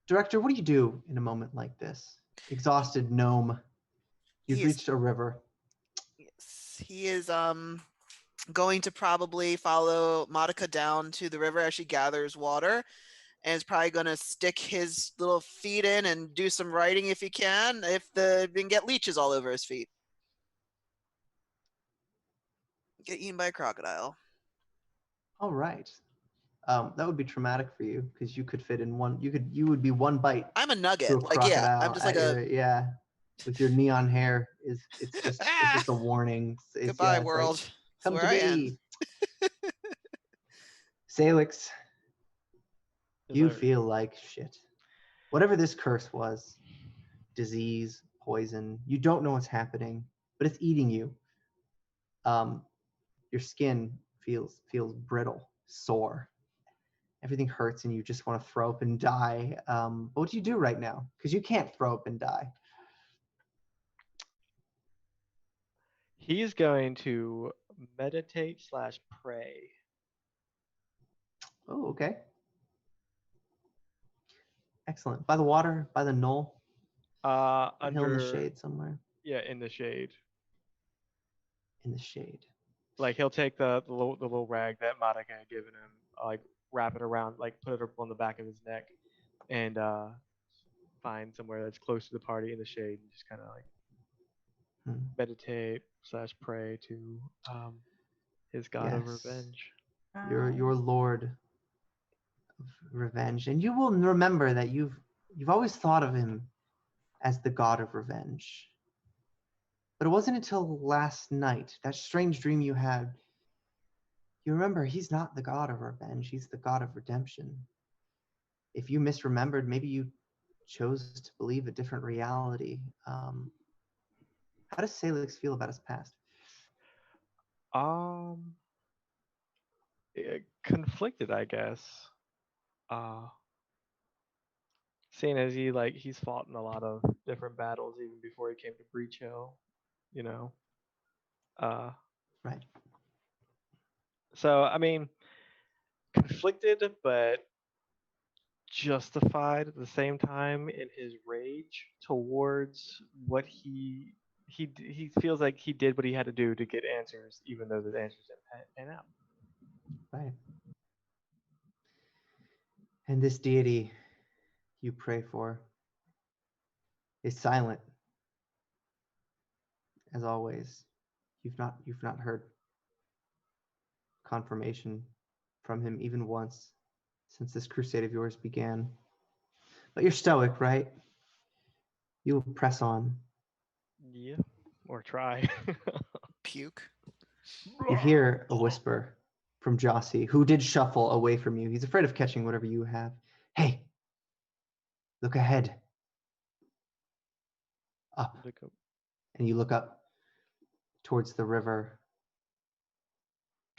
Director, what do you do in a moment like this? Exhausted gnome. You've reached a river. Yes, he is going to probably follow Monica down to the river as she gathers water, and is probably going to stick his little feet in and do some writing if he can, and get leeches all over his feet. Get eaten by a crocodile. All right. That would be traumatic for you because you could fit in one. You would be one bite I'm a nugget. to a Like, crocodile. yeah, I'm just like yeah. With your neon hair, it's just a warning. Goodbye, it's world. Like, It's come where to I me. end. Sailix, you Dessert. feel like shit. Whatever this curse was, disease, poison, you don't know what's happening, but it's eating you. Your skin feels brittle, sore. Everything hurts and you just want to throw up and die. But what do you do right now? Because you can't throw up and die. He's going to meditate/pray. Oh, okay. Excellent. By the water, by the knoll, a hill in the Under shade somewhere. yeah, in the shade. In the shade. Like he'll take the little rag that Monica had given him, like wrap it around, like put it up on the back of his neck, and find somewhere that's close to the party in the shade, and just kind of like meditate/pray to his god of Yes. revenge. Your lord of revenge, and you will remember that you've always thought of him as the god of revenge. But it wasn't until last night, that strange dream you had, you remember he's not the god of revenge, he's the god of redemption. If you misremembered, maybe you chose to believe a different reality. How does Sailix feel about his past? Conflicted, I guess. Seeing as he's fought in a lot of different battles even before he came to Breach Hill, you know. Right. So I mean, conflicted, but justified at the same time in his rage towards what he feels like he did what he had to do to get answers, even though the answers didn't pan out. Right. And this deity you pray for is silent, as always. You've not heard confirmation from him even once since this crusade of yours began. But you're stoic, right? You will press on. Yeah, or try. Puke. You hear a whisper from Jossie, who did shuffle away from you. He's afraid of catching whatever you have. Hey, look ahead. Up. And you look up towards the river.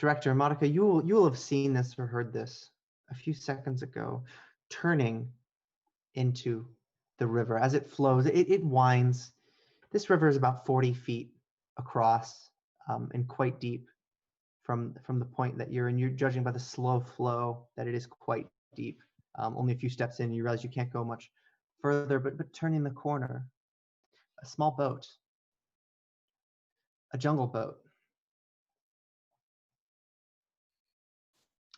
Director Monica, you will have seen this or heard this a few seconds ago. Turning into the river as it flows, it winds. This river is about 40 feet across and quite deep from the point that you're in. You're judging by the slow flow that it is quite deep. Only a few steps in, you realize you can't go much further, but turning the corner, a small boat, a jungle boat,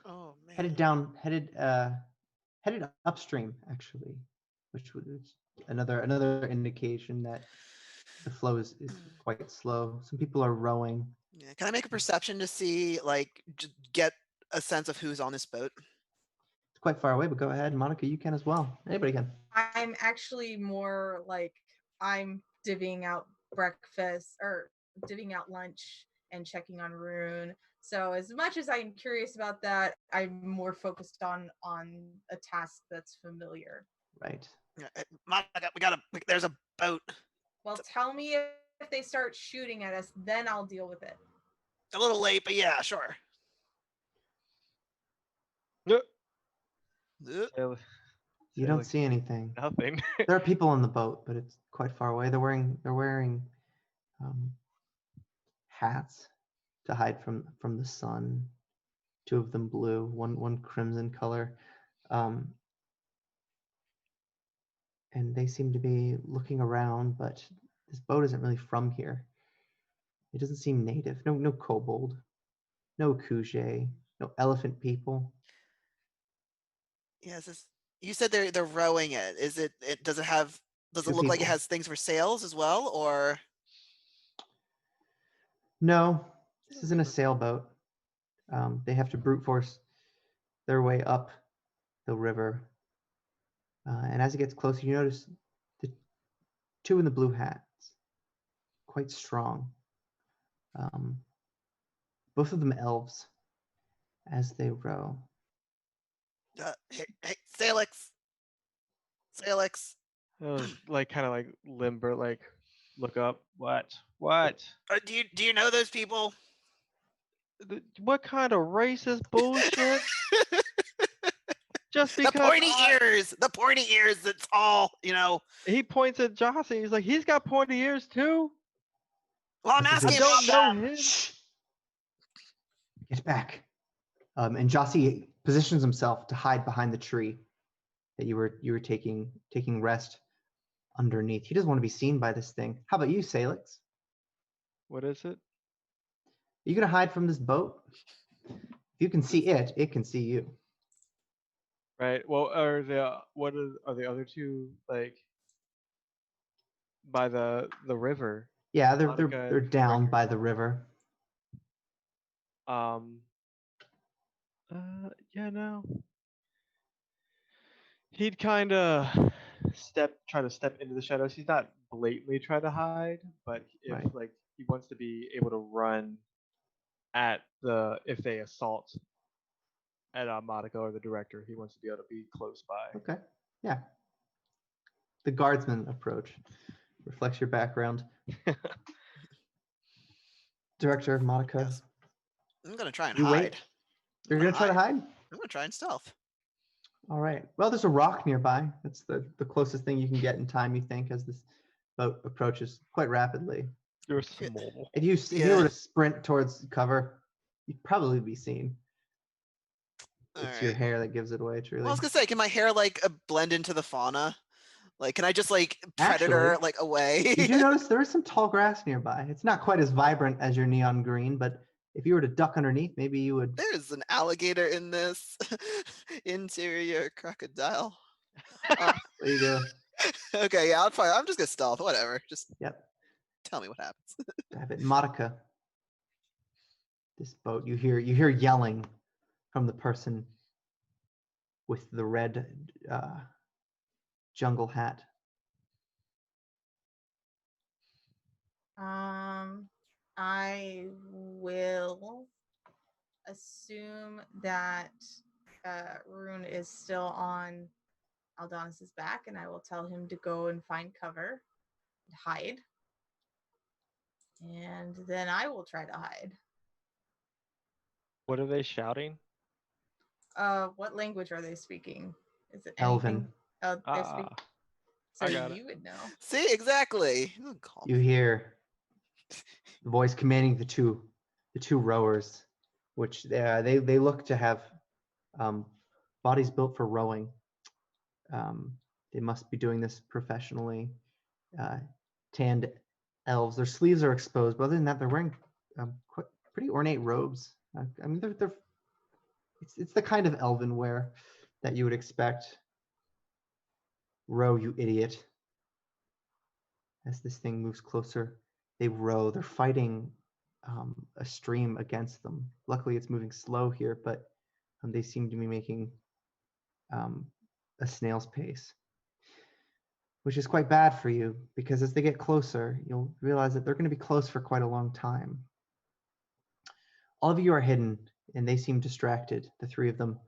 Oh man. headed upstream, actually, which was another indication that the flow is quite slow. Some people are rowing. Yeah. Can I make a perception to see, like, get a sense of who's on this boat? It's quite far away, but go ahead, Monica. You can as well. Anybody can. I'm actually more like I'm divvying out breakfast or divvying out lunch and checking on Rune. So as much as I'm curious about that, I'm more focused on a task that's familiar. Right. Monica, there's a boat. Well, tell me if they start shooting at us, then I'll deal with it. A little late, but yeah, sure. You don't see anything. Nothing. There are people on the boat, but it's quite far away. They're wearing hats to hide from the sun. Two of them blue, one crimson color, and they seem to be looking around. But this boat isn't really from here. It doesn't seem native. No kobold, no Kuge, no elephant people. Yeah, you said they're rowing it. Does it Two look like it people. has things for sails as well, or? No, this isn't a sailboat. They have to brute force their way up the river. And as it gets closer, you notice the two in the blue hats, quite strong. Both of them elves as they row. Hey, Sailix. Like kind of like limber, like look up. What? Do you know those people? What kind of racist bullshit? Just because the pointy ears. That's all. He points at Jossie. He's like, he's got pointy ears too. Well, I'm asking I don't know him. Get back. And Jossie positions himself to hide behind the tree that you were taking rest underneath. He doesn't want to be seen by this thing. How about you, Sailix? What is it? Are you gonna hide from this boat? If you can see it, it can see you. Right. Well, are the other two like by the river? Yeah, Monica they're and down Director. by the river. Um. Yeah. No. He'd kind of try to step into the shadows. He's not blatantly trying to hide, but if Right. like he wants to be able to run at if they assault at Monica or the director, he wants to be able to be close by. Okay. Yeah. The guardsman approach reflects your background. Director Monica. Yes. I'm gonna try and You hide. wait. You're gonna try to hide? I'm gonna try and stealth. All right. Well, there's a rock nearby. That's the closest thing you can get in time, you think, as this boat approaches quite rapidly. You're small. If you Yeah. were to sprint towards cover, you'd probably be seen. It's your Alright. hair that gives it away, truly. Well, I was gonna say, can my hair like blend into the fauna? Like, can I just like predator Actually, like away? You do notice there is some tall grass nearby. It's not quite as vibrant as your neon green, but if you were to duck underneath, maybe you would. There's an alligator in this interior crocodile. Um, There you go. okay, yeah, I'm just gonna stealth. Whatever. Just Yep. tell me what happens. Have it, Monica. This boat. You hear yelling from the person with the red jungle hat. I will assume that Rune is still on Aldonis's back, and I will tell him to go and find cover and hide. And then I will try to hide. What are they shouting? What language are they speaking? Is it Elven. anything? Oh, they're speaking. So I got you would know. See, exactly. You hear the voice commanding the two rowers, which they look to have bodies built for rowing. They must be doing this professionally. Tanned elves. Their sleeves are exposed, but other than that, they're wearing pretty ornate robes. I mean, it's the kind of elven wear that you would expect. Row, you idiot. As this thing moves closer, they row. They're fighting a stream against them. Luckily, it's moving slow here, but they seem to be making a snail's pace, which is quite bad for you, because as they get closer, you'll realize that they're going to be close for quite a long time. All of you are hidden, and they seem distracted, the three of them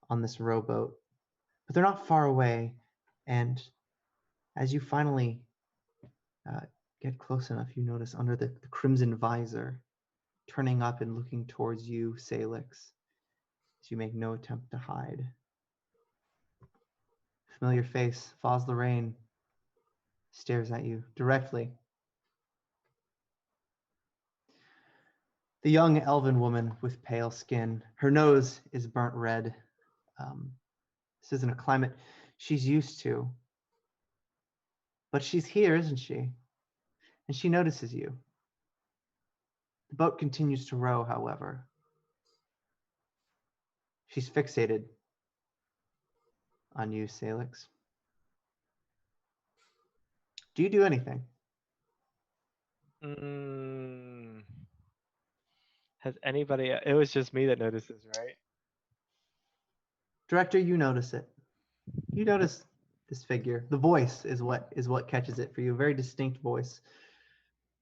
on this rowboat. But they're not far away, and as you finally get close enough, you notice under the crimson visor, turning up and looking towards you, Sailix, as you make no attempt to hide. Familiar face, Foz Lorraine, stares at you directly. The young elven woman with pale skin, her nose is burnt red. This isn't a climate she's used to. But she's here, isn't she? And she notices you. The boat continues to row, however. She's fixated on you, Sailix. Do you do anything? Has anybody? It was just me that noticed this, right? Director, you notice it. You notice this figure. The voice is what catches it for you. A very distinct voice.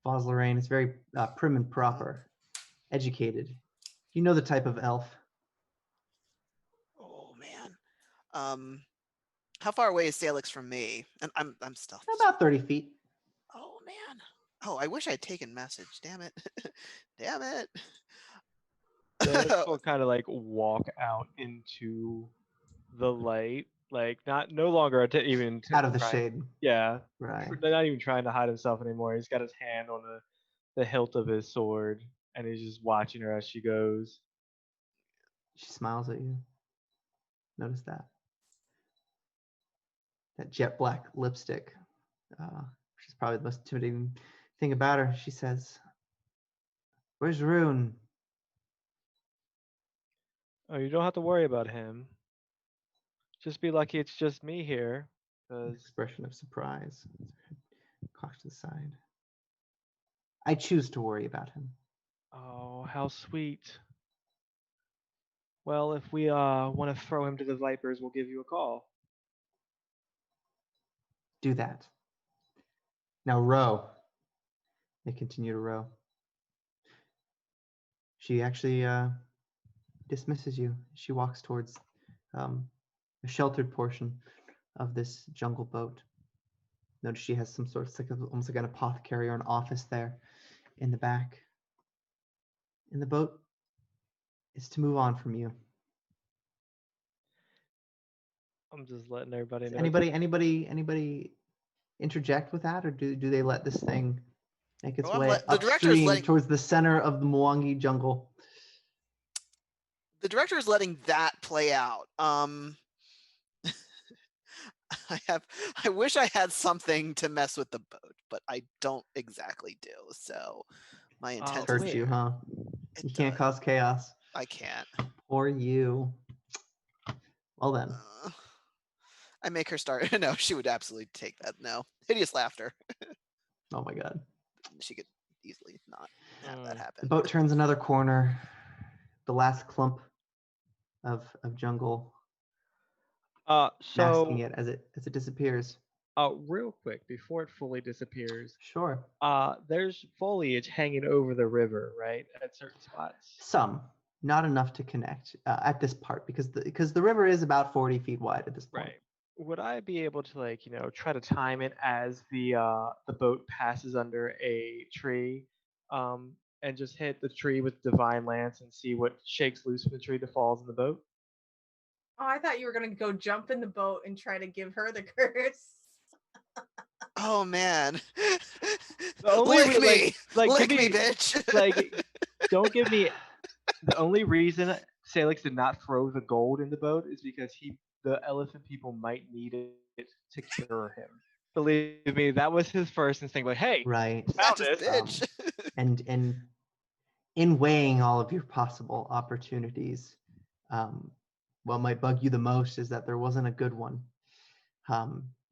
Foz Lorraine is very prim and proper, educated. You know the type of elf. Oh man. How far away is Sailix from me? And I'm stealth. About 30 feet. Oh man. Oh, I wish I'd taken message. Damn it. Damn it. Sailix will kind of like walk out into the light, like no longer even Out of the trying- shade. Yeah, Right. not even trying to hide himself anymore. He's got his hand on the hilt of his sword, and he's just watching her as she goes. She smiles at you. Notice that. That jet black lipstick. She's probably the most intimidating thing about her. She says, "Where's Rune?" Oh, you don't have to worry about him. Just be lucky it's just me here. An 'Cause expression of surprise. Cocks to the side. I choose to worry about him. oh, how sweet. Well, if we want to throw him to the Vipers, we'll give you a call. Do that. Now row. They continue to row. She actually dismisses you. She walks towards a sheltered portion of this jungle boat. Notice she has some sort of almost like an apothecary or an office there in the back. And the boat is to move on from you. I'm just letting everybody Does know. anybody interject with that, or do they let this thing make its Well, way the director is upstream letting- towards the center of the Mwangi jungle? The director is letting that play out. I wish I had something to mess with the boat, but I don't exactly do. So my intent is Hurts you, there. huh? It You can't does. cause chaos. I can't. Or you. Well then. I make her start. No, she would absolutely take that. No. Hideous laughter. Oh my god. She could easily not have that The happen. boat turns another corner. The last clump of jungle masking So, it as it disappears. real quick before it fully disappears, Sure. there's foliage hanging over the river, right, at certain spots. Some, not enough to connect at this part because the river is about 40 feet wide at this point. Right. Would I be able to try to time it as the boat passes under a tree, and just hit the tree with divine lance and see what shakes loose from the tree that falls in the boat? Oh, I thought you were gonna go jump in the boat and try to give her the curse. Oh man. The only Lick me. Lick give me, bitch. don't give me. The only reason Sailix did not throw the gold in the boat is because the elephant people might need it to cure him. Believe me, that was his first instinct. Like, hey, Right. Not found just it. bitch. And in weighing all of your possible opportunities, what might bug you the most is that there wasn't a good one.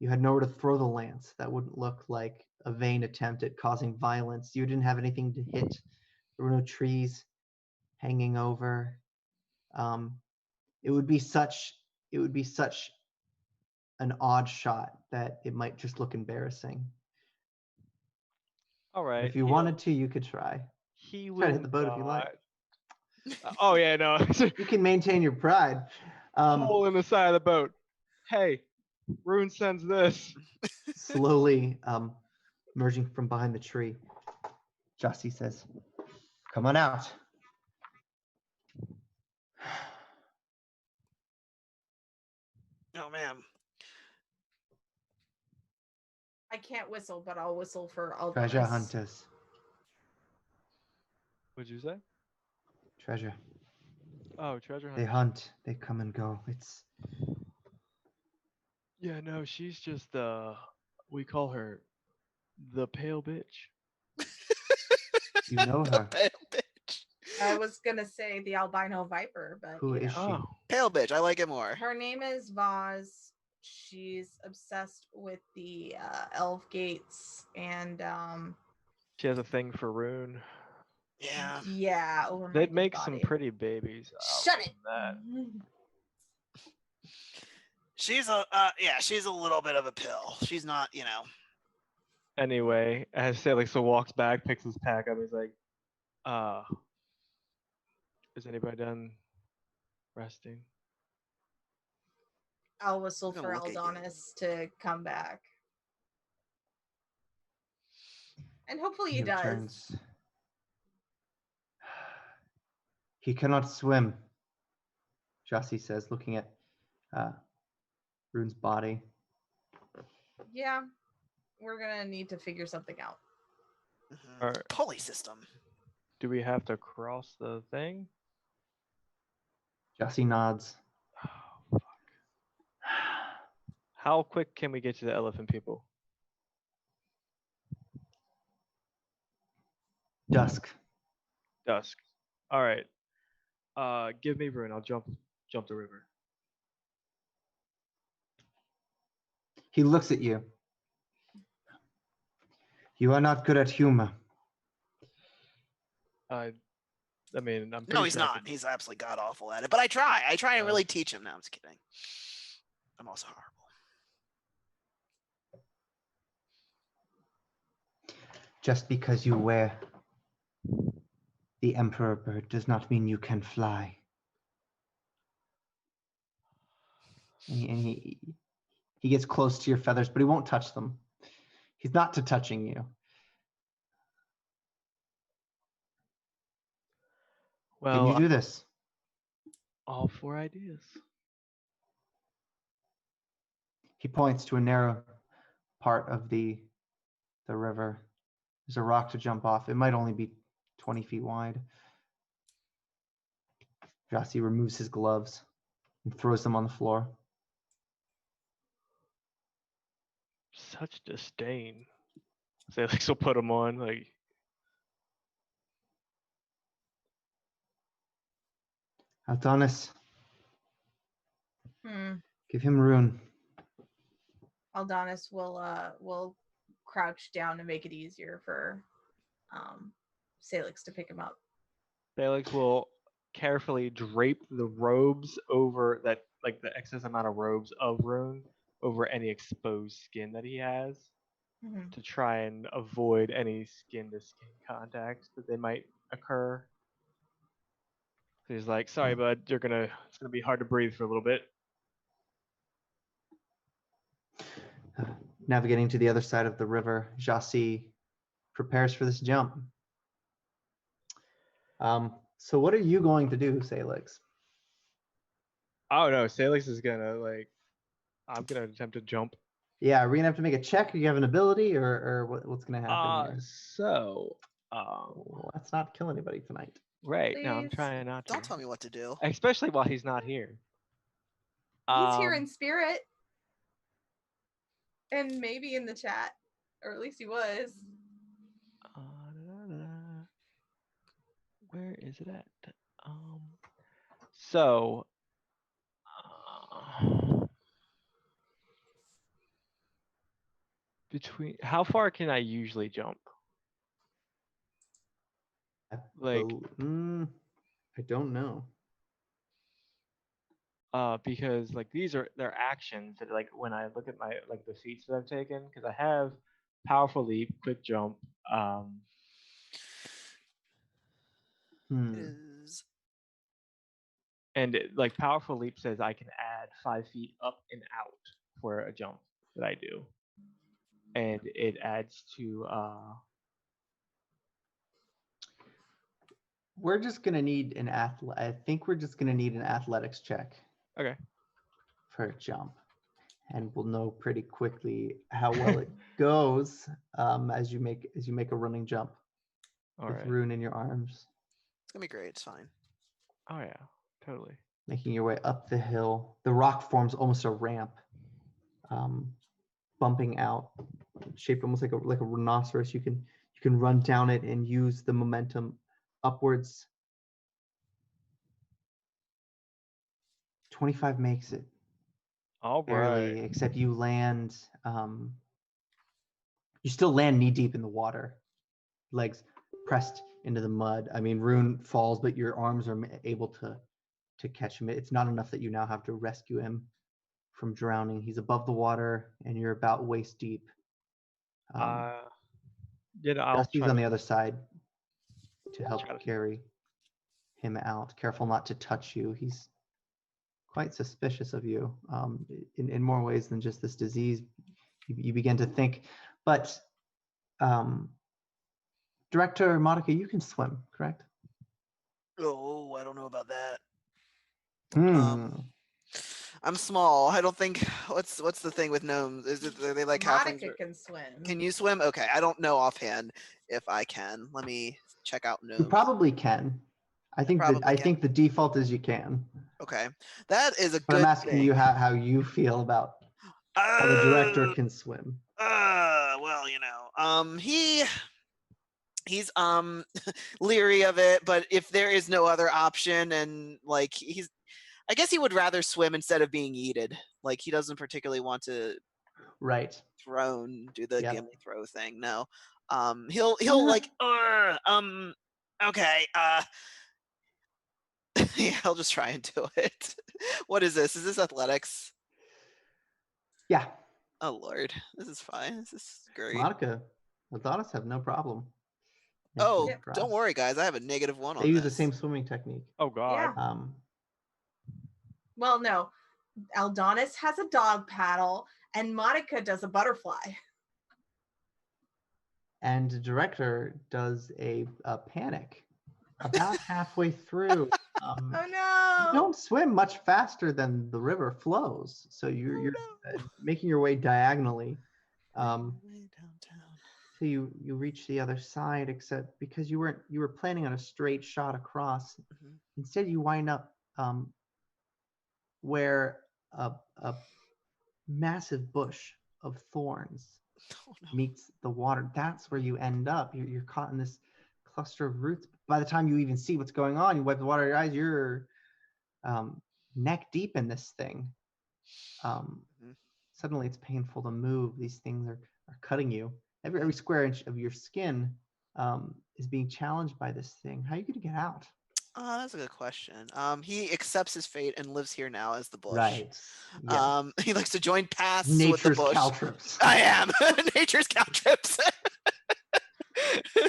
You had nowhere to throw the lance. That wouldn't look like a vain attempt at causing violence. You didn't have anything to hit. There were no trees hanging over. It would be such an odd shot that it might just look embarrassing. All But right. if you wanted to, you could try. He Try will to hit the boat if you like. Oh yeah, no. You can maintain your pride. Hole in the side of the boat. Hey, Rune sends this. Slowly emerging from behind the tree, Jossie says, "Come on out." Oh man. I can't whistle, but I'll whistle for all Treasure hunters. What'd you say? Treasure. Oh, treasure They hunt. hunt. They come and go. It's Yeah, no, she's just we call her the pale bitch. you know her. Pale bitch. I was gonna say the albino viper, but Who you is know. she? Pale bitch. I like it more. Her name is Vaz. She's obsessed with the elf gates and She has a thing for Rune. Yeah. over my They'd dead make some body. pretty babies. Shut from it. That. She's a little bit of a pill. She's not, Anyway, as Sailix walks back, picks his pack up, he's like, is anybody done resting? I'll whistle I'm gonna for look at you. Aldonis to come back. And hopefully he He does. returns. He cannot swim, Jossie says, looking at Rune's body. Yeah. We're gonna need to figure something out. Or Pulley system. do we have to cross the thing? Jesse nods. Oh, fuck. How quick can we get to the elephant people? Dusk. Dusk. All right. Give me rune. I'll jump the river. He looks at you. You are not good at humor. I mean, I'm pretty No, he's sure I not. can- He's absolutely god awful at it. But I try. I try and really teach him. No, I'm just kidding. I'm also horrible. Just because you wear the emperor bird does not mean you can fly. And he gets close to your feathers, but he won't touch them. He's not to touching you. Well, Can you do this? all 4 ideas. He points to a narrow part of the river. There's a rock to jump off. It might only be 20 feet wide. Jossie removes his gloves and throws them on the floor. Such disdain. Sailix will put them on. Like, Aldonis, Hmm. give him rune. Aldonis will crouch down to make it easier for Sailix to pick him up. Sailix will carefully drape the robes over that, like the excess amount of robes of rune over any exposed skin that he has Mhm. to try and avoid any skin to skin contact that they might occur. So he's like, sorry, bud, it's gonna be hard to breathe for a little bit. Navigating to the other side of the river, Jossie prepares for this jump. So what are you going to do, Sailix? Oh no, Sailix is gonna I'm gonna attempt to jump. Yeah, are we gonna have to make a check? Do you have an ability, or what's gonna happen here? So Let's not kill anybody tonight. right now I'm Please. trying not to. Don't tell me what to do. Especially while he's not here. He's here in spirit. And maybe in the chat. Or at least he was. Where is it at? So between how far can I usually jump? Like I don't know. Because like they're actions that like when I look at my like the feats that I've taken, because I have powerful leap, quick jump, It is. and like powerful leap says I can add 5 feet up and out for a jump that I do, and it adds to We're just gonna need an I think we're just gonna need an athletics check okay. for a jump, and we'll know pretty quickly how well it goes as you make a running jump All with right. rune in your arms, It's gonna be great. It's fine. Oh yeah, totally. making your way up the hill. The rock forms almost a ramp, bumping out, shaped almost like a rhinoceros. You can run down it and use the momentum upwards. 25 makes it. All Barely, right. except you land. You still land knee deep in the water, legs pressed into the mud. I mean, Rune falls, but your arms are able to catch him. It's not enough that you now have to rescue him from drowning. He's above the water, and you're about waist deep. I'll Dusty's try on to, the other side to help try to- carry him out. Careful not to touch you. He's quite suspicious of you in more ways than just this disease. You begin to think, but Director Monica, you can swim, correct? Oh, I don't know about that. Hmm. I'm small. I don't think. What's the thing with gnomes? Is it are they like halflings? Monica can swim. Can you swim? Okay, I don't know offhand if I can. Let me check out You gnomes. probably can. I think Probably I can. think the default is you can. Okay, that is a But good I'm asking thing. you how you feel about how the director can swim. Well, he's leery of it, but if there is no other option, and like I guess he would rather swim instead of being yeeted. Like he doesn't particularly want to Right. do the Yep. Gimli throw thing. No. He'll like okay, yeah, I'll just try and do it. What is this? Is this athletics? Yeah. Oh Lord, this is fine. This is great. Monica, Adonis have no problem. Oh, making it don't across. worry, guys. I have a -1 They on use this. the same swimming technique. Oh God. Yeah. Well, no. Aldonis has a dog paddle, and Monica does a butterfly. And the director does a panic about halfway through. Oh You no! don't swim much faster than the river flows, so you're making your way diagonally Downtown. till you reach the other side. Except because you were planning on a straight shot across, instead you wind up where a massive bush of thorns meets the water. That's where you end up. You're caught in this cluster of roots. By the time you even see what's going on, you wipe the water out of your eyes, you're neck deep in this thing. Suddenly it's painful to move. These things are cutting you. Every square inch of your skin is being challenged by this thing. How are you going to get out? Oh, that's a good question. He accepts his fate and lives here now as the bush. Right. Yeah. He likes to join paths with the Nature's bush. caltrips. I am nature's caltrips.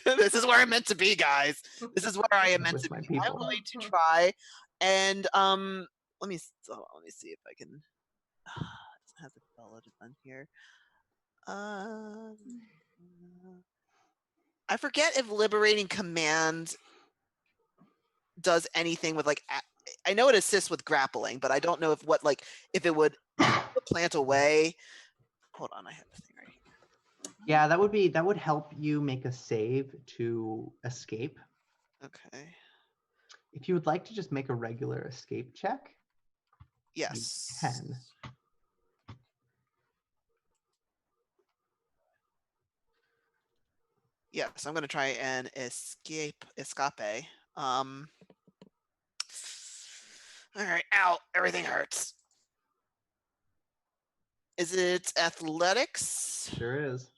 This is where I'm meant to be, guys. This is where I am meant With to my be. people. I'm going to try and let me see if I can. It doesn't have the spell on here. I forget if liberating command does anything with like. I know it assists with grappling, but I don't know if it would plant away. Hold on, I have the thing right here. Yeah, that would help you make a save to escape. Okay. If you would like to just make a regular escape check, yes, you can. Yes, I'm gonna try and escape. All right, ow, everything hurts. Is it athletics? Sure is.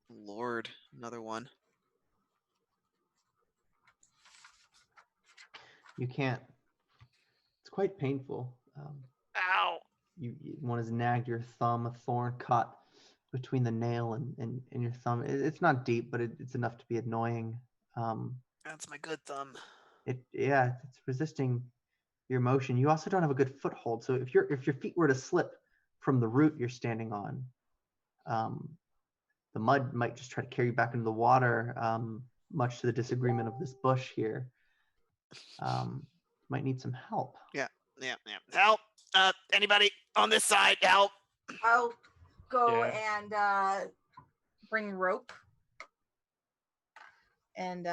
Lord, another one. You can't. It's quite painful. Ow. One has nagged your thumb, a thorn caught between the nail and your thumb. It's not deep, but it's enough to be annoying. That's my good thumb. It's resisting your motion. You also don't have a good foothold. So if your feet were to slip from the root you're standing on, the mud might just try to carry you back into the water, much to the disagreement of this bush here. Might need some help. Yeah. Help! Anybody on this side? Help! I'll go and bring rope and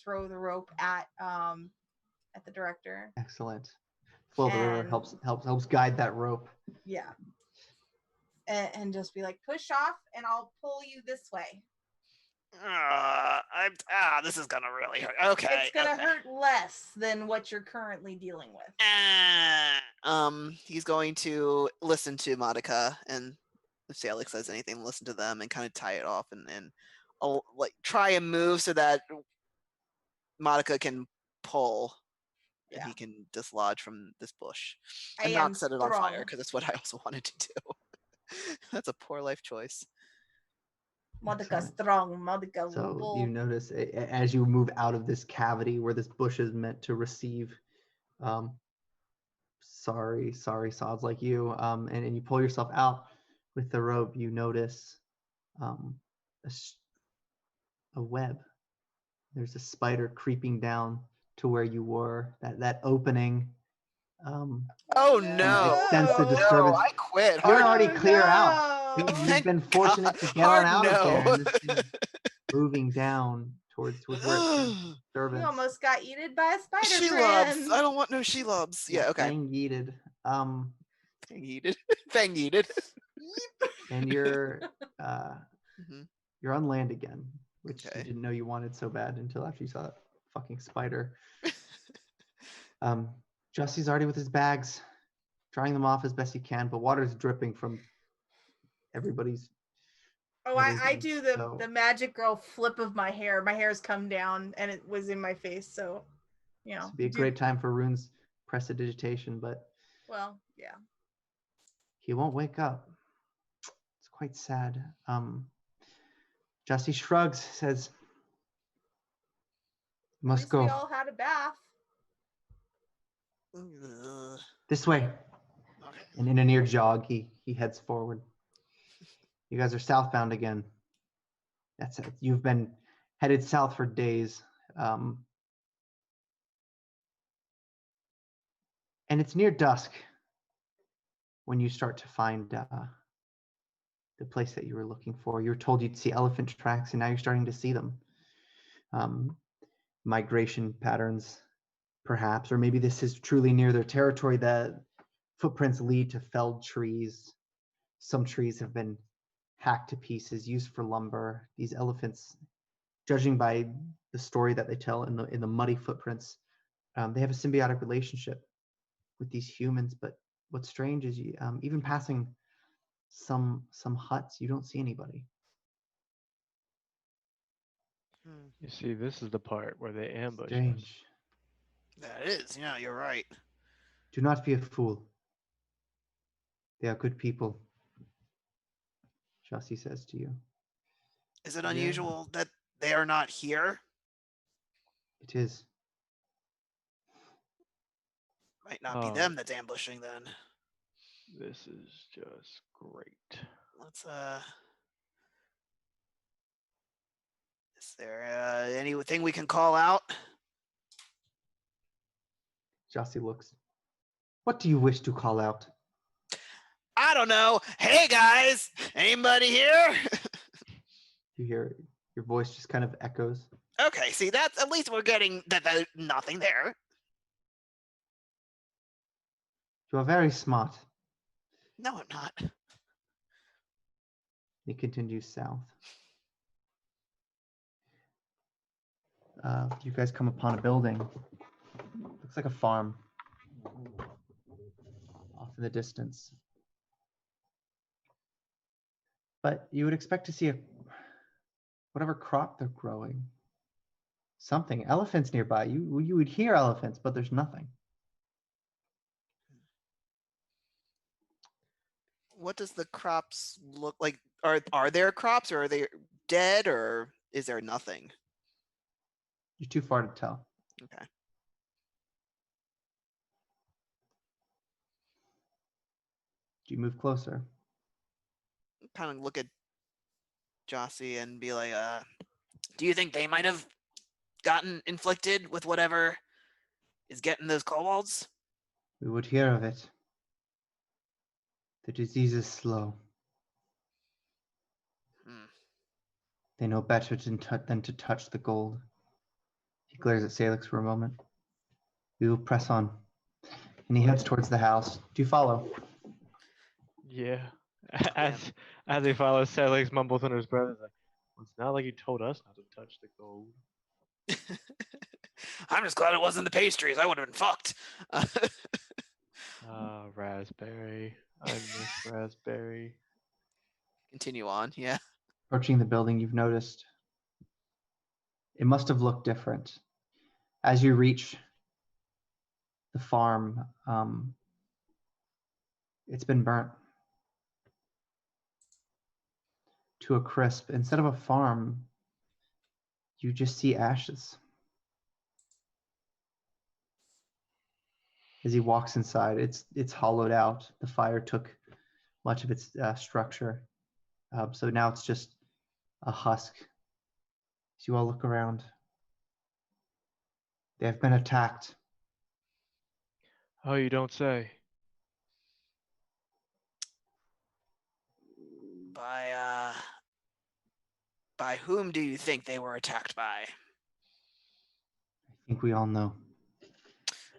throw the rope at the director. Excellent. Flow of the river helps guide that rope. Yeah. And just be like, push off, and I'll pull you this way. This is gonna really hurt. Okay. It's gonna hurt less than what you're currently dealing with. He's going to listen to Monica, and if Sailix says anything, listen to them and kind of tie it off, and I'll like try and move so that Monica can pull and he can dislodge from this bush and not set it on fire, because that's what I also wanted to do. That's a poor life choice. Monica strong, Monica. So you notice as you move out of this cavity where this bush is meant to receive sorry sods like you, and you pull yourself out with the rope, you notice a web. There's a spider creeping down to where you were, that opening. Oh no! Sense the disturbance. No, I quit. You're already clear out. You've been fortunate to get on out of there. And this thing is moving down towards where it's You servants. almost got eaten by a spider. She Fran. loves. I don't want no she loves. Yeah, okay. Fang yeeted. Fang yeeted. Fang yeeted. And you're Mhm. you're on land again, which Okay. you didn't know you wanted so bad until after you saw that fucking spider. Jesse's already with his bags, drying them off as best he can, but water's dripping from everybody's. Oh, I everything, do so the magic girl flip of my hair. My hair's come down and it was in my face, so you know. This would be a great time for Rune's prestidigitation, but Well, yeah. he won't wake up. It's quite sad. Jesse shrugs, says, At "Must least go we all had a bath. Ugh. this way." Okay. And in a near jog, he heads forward. You guys are southbound again. That's it. You've been headed south for days. And it's near dusk when you start to find the place that you were looking for. You were told you'd see elephant tracks, and now you're starting to see them. Migration patterns, perhaps, or maybe this is truly near their territory. The footprints lead to felled trees. Some trees have been hacked to pieces, used for lumber. These elephants, judging by the story that they tell in the muddy footprints, they have a symbiotic relationship with these humans. But what's strange is you, even passing some huts, you don't see anybody. Hmm. You see, this is the part where they ambush us. Strange. That is, yeah, you're right. Do not be a fool. They are good people, Shasi says to you. Is it Yeah. unusual that they are not here? It is. Might not be Oh. them that's ambushing then. This is just great. Let's is there anything we can call out? Shasi looks. What do you wish to call out? I don't know. Hey guys, anybody here? You hear your voice just kind of echoes. Okay, see, that's at least we're getting that nothing there. You are very smart. No, I'm not. He continues south. You guys come upon a building. Looks like a farm off in the distance. But you would expect to see whatever crop they're growing. Something. Elephants nearby. You would hear elephants, but there's nothing. What does the crops look like? Are there crops, or are they dead, or is there nothing? You're too far to tell. Okay. Do you move closer? Kind of look at Jossie and be like, do you think they might have gotten inflicted with whatever is getting those kobolds? We would hear of it. The disease is slow. They know better than to touch the gold. He glares at Sailix for a moment. We will press on. And he heads towards the house. Do you follow? Yeah. As he follows, Sailix mumbles under his breath. He's like, well, it's not like you told us not to touch the gold. I'm just glad it wasn't the pastries. I would have been fucked. Raspberry. I miss raspberry. Continue on, yeah. Approaching the building, you've noticed it must have looked different. As you reach the farm, it's been burnt to a crisp. Instead of a farm, you just see ashes. As he walks inside, it's hollowed out. The fire took much of its structure. So now it's just a husk. As you all look around, they have been attacked. Oh, you don't say. By whom do you think they were attacked by? think we all know.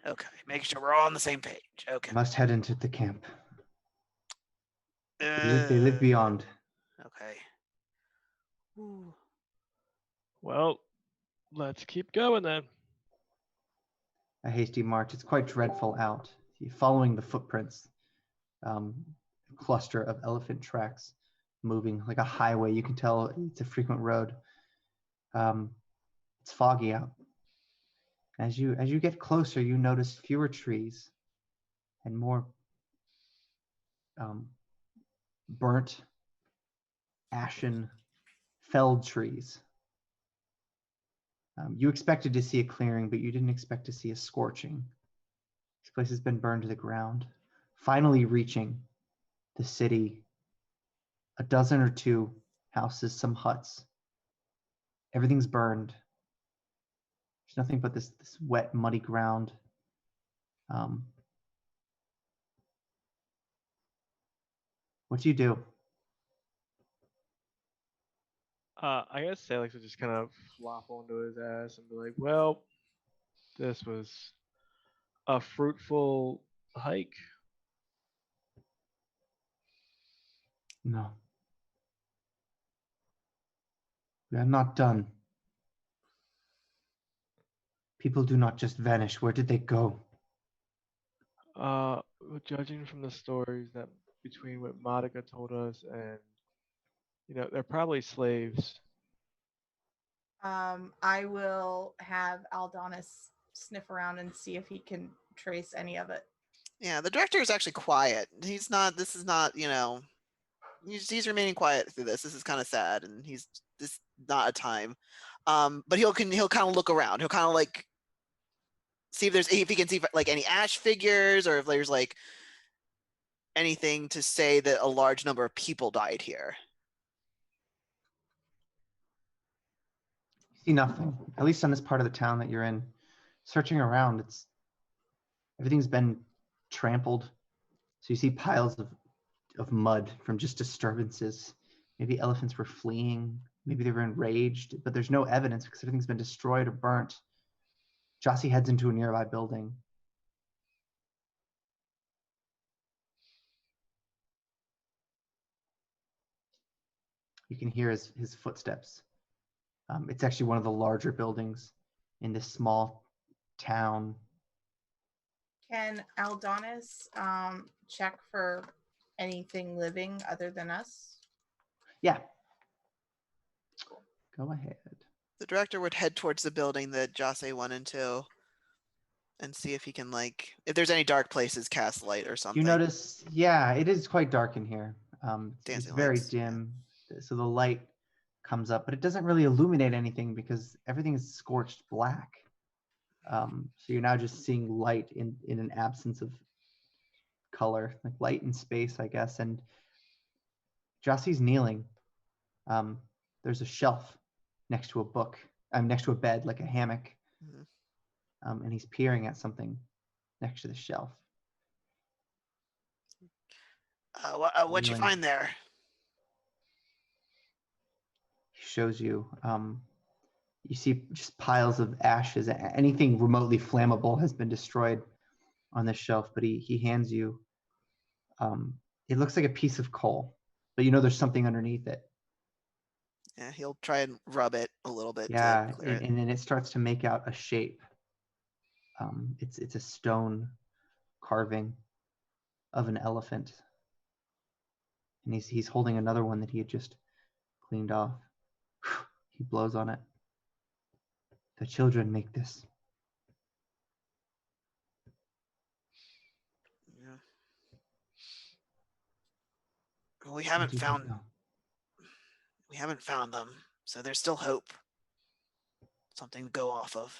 Okay, make sure we're all on the same page. Okay. We must head into the camp. They live beyond. Okay. Ooh. Well, let's keep going then. A hasty march. It's quite dreadful out. Following the footprints, a cluster of elephant tracks moving like a highway. You can tell it's a frequent road. It's foggy out. As you get closer, you notice fewer trees and more burnt, ashen, felled trees. You expected to see a clearing, but you didn't expect to see a scorching. This place has been burned to the ground. Finally reaching the city, a dozen or two houses, some huts. Everything's burned. There's nothing but this wet, muddy ground. What do you do? I guess Sailix would just kind of flop onto his ass and be like, well, this was a fruitful hike. No. We are not done. People do not just vanish. Where did they go? Judging from the stories that between what Monica told us and, they're probably slaves. I will have Aldonis sniff around and see if he can trace any of it. Yeah, the director is actually quiet. He's not. This is not. He's remaining quiet through this. This is kind of sad, and this not a time. But he'll kind of look around. He'll kind of like see if he can see like any ash figures or if there's like anything to say that a large number of people died here. You see nothing, at least on this part of the town that you're in. Searching around, everything's been trampled. So you see piles of mud from just disturbances. Maybe elephants were fleeing. Maybe they were enraged, but there's no evidence because everything's been destroyed or burnt. Jossie heads into a nearby building. You can hear his footsteps. It's actually one of the larger buildings in this small town. Can Aldonis check for anything living other than us? Yeah. Go ahead. The director would head towards the building that Jose went into and see if he can if there's any dark places, cast light or something. You notice, yeah, it is quite dark in here. It's very lights, dim. Yeah. So the light comes up, but it doesn't really illuminate anything because everything is scorched black. So you're now just seeing light in an absence of color, like light in space, I guess. And Jossie's kneeling. There's a shelf next to a book. Next to a bed, like a hammock. Mm-hmm. And he's peering at something next to the shelf. What'd you find there? He shows you. You see just piles of ashes. Anything remotely flammable has been destroyed on this shelf, but he hands you. It looks like a piece of coal, but there's something underneath it. Yeah, he'll try and rub it a little bit. Yeah, to clear it. And then it starts to make out a shape. It's a stone carving of an elephant, and he's holding another one that he had just cleaned off. He blows on it. The children make this. Yeah. Well, we haven't found them, so there's still hope. Something to go off of.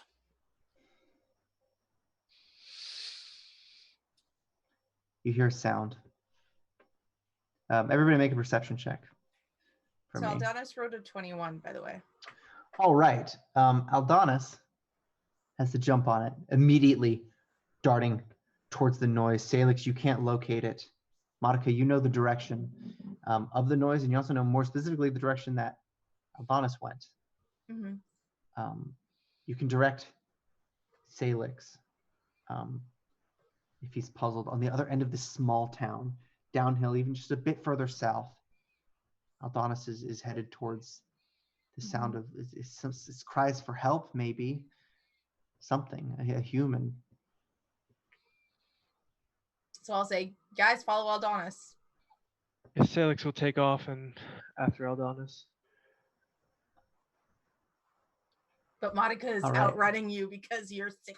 You hear a sound. Everybody make a perception check. So Aldonis wrote a 21, by the way. All right. Aldonis has to jump on it, immediately darting towards the noise. Sailix, you can't locate it. Monica, you know the direction of the noise, and you also know more specifically the direction that Aldonis went. Mm-hmm. You can direct Sailix, if he's puzzled, on the other end of this small town, downhill, even just a bit further south, Aldonis is headed towards the sound of it's cries for help, maybe something, a human. So I'll say, guys, follow Aldonis. If Sailix will take off and after Aldonis. But Monica is All right. outrunning you because you're sick.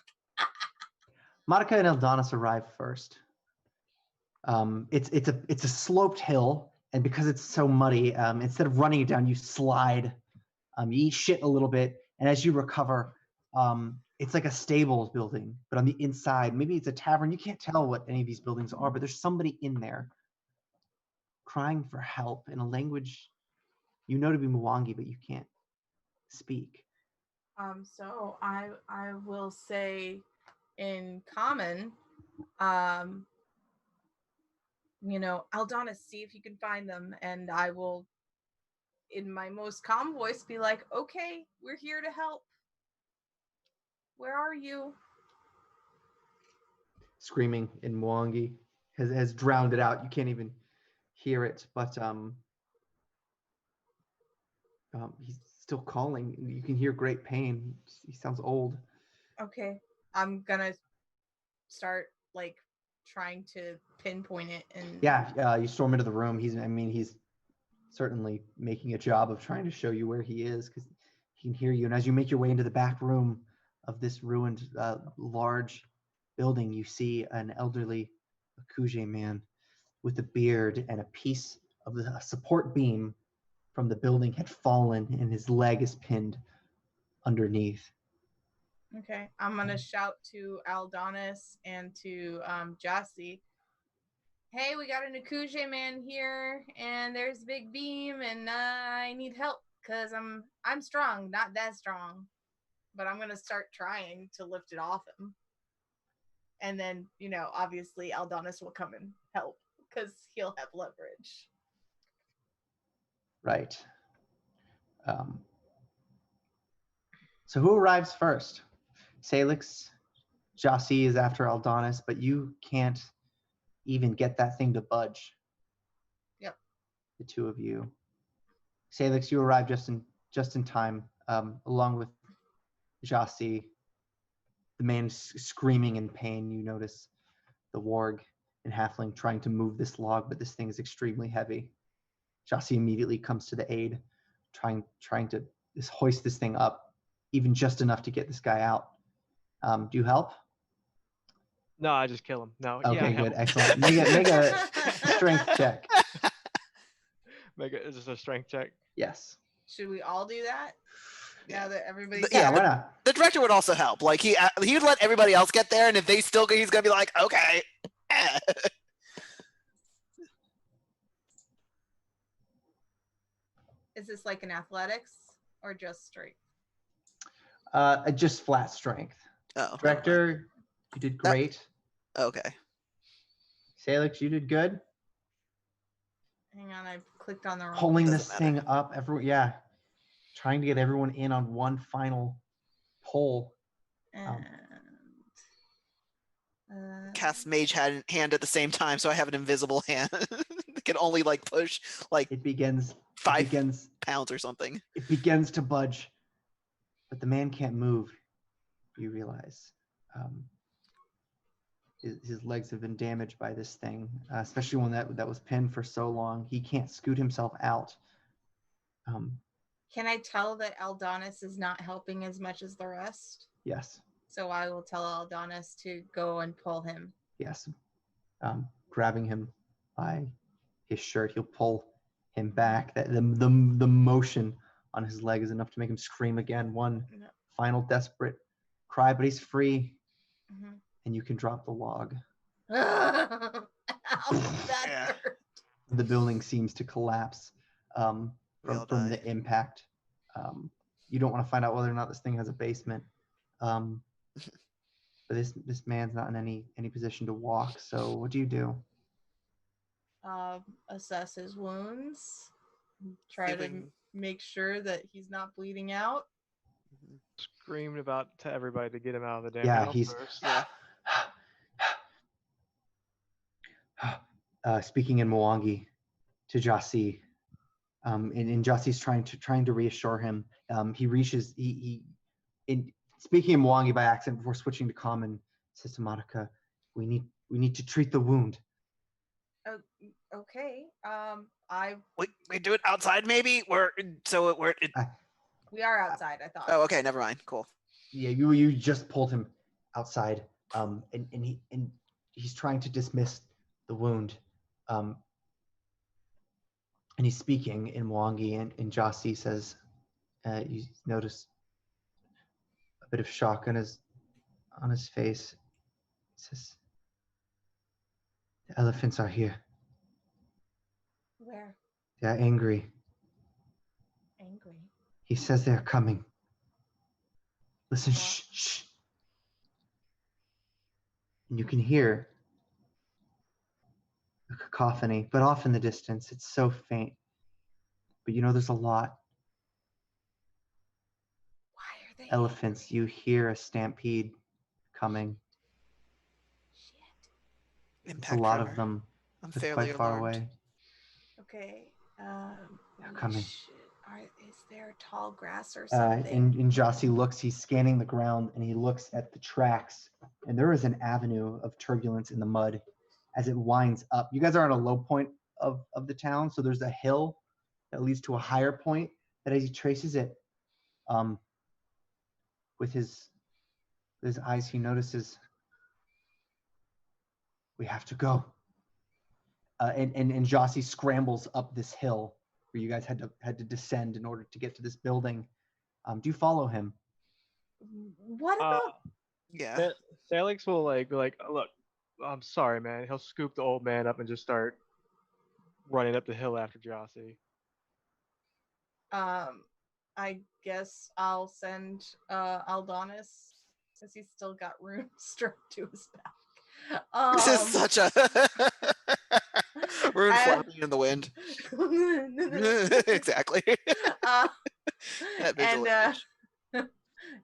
Monica and Aldonis arrive first. It's a sloped hill, and because it's so muddy, instead of running it down, you slide. You eat shit a little bit, and as you recover, it's like a stables building, but on the inside, maybe it's a tavern. You can't tell what any of these buildings are, but there's somebody in there crying for help in a language you know to be Mwangi, but you can't speak. So I will say in common, Aldonis, see if you can find them, and I will, in my most calm voice, be like, okay, we're here to help. Where are you? Screaming in Mwangi has drowned it out. You can't even hear it, but he's still calling. You can hear great pain. He sounds old. Okay, I'm gonna start like trying to pinpoint it. And Yeah, you storm into the room. He's certainly making a job of trying to show you where he is because he can hear you. And as you make your way into the back room of this ruined large building, you see an elderly Akuje man with a beard, and a piece of the support beam from the building had fallen and his leg is pinned underneath. Okay, I'm gonna shout to Aldonis and to Jassy. Hey, we got an Akuje man here, and there's a big beam, and I need help because I'm strong, not that strong, but I'm gonna start trying to lift it off him. And then, obviously Aldonis will come and help because he'll have leverage. Right. So who arrives first? Sailix, Jassy is after Aldonis, but you can't even get that thing to budge. Yep. The two of you. Sailix, you arrive just in time, along with Jassy. The man screaming in pain. You notice the warg and halfling trying to move this log, but this thing is extremely heavy. Jassy immediately comes to the aid, trying to hoist this thing up, even just enough to get this guy out. Do you help? No, I just kill him. No. Okay, yeah, good, excellent. Make a strength check. Is this a strength check? Yes. Should we all do that? Now that everybody's Yeah, why not? The director would also help. Like he would let everybody else get there, and if they still go, he's gonna be like, okay. Is this like an athletics or just strength? Just flat strength. Oh, Director, you did great. okay. Sailix, you did good. Hang on, I clicked on the wrong. Pulling Doesn't this matter. thing up, trying to get everyone in on one final pull. And Cast Mage hand at the same time, so I have an invisible hand. It can only push It begins 5 pounds or something. It begins to budge, but the man can't move. You realize his legs have been damaged by this thing, especially one that was pinned for so long. He can't scoot himself out. Can I tell that Aldonis is not helping as much as the rest? Yes. So I will tell Aldonis to go and pull him. Yes. Grabbing him by his shirt, he'll pull him back. The motion on his leg is enough to make him scream again. One final desperate cry, but he's free, and you can drop the log. That hurt. The building seems to collapse from the impact. You don't want to find out whether or not this thing has a basement. But this man's not in any position to walk. So what do you do? Assess his wounds. Try to make sure that he's not bleeding out. screamed about to everybody to get him out of the damn Yeah, house he's first. speaking in Mwangi to Jasi. And Jassi's trying to reassure him. He reaches in speaking in Mwangi by accent before switching to common, says to Monica, we need to treat the wound. Okay. We do it outside, maybe. We are outside. I thought. Oh, okay. Never mind. Cool. Yeah, you just pulled him outside. And he's trying to dismiss the wound. And he's speaking in Mwangi, and Jasi says, you notice a bit of shock on his face. He says, the elephants are here. Where? They are angry. Angry. He says they are coming. Listen, What? shh. And you can hear a cacophony, but off in the distance. It's so faint. But you know there's a lot. Why are they Elephants. angry? You hear a stampede coming. Shit. It's a lot of them. I'm It's fairly quite far alarmed. away. Okay. They're coming. Is there tall grass or something? And Jasi looks, he's scanning the ground, and he looks at the tracks, and there is an avenue of turbulence in the mud as it winds up. You guys are at a low point of the town, so there's a hill that leads to a higher point that as he traces it, with his eyes, he notices, we have to go. And Jasi scrambles up this hill where you guys had to descend in order to get to this building. Do you follow him? What about? Yeah. Sailix will be like, look, I'm sorry, man. He'll scoop the old man up and just start running up the hill after Jossie. I guess I'll send Aldonis, since he's still got runes strapped to his back. This is such a rune flapping in the wind. Exactly. That visual image.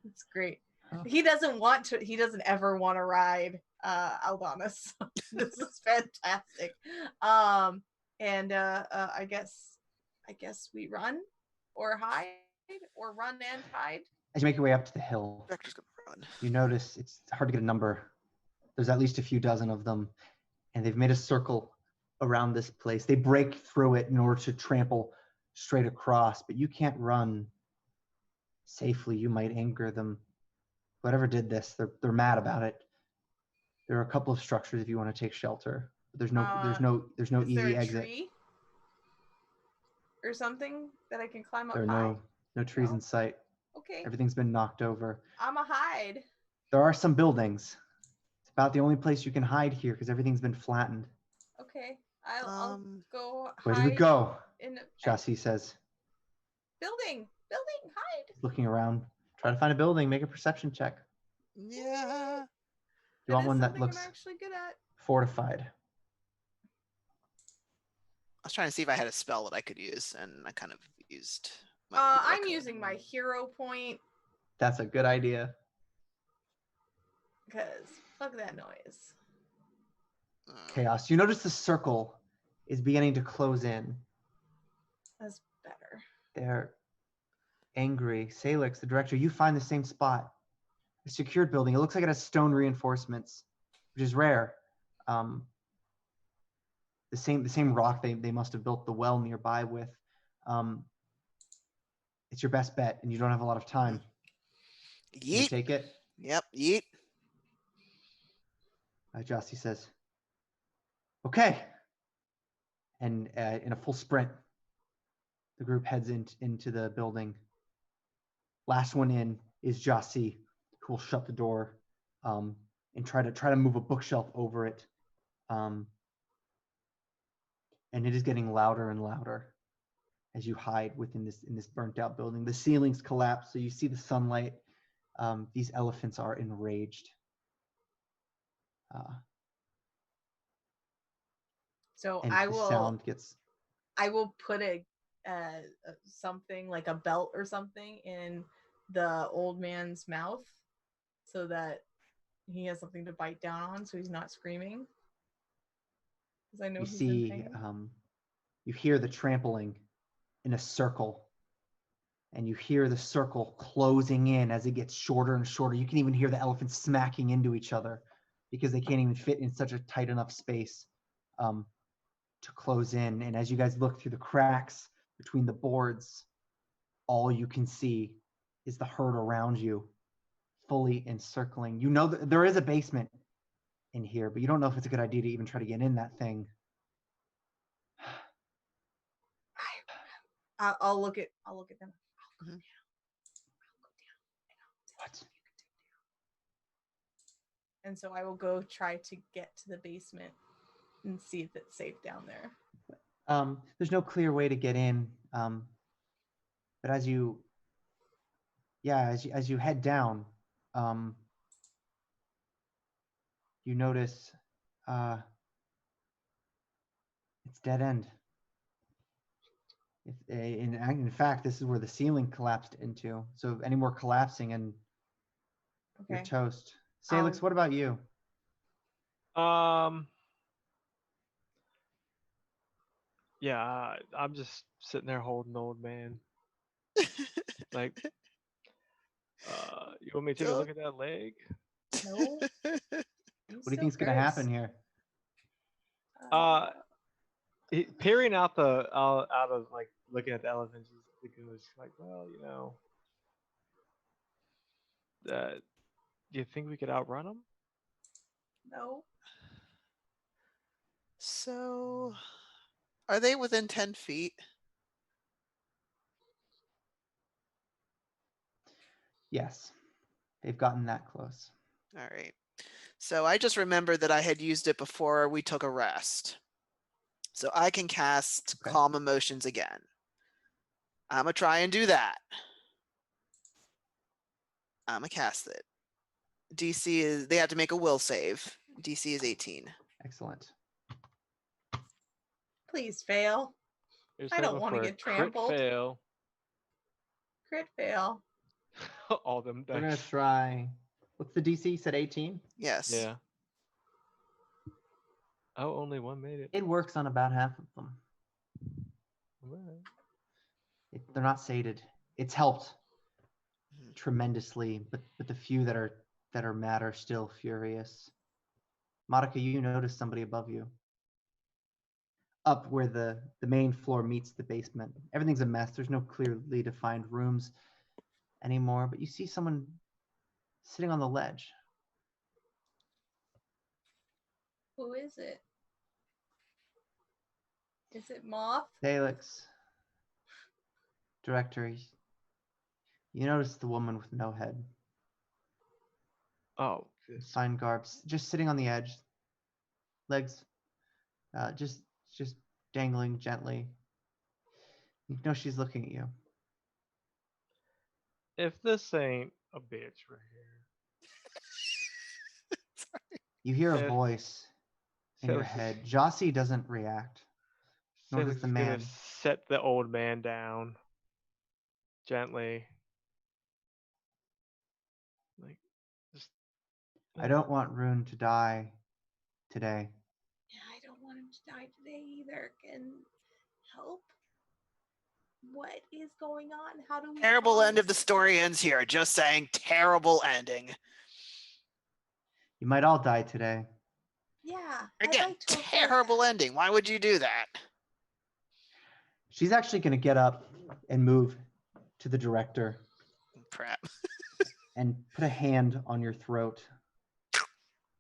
It's great. He doesn't ever want to ride Aldonis. This is fantastic. I guess we run or hide or run and hide. As you make your way up to the hill, Vector's gonna run. you notice it's hard to get a number. There's at least a few dozen of them, and they've made a circle around this place. They break through it in order to trample straight across, but you can't run safely. You might anger them. Whoever did this, they're mad about it. There are a couple of structures if you want to take shelter. But there's no Is easy there a exit. tree or something that I can climb up There are high? no trees No? in sight. Okay. Everything's been knocked over. I'm a hide. There are some buildings. It's about the only place you can hide here because everything's been flattened. Okay. I'll go hide. Where do we go? In Jasi says. building, hide. He's looking around. Try to find a building. Make a perception check. Yeah. You want one that something looks I'm actually good at. fortified. I was trying to see if I had a spell that I could use, and I kind of used. I'm using my hero point That's a good idea. because fuck that noise. Chaos. You notice the circle is beginning to close in. That's better. They're angry. Sailix, the director, you find the same spot. A secured building. It looks like it has stone reinforcements, which is rare. The same rock they must have built the well nearby with. It's your best bet, and you don't have a lot of time. You Yeet. take it. Yep. Yeet. Jossie says, "Okay." And in a full sprint, the group heads into the building. Last one in is Jossie, who will shut the door and try to move a bookshelf over it. And it is getting louder and louder as you hide within this burnt out building. The ceilings collapse, so you see the sunlight. These elephants are enraged. So And I the will. sound gets. I will put a something like a belt or something in the old man's mouth so that he has something to bite down on, so he's not screaming. Because I know You he's in see, pain. you hear the trampling in a circle, and you hear the circle closing in as it gets shorter and shorter. You can even hear the elephants smacking into each other because they can't even fit in such a tight enough space to close in. And as you guys look through the cracks between the boards, all you can see is the herd around you, fully encircling. You know that there is a basement in here, but you don't know if it's a good idea to even try to get in that thing. I'll look at them. I'll go down. What? And so I will go try to get to the basement and see if it's safe down there. There's no clear way to get in, but as you head down, you notice it's dead end. In fact, this is where the ceiling collapsed into. So if any more collapsing, and you're toast. Sailix, what about you? Yeah, I'm just sitting there holding the old man. Like, you want me to take a look at that leg? No. What do you think's gonna happen here? Peering out out of like looking at the elephants, he goes like, well, you know, do you think we could outrun them? No. So, are they within 10 feet? Yes, they've gotten that close. All right. So I just remembered that I had used it before we took a rest. So I can cast Calm Emotions again. I'm going to try and do that. I'm going to cast it. DC is, they have to make a will save. DC is 18. Excellent. Please fail. I don't want to get trampled. Crit fail. Crit fail. All them dice. We're gonna try. What's the DC? You said 18? Yes. Yeah. Oh, only one made it. It works on about half of them. Right. They're not sated. It's helped tremendously, but the few that are mad are still furious. Monica, you notice somebody above you. Up where the main floor meets the basement. Everything's a mess. There's no clearly defined rooms anymore, but you see someone sitting on the ledge. Who is it? Is it Moth? Sailix. Director, you notice the woman with no head. Oh. Fine garbs, just sitting on the edge. Legs just dangling gently. You know she's looking at you. If this ain't a bitch right here. You hear a voice in your head. Jossie doesn't react. Nor does the man. Gonna set the old man down gently. Like, just. I don't want Rune to die today. Yeah, I don't want him to die today either. Can help? What is going on? How do we? Terrible end of the story ends here. Just saying, terrible ending. You might all die today. Yeah. Again, terrible ending. Why would you do that? She's actually going to get up and move to the director. Crap. And put a hand on your throat.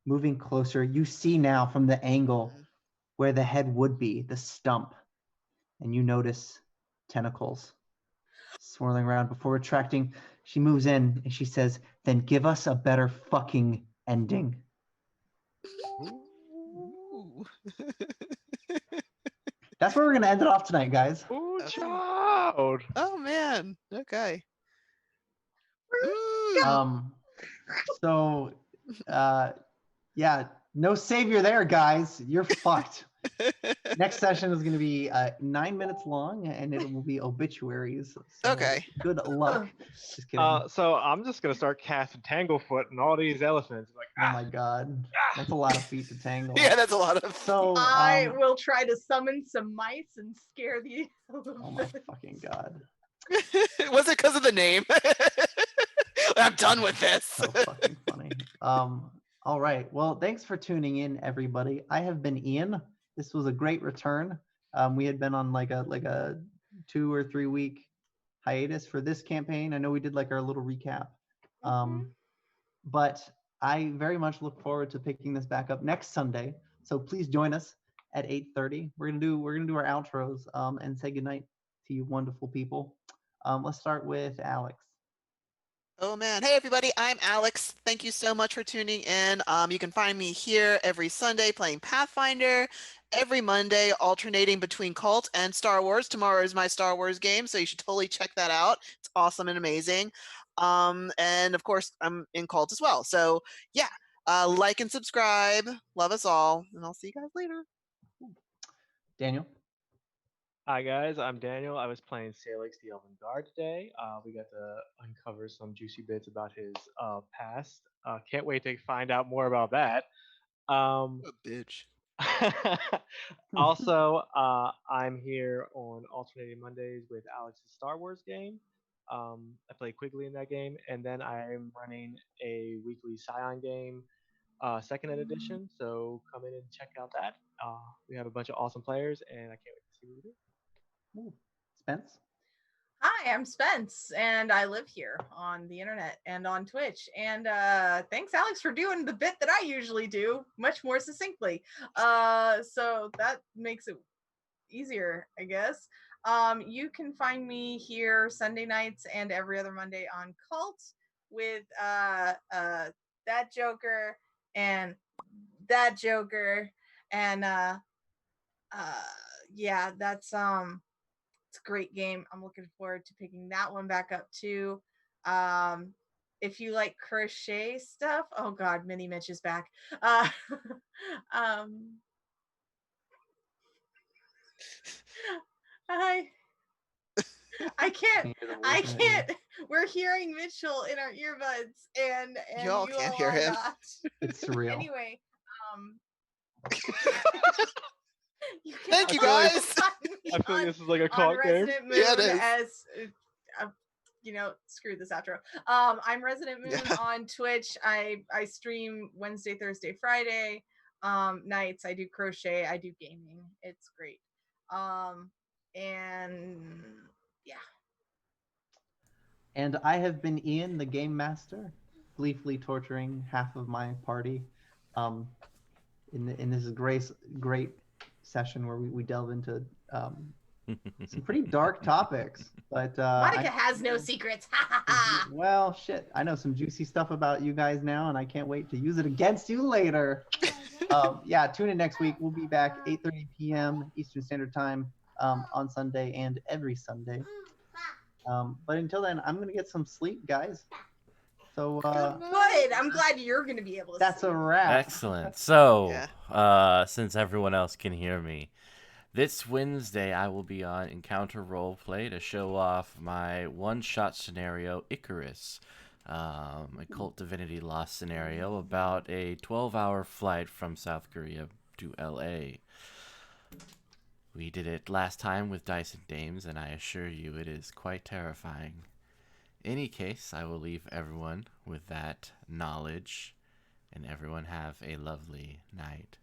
Moving closer, you see now from the angle where the head would be, the stump. And you notice tentacles swirling around. Before retracting, she moves in and she says, then give us a better fucking ending. That's where we're going to end it off tonight, guys. Ooh, child. Oh, man. Okay. Yeah, no savior there, guys. You're fucked. Next session is going to be 9 minutes long, and it will be obituaries. So Okay. Good luck. Just kidding. So I'm just gonna start casting Tanglefoot and all these elephants. Like, Oh my god, that's a lot of feet to tangle. Yeah, that's a lot of. So I will try to summon some mice and scare the oh my fucking god. Was it because of the name? I'm done with this. So fucking funny. All right. Well, thanks for tuning in, everybody. I have been Ian. This was a great return. We had been on like a 2 or 3 week hiatus for this campaign. I know we did like our little recap. But I very much look forward to picking this back up next Sunday. So please join us at 8:30. We're gonna do our outros and say goodnight to you wonderful people. Let's start with Alex. Oh man. Hey everybody, I'm Alex. Thank you so much for tuning in. You can find me here every Sunday playing Pathfinder, every Monday alternating between Cult and Star Wars. Tomorrow is my Star Wars game, so you should totally check that out. It's awesome and amazing. And of course, I'm in Cult as well. So yeah, like and subscribe. Love us all, and I'll see you guys later. Daniel. hi guys, I'm Daniel. I was playing Sailix the Elven Guard today. We got to uncover some juicy bits about his past. Can't wait to find out more about that. Bitch. Also, I'm here on alternating Mondays with Alex's Star Wars game. I play Quigley in that game, and then I'm running a weekly Scion game, second ed edition. So come in and check out that. We have a bunch of awesome players, and I can't wait to see what we do. Ooh. Spence. Hi, I'm Spence, and I live here on the internet and on Twitch. And thanks, Alex, for doing the bit that I usually do much more succinctly. So that makes it easier, I guess. You can find me here Sunday nights and every other Monday on Cult with that Joker and that Joker, and yeah, that's it's a great game. I'm looking forward to picking that one back up too. If you like crochet stuff, oh god, Mini Mitch is back. Hi. I can't. We're hearing Mitchell in our earbuds, and Y'all you can't all hear are him. not. It's surreal. Anyway, Thank you, also guys. find me I feel like on- this is like a on clock game. Resident Moon Yeah, it is. as screw this outro. I'm Resident Moon Yeah. on Twitch. I stream Wednesday, Thursday, Friday nights. I do crochet. I do gaming. It's great. And yeah. And I have been Ian, the game master, gleefully torturing half of my party. In this great session where we delve into some pretty dark topics. But Monica has no secrets. Ha ha ha. well, shit, I know some juicy stuff about you guys now, and I can't wait to use it against you later. Yeah, tune in next week. We'll be back 8:30 p.m. Eastern Standard Time on Sunday and every Sunday. But until then, I'm gonna get some sleep, guys. So Good. I'm glad you're gonna be able to. that's a sleep. wrap. Excellent. So, Yeah. since everyone else can hear me, this Wednesday I will be on Encounter Roleplay to show off my one-shot scenario, Icarus, a Cult Divinity Lost scenario about a 12-hour flight from South Korea to LA. We did it last time with Dice and Dames, and I assure you it is quite terrifying. In any case, I will leave everyone with that knowledge, and everyone have a lovely night.